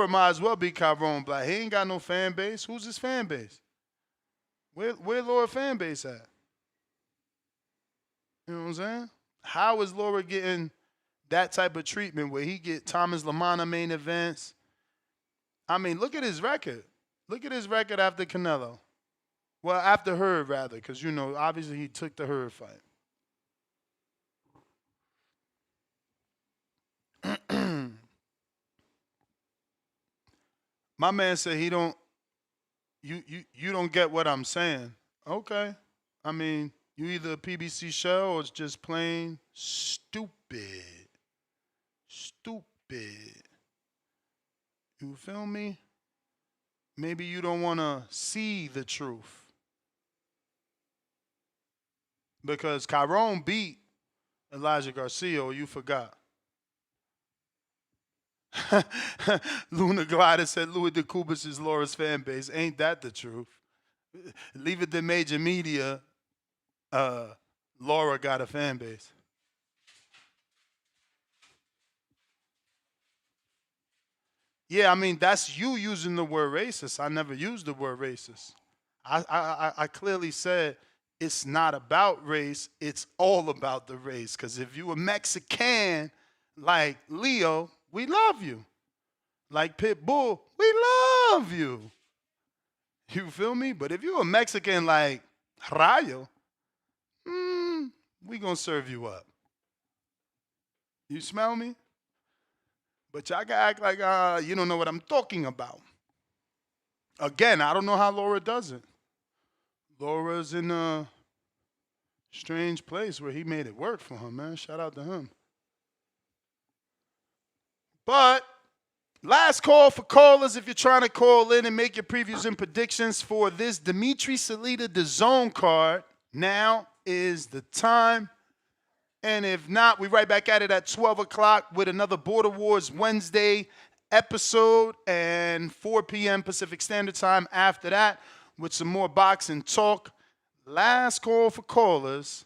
might as well be Tyrone black. He ain't got no fan base. Who's his fan base? Where Laura fan base at? You know what I'm saying? How is Laura getting that type of treatment where he get Thomas LaManna main events? I mean, look at his record. Look at his record after Canelo. Well, after Hurd, rather, because, you know, obviously he took the Hurd fight. My man said he don't, you don't get what I'm saying. Okay. I mean, you either a PBC show or it's just plain stupid. Stupid. You feel me? Maybe you don't want to see the truth. Because Tyrone beat Elijah Garcia, or you forgot. Luna Glider said Louis DeCubas is Laura's fan base. Ain't that the truth? Leave it to major media. Laura got a fan base. Yeah, I mean, that's you using the word racist. I never used the word racist. I clearly said it's not about race. It's all about the race. Because if you a Mexican like Leo, we love you. Like Pitbull, we love you. You feel me? But if you a Mexican like Rayo, we gonna serve you up. You smell me? But y'all gotta act like you don't know what I'm talking about. Again, I don't know how Laura does it. Laura's in a strange place where he made it work for him, man. Shout out to him. But last call for callers if you're trying to call in and make your previews and predictions for this Dimitri Celita DAZN card. Now is the time. And if not, we right back at it at 12 o'clock with another Border Wars Wednesday episode and 4 p.m. Pacific Standard Time after that with some more boxing talk. Last call for callers.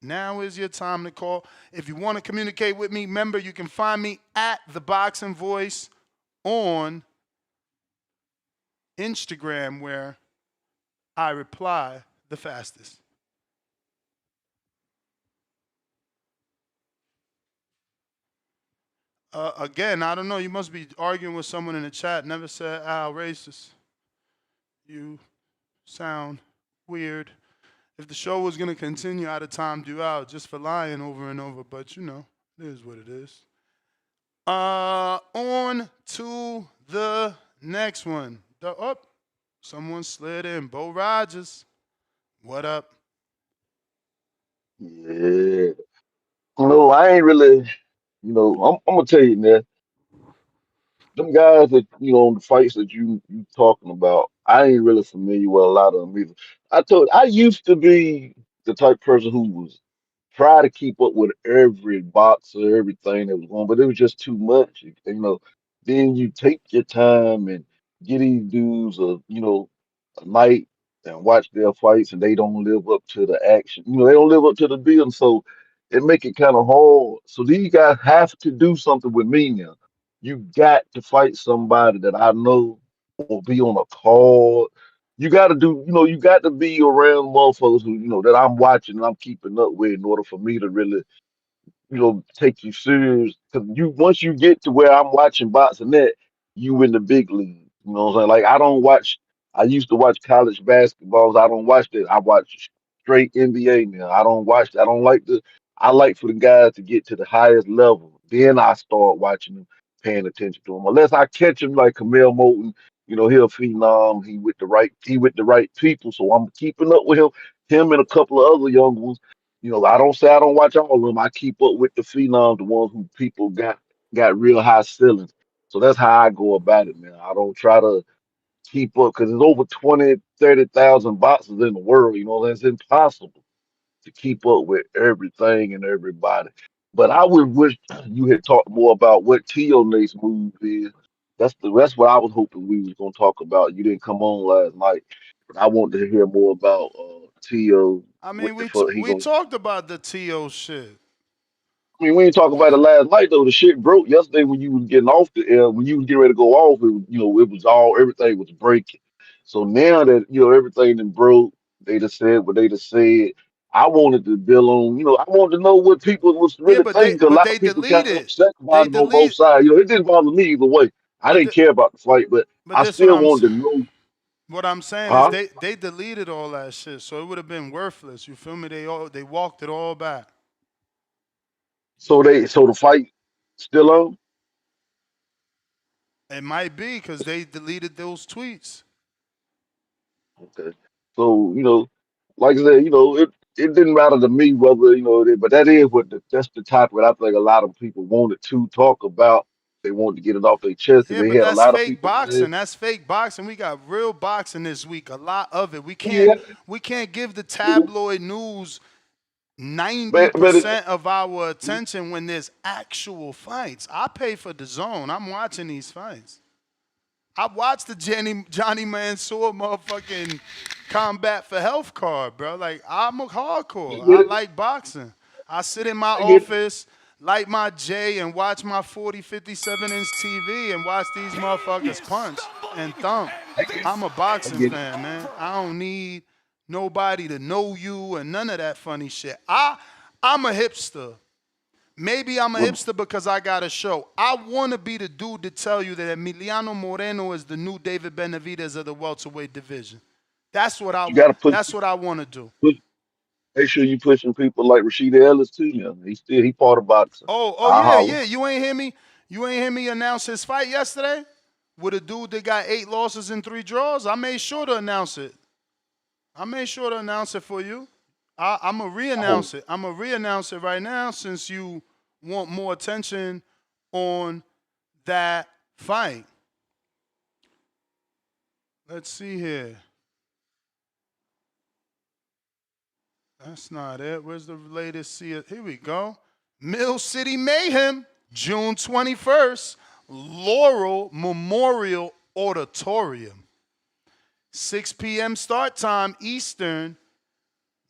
Now is your time to call. If you want to communicate with me, remember you can find me at ThaBoxingVoice on Instagram, where I reply the fastest. Again, I don't know. You must be arguing with someone in the chat. Never said Al racist. You sound weird. If the show was gonna continue, I'd have timed you out just for lying over and over. But you know, it is what it is. On to the next one. Someone slid in. Bo Rogers. What up? Yeah. No, I ain't really, I'm gonna tell you, man, them guys that, the fights that you talking about, I ain't really familiar with a lot of them either. I used to be the type of person who was try to keep up with every boxer, everything that was going, but it was just too much. Then you take your time and get these dudes a night and watch their fights, and they don't live up to the action. They don't live up to the bill, so it make it kind of hard. So these guys have to do something with me now. You got to fight somebody that I know or be on a card. You got to do, you got to be around motherfuckers who, that I'm watching and I'm keeping up with in order for me to really take you serious. Because once you get to where I'm watching boxing net, you in the big league. You know what I'm saying? Like I don't watch. I used to watch college basketballs. I don't watch that. I watch straight NBA now. I don't watch. I don't like the. I like for the guys to get to the highest level. Then I start watching them, paying attention to them. Unless I catch him like Camille Moulton, he a phenom. He with the right people. So I'm keeping up with him. Him and a couple of other young ones. I don't say I don't watch all of them. I keep up with the phenoms, the ones who people got real high ceilings. So that's how I go about it, man. I don't try to keep up because there's over 20, 30,000 boxers in the world. That's impossible to keep up with everything and everybody. But I would wish you had talked more about what Tio next move is. That's what I was hoping we was gonna talk about. You didn't come on last night, but I wanted to hear more about Tio. I What mean, the fuck he we gonna talked about the TO shit. I mean, we ain't talking about it last night though. The shit broke yesterday when you was getting off the air. When you was getting ready to go off, it was everything was breaking. So now that everything that broke, they just said what they just said. I wanted to build on, I wanted to know what people was Yeah, really thinking. 'Cause a lot they of people kind of deleted. upset They about it on both delete. sides. It didn't bother me either way. I But didn't care about the fight, but but I this what still wanted to know. what I'm saying is Huh? they deleted all that shit, so it would have been worthless. You feel me? They walked it all back. So the fight still on. It might be because they deleted those tweets. Okay. So, like I said, it didn't matter to me whether, but that is that's the topic that I think a lot of people wanted to talk about. They wanted to get it off their chest because Yeah, they but had a that's lot of fake people saying, boxing. That's fake boxing. We got real boxing this week. A lot of it. yeah, We can't give the tabloid news but 90% of our attention when there's actual fights. I pay for the zone. I'm watching these fights. I watched the Johnny Mansour motherfucking Combat for Health card, bro. Like, I'm a I hardcore. get I it. like boxing. I sit in my I get it. office, light my J, and watch my 40, 57-inch TV and watch these motherfuckers punch and thump. I'm a I boxing get it. fan, man. I don't need nobody to know you and none of that funny shit. I'm a hipster. Maybe I'm a Well, hipster because I got a show. I want to be the dude to tell you that Emiliano Moreno is the new David Benavidez of the welterweight division. That's what I you got want. to That's what I want to do. make sure you pushing people like Rashida Ellis too now. He part of boxing. Oh I yeah, holler. yeah. You ain't hear me. You ain't hear me announce his fight yesterday with a dude that got 8 losses and 3 draws. I made sure to announce it. I made sure to announce it for you. I'm going to Oh, re-announce it. I'm going to re-announce it right now since you want more attention on that fight. Let's see here. That's not it. Where's the latest? See it? Here we go. Mill City Mayhem, June 21st, Laurel Memorial Auditorium. 6 p.m. start time Eastern,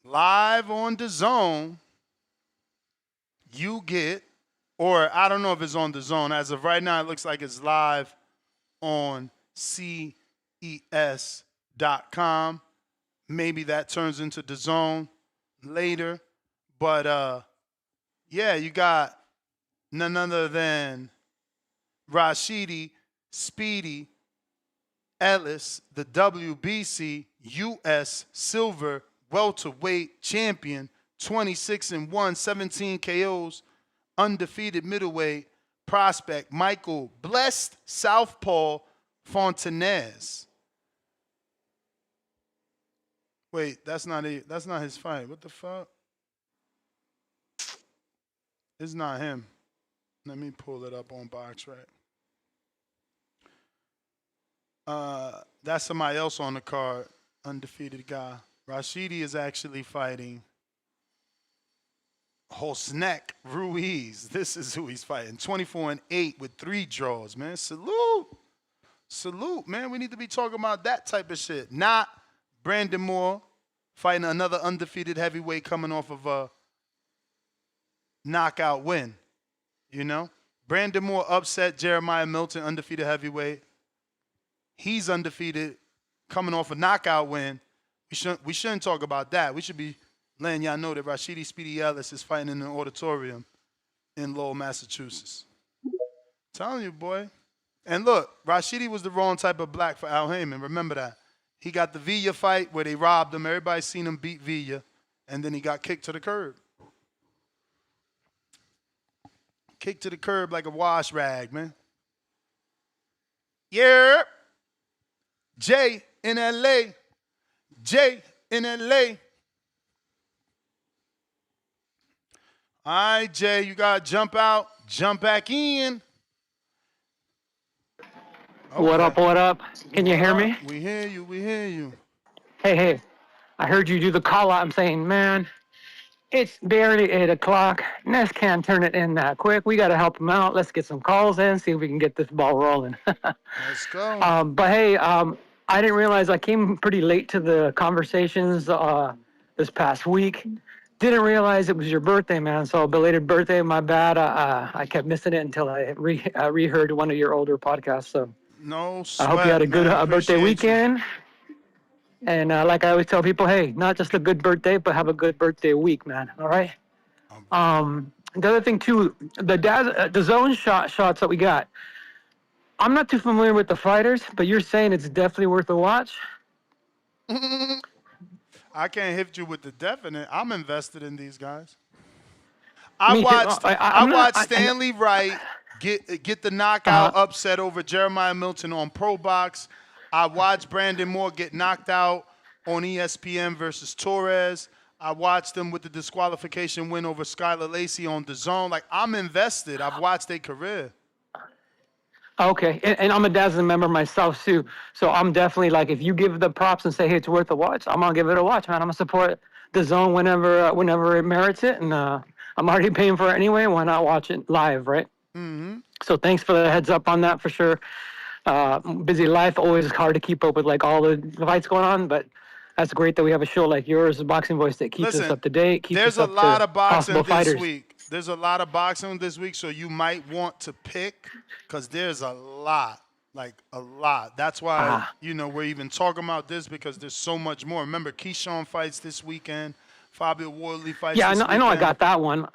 live on DAZN. You get, or I don't know if it's on DAZN. As of right now, it looks like it's live on CES.com. Maybe that turns into DAZN later. But yeah, you got none other than Rashidi Speedy Ellis, the WBC US Silver Welterweight Champion, 26-1, 17 KOs, undefeated middleweight prospect Michael Blessed Southpaw Fontanez. Wait, that's not his fight. What the fuck? It's not him. Let me pull it up on BoxRec. That's somebody else on the card, undefeated guy. Rashidi is actually fighting Hosnek Ruiz. This is who he's fighting. 24-8 with 3 draws, man. Salute. Salute, man. We need to be talking about that type of shit. Not Brandon Moore fighting another undefeated heavyweight coming off of a knockout win. You know? Brandon Moore upset Jeremiah Milton, undefeated heavyweight. He's undefeated, coming off a knockout win. We shouldn't talk about that. We should be letting y'all know that Rashidi Speedy Ellis is fighting in an auditorium in Lowell, Massachusetts. Telling you, boy. And look, Rashidi was the wrong type of black for Al Heyman. Remember that. He got the Villa fight where they robbed him. Everybody's seen him beat Villa. And then he got kicked to the curb. Kicked to the curb like a wash rag, man. Yeah. Jay in L.A. Jay in L.A. All right, Jay, you got to jump out, jump back in. Okay. What up, what up? Can you hear me? We hear you, we hear you. Hey, I heard you do the call out. I'm saying, man, it's barely 8 o'clock. Ness can't turn it in that quick. We got to help him out. Let's get some calls in, see if we can get this ball rolling. Let's go. But hey, I didn't realize I came pretty late to the conversations this past week. Didn't realize it was your birthday, man. So belated birthday, my bad. I kept missing it until I reheard one of your older podcasts. So no sweat, I hope you had a good birthday Appreciate weekend. And like I always tell people, hey, not just a good birthday, but have a good birthday week, man. All right. The other thing too, the zone shots that we got. I'm not too familiar with the fighters, but you're saying it's definitely worth a watch. I can't hit you with the definite. I'm invested in these guys. I watched Stanley Wright get the knockout upset over Jeremiah Milton on Pro Box. I watched Brandon Moore get knocked out on ESPN versus Torres. I watched him with the disqualification win over Skylar Lacey on DAZN. Like, I'm invested. I've watched their career. Okay, and I'm a DAZN member myself too, so I'm definitely like, if you give the props and say, hey, it's worth a watch, I'm gonna give it a watch, man. I'm gonna support DAZN whenever it merits it, and I'm already paying for it anyway. Why not watch it live, right? Mm-hmm. So thanks for the heads up on that for sure. Busy life, always hard to keep up with like all the fights going on, but that's great that we have a show like yours, the Boxing Voice, that keeps us up to date. There's a lot of boxing this week. There's a lot of boxing this week, so you might want to pick, because there's a lot, like a lot. That's why, we're even talking about this, because there's so much more. Remember, Keyshawn fights this weekend. Fabio Wardley fights this weekend. I know I got that one.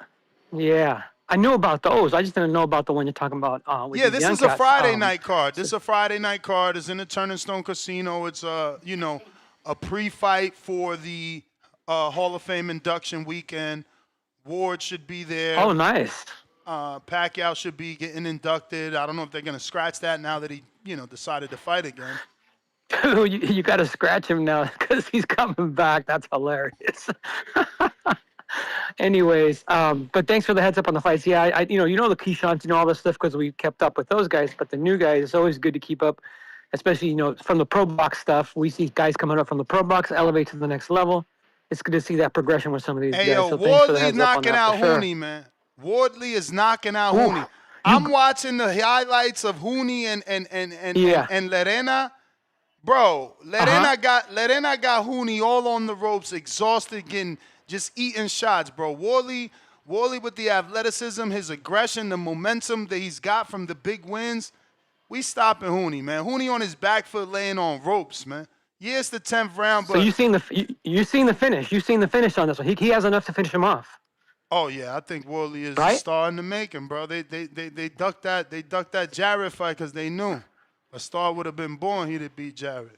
Yeah. I knew about those. I just didn't know about the one you're talking about. This is a Friday night card. This is a Friday night card. It's in the Turning Stone Casino. It's a pre-fight for the Hall of Fame induction weekend. Ward should be there. Oh, nice. Pacquiao should be getting inducted. I don't know if they're going to scratch that now that he, decided to fight again. you got to scratch him now because he's coming back. That's hilarious. Anyways, but thanks for the heads up on the fights. Yeah, I the Keyshawn, all this stuff because we kept up with those guys. But the new guys, it's always good to keep up, especially from the pro box stuff. We see guys coming up from the pro box, elevate to the next level. It's good to see that progression with some of these guys. Yo, so Wardley knocking out Hooney, man. Wardley is knocking out Hooney. I'm watching the highlights of Hooney and Lerena. Bro, Lerena got Hooney all on the ropes, exhausted, just eating shots, bro. Wardley with the athleticism, his aggression, the momentum that he's got from the big wins. We stopping Hooney, man. Hooney on his back foot laying on ropes, man. Yeah, it's the 10th round, but so you seen the finish. You seen the finish on this one. He has enough to finish him off. Oh yeah, I think Worley is Right? starting to make him, bro. They ducked that Jarrett fight because they knew a star would have been born. He'd have beat Jarrett.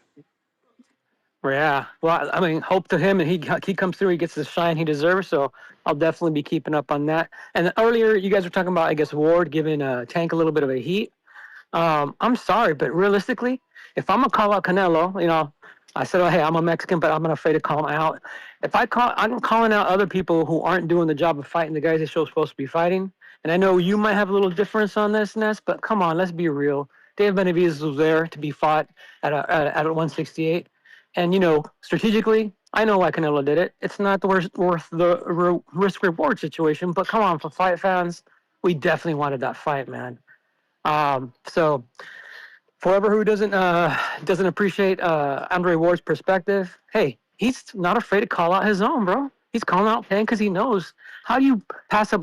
Yeah. Well, I mean, hope to him, and he comes through. He gets the shine he deserves. So I'll definitely be keeping up on that. And earlier, you guys were talking about, I guess, Ward giving Tank a little bit of a heat. I'm sorry, but realistically, if I'm gonna call out Canelo, I said, oh, hey, I'm a Mexican, but I'm not afraid to call him out. I'm calling out other people who aren't doing the job of fighting the guys they're supposed to be fighting. And I know you might have a little difference on this, Ness, but come on, let's be real. Dave Benavidez was there to be fought at 168. And, strategically, I know why Canelo did it. It's not worth the risk-reward situation, but come on, for fight fans, we definitely wanted that fight, man. So forever who doesn't appreciate Andre Ward's perspective, hey, he's not afraid to call out his own, bro. He's calling out Tank because he knows. How do you pass up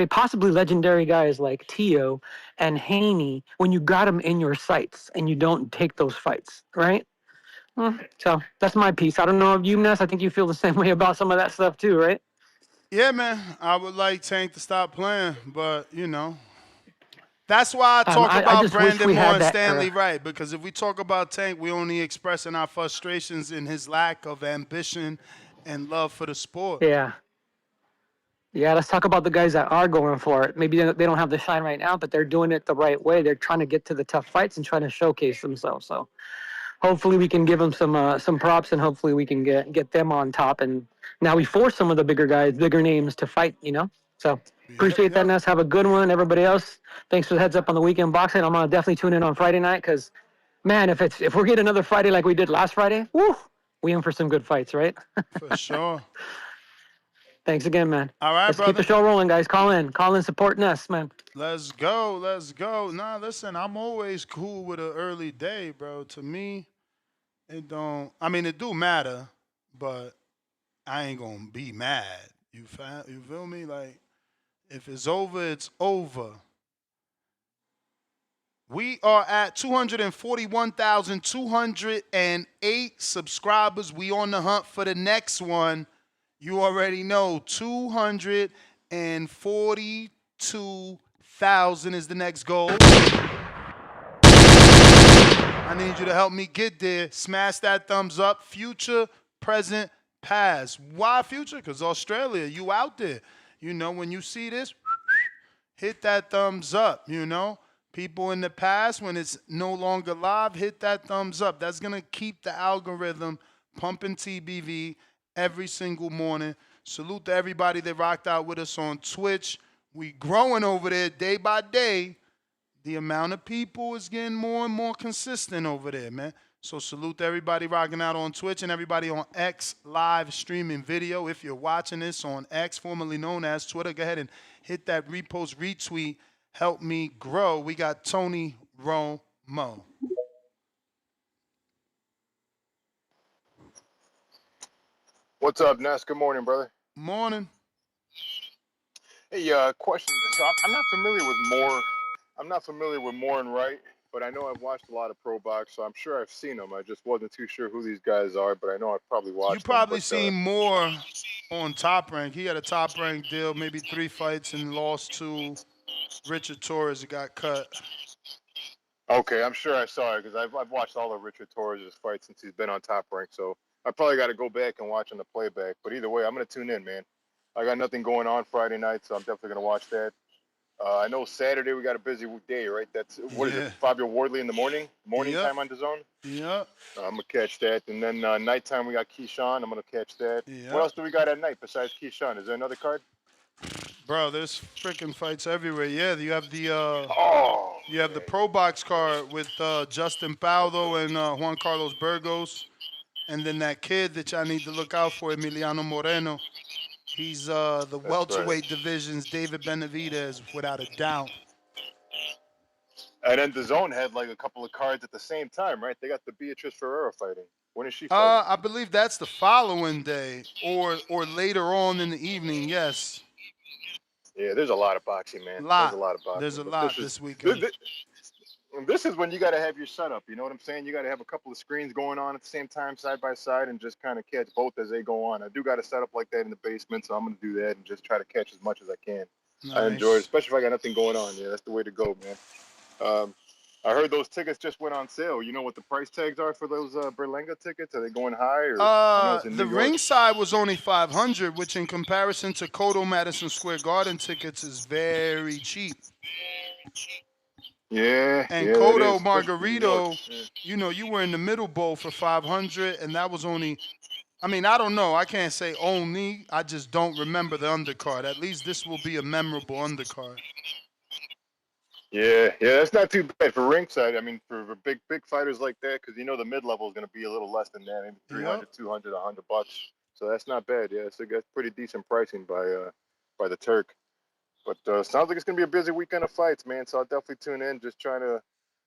possibly legendary guys like Tio and Haney when you got them in your sights and you don't take those fights, right? So that's my piece. I don't know if you, Ness, I think you feel the same way about some of that stuff too, right? Yeah, man. I would like Tank to stop playing, but that's why I talk about Brandon Moore and Stanley Wright, because if we talk about Tank, we only expressing our frustrations in his lack of ambition and love for the sport. Yeah. Yeah, let's talk about the guys that are going for it. Maybe they don't have the shine right now, but they're doing it the right way. They're trying to get to the tough fights and trying to showcase themselves. So hopefully we can give them some props, and hopefully we can get them on top. And now we force some of the bigger names to fight, So appreciate that, Ness. Have a good one. Everybody else, thanks for the heads up on the weekend boxing. I'm going to definitely tune in on Friday night because, man, if we're getting another Friday like we did last Friday, woo, we in for some good fights, right? For sure. Thanks again, man. All right, Let's brother. keep the show rolling, guys. Call in, support Ness, man. Let's go. Nah, listen, I'm always cool with an early day, bro. To me, it do matter, but I ain't going to be mad. You feel me? Like, if it's over, it's over. We are at 241,208 subscribers. We on the hunt for the next one. You already know, 242,000 is the next goal. I need you to help me get there. Smash that thumbs up. Future, present, past. Why future? Because Australia, you out there. When you see this, hit that thumbs up, People in the past, when it's no longer live, hit that thumbs up. That's going to keep the algorithm pumping TBV every single morning. Salute to everybody that rocked out with us on Twitch. We growing over there day by day. The amount of people is getting more and more consistent over there, man. So salute to everybody rocking out on Twitch and everybody on X live streaming video. If you're watching this on X, formerly known as Twitter, go ahead and hit that repost, retweet. Help me grow. We got Tony Romo. What's up, Ness? Good morning, brother. Morning. Hey, question. So I'm not familiar with Moore. I'm not familiar with Moore and Wright, but I know I've watched a lot of pro box, so I'm sure I've seen them. I just wasn't too sure who these guys are, but I know I've probably watched them. You probably seen Moore on Top Rank. He had a Top Rank deal, maybe 3 fights, and lost to Richard Torres who got cut. Okay, I'm sure I saw it because I've watched all of Richard Torres' fights since he's been on Top Rank, so I probably got to go back and watch on the playback. But either way, I'm going to tune in, man. I got nothing going on Friday night, so I'm definitely going to watch that. I know Saturday we got a busy day, right? That's what is it? Fabio Wardley in the morning time on DAZN. Yeah. I'm gonna catch that, and then nighttime we got Keyshawn. I'm gonna catch that. Yep. What else do we got at night besides Keyshawn? Is there another card? Bro, there's freaking fights everywhere. Yeah, you have the the Pro Box card with Justin Paulo and Juan Carlos Burgos, and then that kid that y'all need to look out for, Emiliano Moreno. He's the welterweight division's David Benavidez, without a doubt. And then DAZN had like a couple of cards at the same time, right? They got the Beatrice Ferreira fighting. When is she fighting? I believe that's the following day or later on in the evening, yes. Yeah, there's a lot of boxing, man. There's a lot of boxing. There's a lot this weekend. This is when you got to have your setup. You know what I'm saying? You got to have a couple of screens going on at the same time, side by side, and just kind of catch both as they go on. I do got a setup like that in the basement, so I'm going to do that and just try to catch as much as I can. Nice. I enjoy it, especially if I got nothing going on. Yeah, that's the way to go, man. I heard those tickets just went on sale. You know what the price tags are for those Berlanga tickets? Are they going high? Or I know it's in The New York. ringside was only $500, which in comparison to Cotto Madison Square Garden tickets is very cheap. Yeah, and yeah, Cotto it is, especially in New York. Margarito, Yeah. you were in the middle bowl for 500, and that was only. I mean, I don't know. I can't say only. I just don't remember the undercard. At least this will be a memorable undercard. Yeah, that's not too bad for ringside. I mean, for big fighters like that, because the mid level is going to be a little less than that, maybe 300, 200, $100. So that's not bad. Yeah, so that's pretty decent pricing by the Turk. But sounds like it's going to be a busy weekend of fights, man. So I'll definitely tune in. Just trying to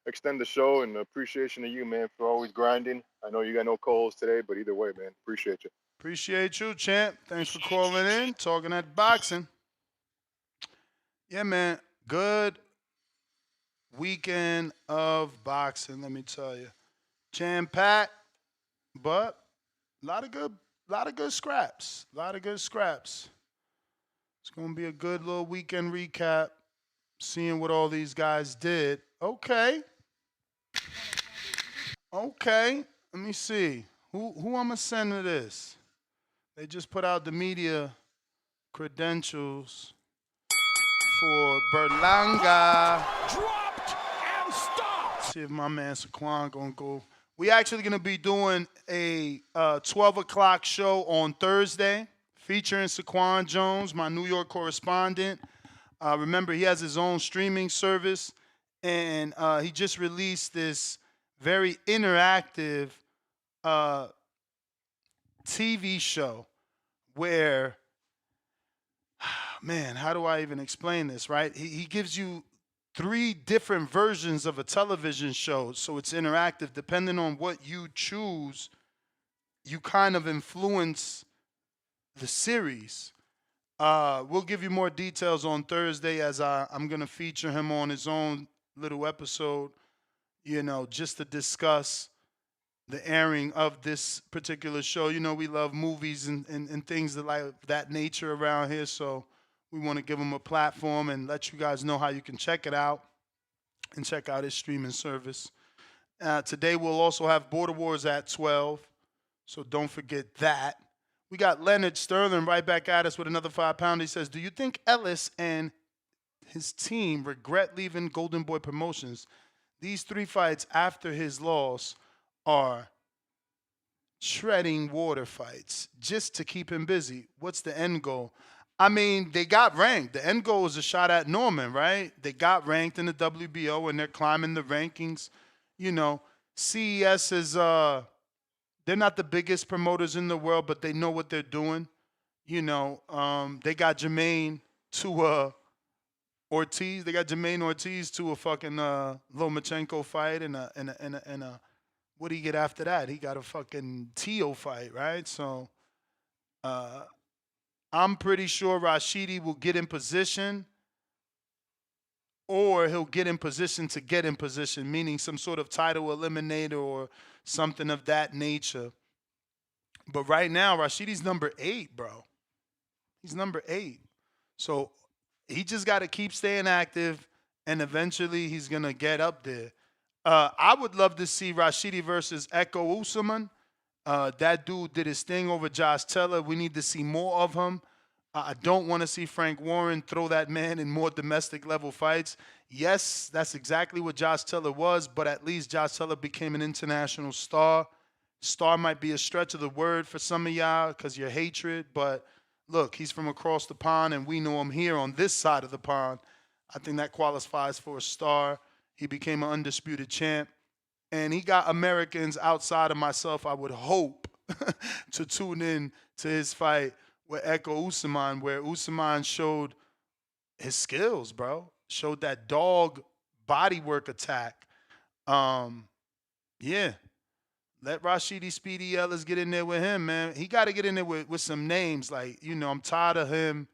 extend the show and appreciation to you, man, for always grinding. I know you got no calls today, but either way, man, appreciate you. Appreciate you, champ. Thanks for calling in, talking that boxing. Yeah, man, good weekend of boxing, let me tell you. Jam-packed, but a lot of good scraps. A lot of good scraps. It's going to be a good little weekend recap, seeing what all these guys did. Okay. Let me see. Who I'm going to send to this? They just put out the media credentials for Berlanga. Dropped and stopped. See if my man Saquon gonna go. We actually gonna be doing a 12 o'clock show on Thursday featuring Saquon Jones, my New York correspondent. Remember, he has his own streaming service, and he just released this very interactive TV show where, man, how do I even explain this, right? He gives you 3 different versions of a television show, so it's interactive. Depending on what you choose, you kind of influence the series. We'll give you more details on Thursday as I'm going to feature him on his own little episode, just to discuss the airing of this particular show. We love movies and things like that nature around here, so we want to give him a platform and let you guys know how you can check it out and check out his streaming service. Today we'll also have Border Wars at 12, so don't forget that. We got Leonard Sterling right back at us with another 5-pounder. He says, do you think Ellis and his team regret leaving Golden Boy Promotions? These 3 fights after his loss are treading water fights just to keep him busy. What's the end goal? I mean, they got ranked. The end goal is a shot at Norman, right? They got ranked in the WBO and they're climbing the rankings. CES is, they're not the biggest promoters in the world, but they know what they're doing. They got Jermaine to Ortiz. They got Jermaine Ortiz to a fucking Lomachenko fight and a what do you get after that? He got a fucking Tio fight, right? So I'm pretty sure Rashidi will get in position, or he'll get in position to get in position, meaning some sort of title eliminator or something of that nature. But right now, Rashidi's number 8, bro. He's number 8. So he just got to keep staying active, and eventually he's going to get up there. I would love to see Rashidi versus Echo Usman. That dude did his thing over Josh Taylor. We need to see more of him. I don't want to see Frank Warren throw that man in more domestic level fights. Yes, that's exactly what Josh Taylor was, but at least Josh Taylor became an international star. Star might be a stretch of the word for some of y'all because you're hatred, but look, he's from across the pond, and we know him here on this side of the pond. I think that qualifies for a star. He became an undisputed champ, and he got Americans outside of myself, I would hope, to tune in to his fight with Echo Usman, where Usman showed his skills, bro. Showed that dog bodywork attack. Yeah. Let Rashidi Speedy Ellis get in there with him, man. He got to get in there with some names. Like, I'm tired of him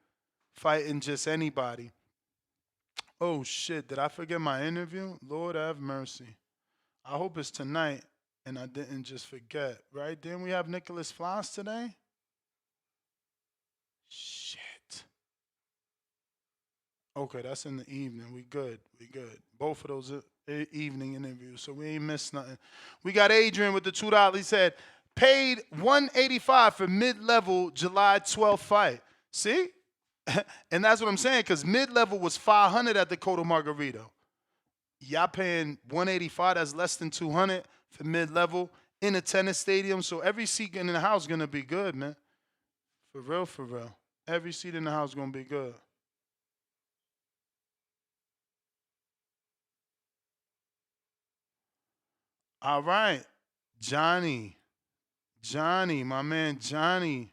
fighting just anybody. Oh shit! Did I forget my interview? Lord have mercy. I hope it's tonight and I didn't just forget. Right? Didn't we have Nicholas Floss today? Shit. Okay, that's in the evening. We good. We good. Both of those evening interviews, so we ain't missed nothing. We got Adrian with the $2. He said, paid $185 for mid-level July 12th fight. See? And that's what I'm saying, because mid-level was $500 at the Coto Margarito. Y'all paying $185, that's less than $200 for mid-level in a tennis stadium. So every seat in the house is going to be good, man. For real, for real. Every seat in the house is going to be good. All right. Johnny, my man Johnny.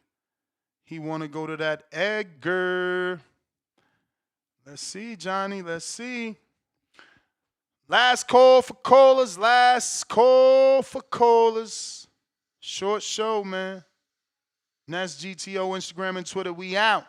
He want to go to that Edgar. Let's see, Johnny. Let's see. Last call for callers. Last call for callers. Short show, man. And that's GTO, Instagram, and Twitter. We out.